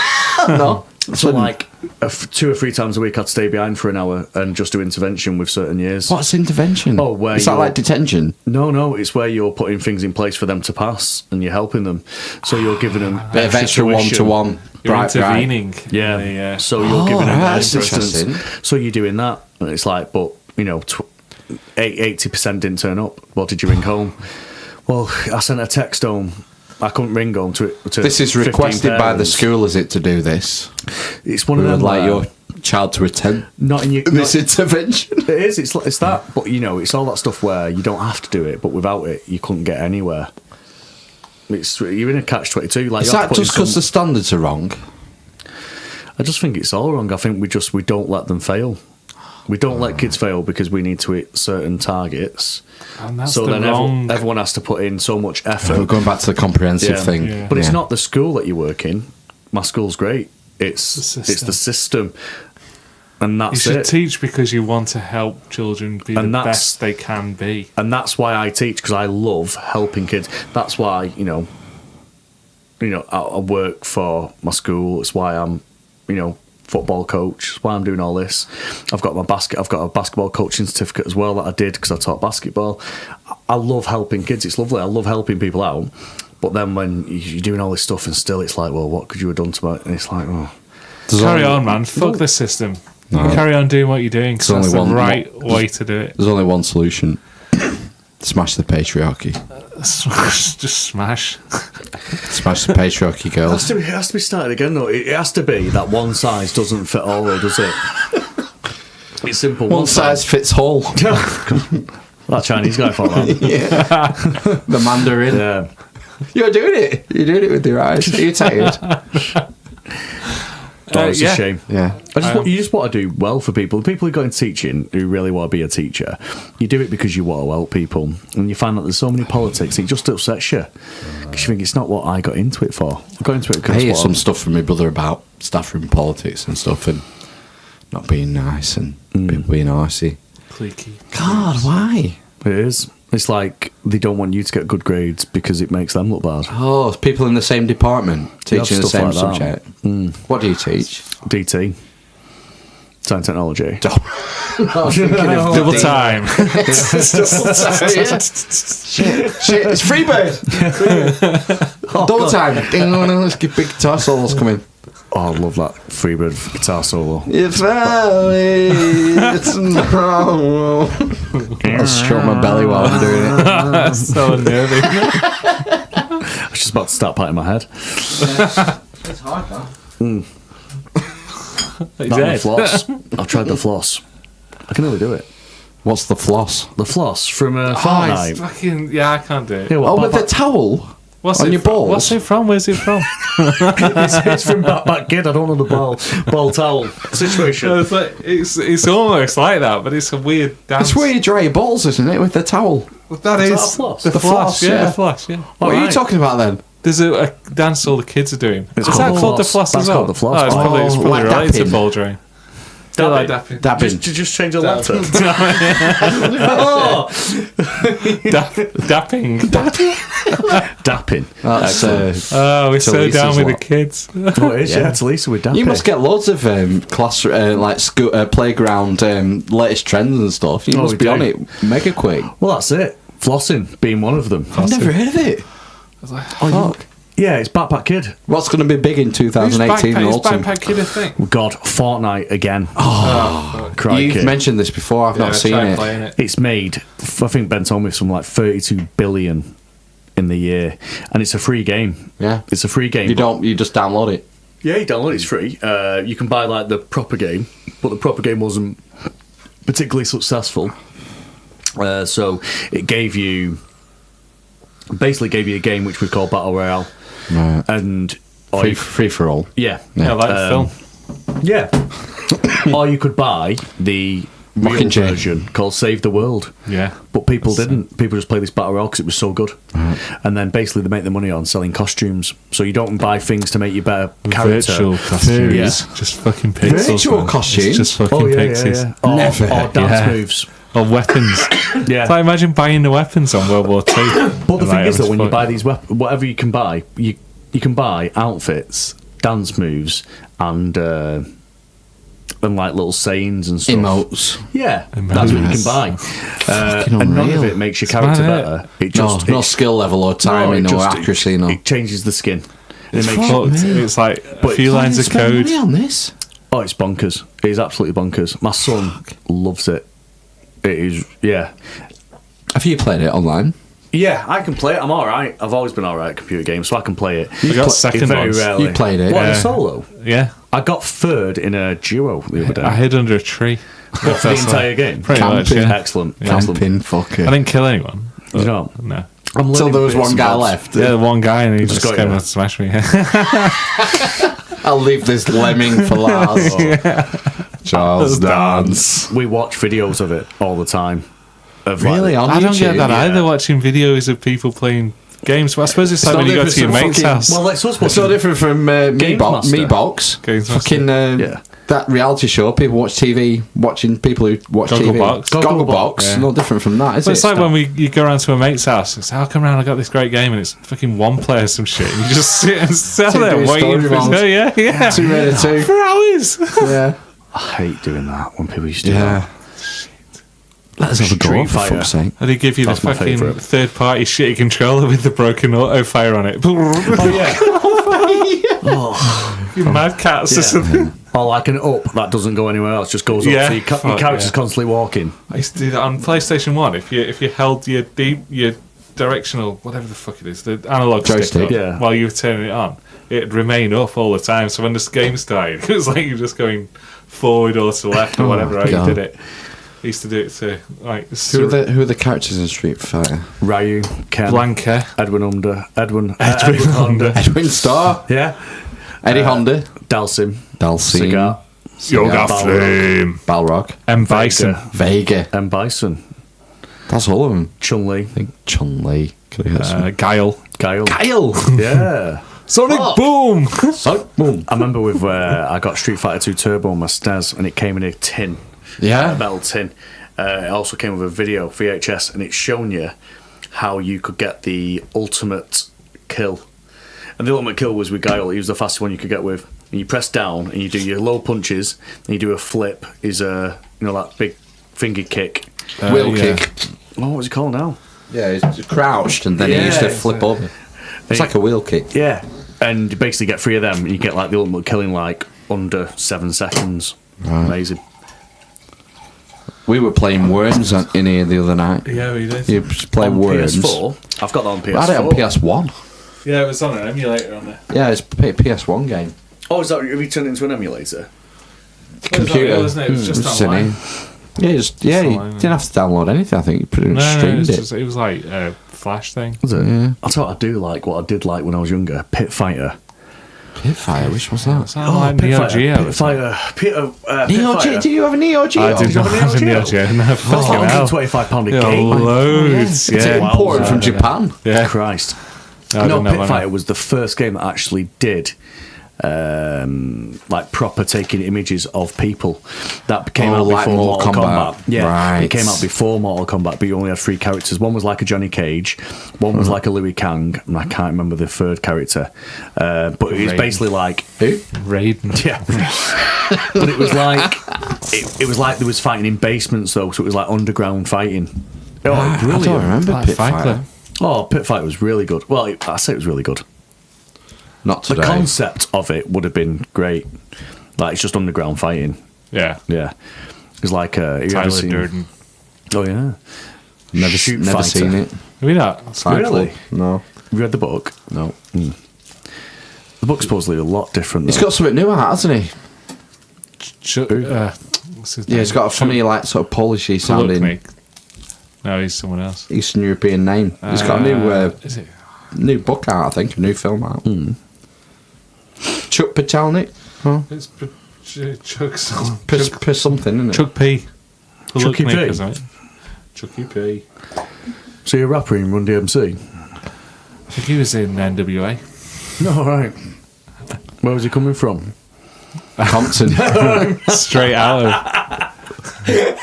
No. So like 2 or 3 times a week, I'd stay behind for an hour and just do intervention with certain years. What's intervention? Oh, where Is that you're- like detention? No, it's where you're putting things in place for them to pass and you're helping them. So you're giving them Bit of extra tuition. You're one-to-one. Bright. intervening. Yeah. in the, So you're giving them right, for that's instance. interesting. So you're doing that, and it's like, but 80% didn't turn up. What did you ring home? Well, I sent a text home. I couldn't ring home to This is 15 requested by the parents. school, is it, to do this? It's one We of would them like where- your child to attend not in your this not- intervention. It is. It's that. But it's all that stuff where you don't have to do it, but without it, you couldn't get anywhere. You're in a catch-22. Like, Is you have that to put in just because the standards are wrong? I just think it's all wrong. I think we don't let them fail. We don't let kids fail because we need to hit certain targets. And that's So the then wrong. everyone has to put in so much We're effort. going back to the comprehensive Yeah. thing. Yeah. But it's Yeah. not the school that you work in. My school's great. It's the system, and You that's should it. teach because you want to help children be And the that's- best they can be. And that's why I teach, because I love helping kids. That's why I work for my school. It's why I'm football coach. It's why I'm doing all this. I've got a basketball coaching certificate as well that I did because I taught basketball. I love helping kids. It's lovely. I love helping people out. But then when you're doing all this stuff and still it's like, well, what could you have done to me? And it's like, oh. Carry on, man. Fuck this system. Carry on doing what you're doing because There's that's the only one- right way to do it. There's only one solution. Smash the patriarchy. Just smash. Smash the patriarchy, It girls. has to be started again, though. It has to be that one size doesn't fit all, though, does it? It's simple. One size fits all. That Chinese guy thought that. Yeah. The Mandarin. Yeah. You're doing it. You're doing it with your eyes. Are you tired? Oh, it's yeah. a shame. Yeah. You just want to do well for people. The people who go into teaching who really want to be a teacher, you do it because you want to help people. And you find that there's so many politics, it just upsets you. Because you think it's not what I got into it for. I got into it I because hear some stuff from my brother about staff room politics and stuff and not being nice and people being arsey. Cliquey. God, why? It is. It's like they don't want you to get good grades because it makes them look bad. Oh, it's people in the same department teaching the stuff same like that. subject. What do you teach? DT. Science technology. Double time. Shit, it's Freebird. Double time. Let's get big guitar solos coming. Oh, I love that Freebird guitar solo. If it's no. I'll stroke my belly while I'm doing it. That's so unnerving. I was just about to start patting my head. It's hard, though. That and the floss. I've tried the floss. I can only do it. What's the floss? The floss from It's Fortnite. fucking, I can't do it. Yeah, Oh, what, with the towel? What's on it your from? balls? What's it from? Where's it from? it's from Backpack Kid. I don't know the ball towel situation. It's like it's almost like that, but it's a weird dance. That's where you dry your balls, isn't it? With the towel. That Is is that a floss? the The floss. floss, Yeah, yeah. the floss. Yeah. What are you Alright. talking about then? There's a dance all the kids are doing. It's Is called that the called the floss. floss That's as well? called the floss. Oh, it's probably like related to dapping. ball drying. Like dapping. Dabbing. Just change the letter. Dapping. Dapping. That's, Oh, we're so Lisa's down with the lot. kids. Oh, it is, yeah. It's Lisa with dapping. you must get loads of class, like school, playground, latest trends and stuff. You Oh, must we be do. on it mega quick. Well, that's it. Flossing being one of them. I've never heard of it. Fuck. Yeah, it's Backpack Kid. What's going to be big in Who's 2018 in Backpack, is autumn? Backpack Kid a thing? God, Fortnite again. You've Crikey. mentioned this before. I've not seen tried it. playing it. It's made, I think Ben told me, some like 32 billion in the year, and it's a free game. Yeah. It's a free game. You just download it. Yeah, you download it, it's free. You can buy like the proper game, but the proper game wasn't particularly successful. So it basically gave you a game which we call Battle Royale. Right. And Free for all. yeah. Yeah, like the film. Yeah. Or you could buy the real Mockingjay. version called Save the World. Yeah. But people didn't. People just play this Battle Royale because it was so good. And then basically they make the money on selling costumes. So you don't buy things to make you better character. Virtual costumes. Yeah. Just fucking pixels. Virtual man. costumes? It's just fucking pixies. Or, Never. Or dance Yeah. moves. Or weapons. Yeah. It's like, imagine buying the weapons on World War II. But the thing is that when you buy these whatever you can buy, you can buy outfits, dance moves, and like little sayings and stuff. Emotes. Yeah, that's what you can buy. And none of unreal. it makes your character mad, better. It No, just no skill level or timing it or just- accuracy. No. It changes the skin. It makes But it's like a few lines of Spend code. money on this. oh, it's bonkers. It is absolutely bonkers. My son loves it. It is, yeah. Have you played it online? Yeah, I can play it. I'm all right. I've always been all right at computer games, so I can play it. I got second Very ones. rarely. You played it? What, in Yeah. a solo? Yeah. I got third in a duo the other day. I hid under a tree. What, for the entire game? Pretty much, Camping. yeah. Excellent. Yeah. Excellent. Camping fucker. I didn't kill anyone. You know? No. I'm So learning there was bits one and guy bobs. left. Yeah, one guy and he Just just got came you. and smashed me. I'll leave this lemming for last. Charles Dance. We watch videos of it all the time. Of Really? Like, On I don't get YouTube? that yeah. either, watching videos of people playing games. But I suppose it's like not when you go to your different mate's from house. well, let's It's so different from Games Master. Meatbox. Games Master. Fucking Yeah. that reality show. People watch TV, watching people who watch TV. Gogglebox. Gogglebox. Yeah. No different from that, is But it? it's like when you go around to a mate's house. It's how come round I got this great game and it's fucking one player some shit. And you just sit and stand Sit there doing waiting for it. storylines. Oh, yeah. 2 Raider 2. For hours. Yeah. I hate doing that when people used to do Yeah. that. Let us have a go, Street for Fighter. fuck's sake. And they give you That's the my fucking favourite. third-party shitty controller with the broken auto fire on it. Oh, You mad cats or Yeah. something. Or like an up that doesn't go anywhere else, just goes up. Yeah. So your Fuck, character's yeah. constantly walking. I used to do that on PlayStation 1. If you held your directional, whatever the fuck it is, the analog Joystick. stick up Yeah. while you were turning it on, it'd remain up all the time. So when this game started, it was like you're just going forward or to left or whatever how God. you did it. I used to do it to like Who are the characters in Street Fighter? Ryu, Ken, Blanca. Edwin Honda, Edwin Honda. Edwin Starr, Yeah. Eddie Honda, Dalsim, Dalsim, Cigar, Yoga Balrog. Flame. Balrog, M. Bison. Vega. M. Bison, That's all of them. Chun-Li, I think Chun-Li. Could have had Guile. Guile. Kyle. Yeah. Sonic Boom. So, boom. I remember with I got Street Fighter 2 Turbo on my SNES and it came in a tin. A Yeah. metal tin. It also came with a video VHS, and it's shown you how you could get the ultimate kill. And the ultimate kill was with Guile. He was the fastest one you could get with. And you press down, and you do your low punches, and you do a flip. Is a that big finger kick. Wheel yeah. kick. Oh, what's it called now? Yeah, he's crouched and then he used to Yeah. flip over. It's like a wheel kick. Yeah, and you basically get 3 of them, and you get like the ultimate kill in like under 7 seconds. Amazing. We were playing Worms in here the other night. Yeah, we did. You just play On Worms. PS4, I've got that on PS4. I had it on PS1. Yeah, it was on an emulator on there. Yeah, it's a PS1 game. Oh, is that have you turned it into an emulator? Computer. Wasn't it? It was just It's in online. here. Yeah, you online, didn't have to download anything. I think you pretty much No, streamed it's it. just, it was like a flash thing. Was it? Yeah. I'll tell you what I do like, what I did like when I was younger, Pit Fighter. Pitfire, which was that? It's like Neo Geo. Pit Fighter. Pit Neo Fighter. Geo? Did you have a Neo Geo? I did you not have a have a Neo Neo Geo? Geo. No, That's fucking hell. £125 a Yeah, game. loads. It's Yeah. imported from Japan. Yeah. Christ. No, I No, didn't have Pit one. Fighter was the first game that actually did like proper taking images of people. That came out like before Mortal Mortal Kombat. Kombat. Yeah, Right. it came out before Mortal Kombat, but you only had 3 characters. One was like a Johnny Cage, one was like a Louis Kang, and I can't remember the third character. But it was Raiden. basically like Who? Raiden. yeah. But it was like it was like there was fighting in basements though, so it was like underground fighting. Oh, I brilliant. don't remember Like Pit Fight Fighter. Club. Oh, Pit Fight was really good. Well, I say it was really good. Not The today. concept of it would have been great. Like it's just underground fighting. Yeah. Yeah, it's like you ever Tyler seen? Durden. Oh yeah, Never Shoot never Fighter. seen it. Have we not? Fight Really? Club? No. Have you read the book? No. The book's supposedly a lot different. He's though. got something new out, hasn't he? What's his Yeah, he's got a funny, like, sort of Polishy sounding Kuluknik. No, he's someone else. Eastern European name. He's got a Is it? new book out, I think, a new film out. Chuck Pachalnik? Oh. It's Chuck Something, isn't it? Chuck P. Chucky P. Isn't it? Chucky P. So you're a rapper in Run DMC? I think he was in NWA. No, right. Where was he coming from? Compton. Straight out of.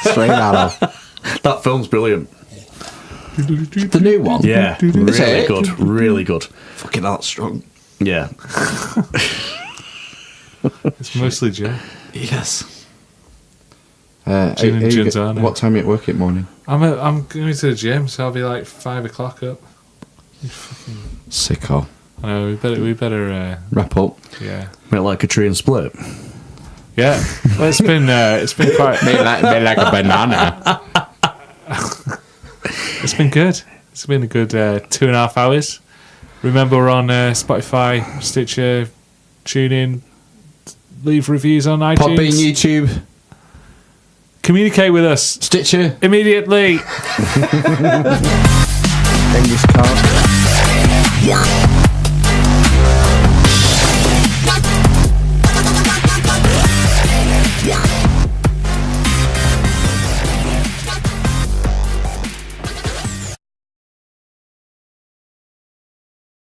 Straight out of. That film's brilliant. The new one? Yeah, Is really it? good. Really good. Fucking hell, that's strong. Yeah. It's mostly Joe. Yes. Gin and Ginzano. What time are you at work in the morning? I'm going to the gym, so I'll be like 5 o'clock up. Sicko. I know, we better Wrap up. yeah. Bit like a tree and split. Yeah. Well, it's been quite Made like a banana. it's been good. It's been a good 2.5 hours. Remember, we're on Spotify, Stitcher, TuneIn, leave reviews on iTunes. Podbean, YouTube, Communicate with us Stitcher, immediately. English card.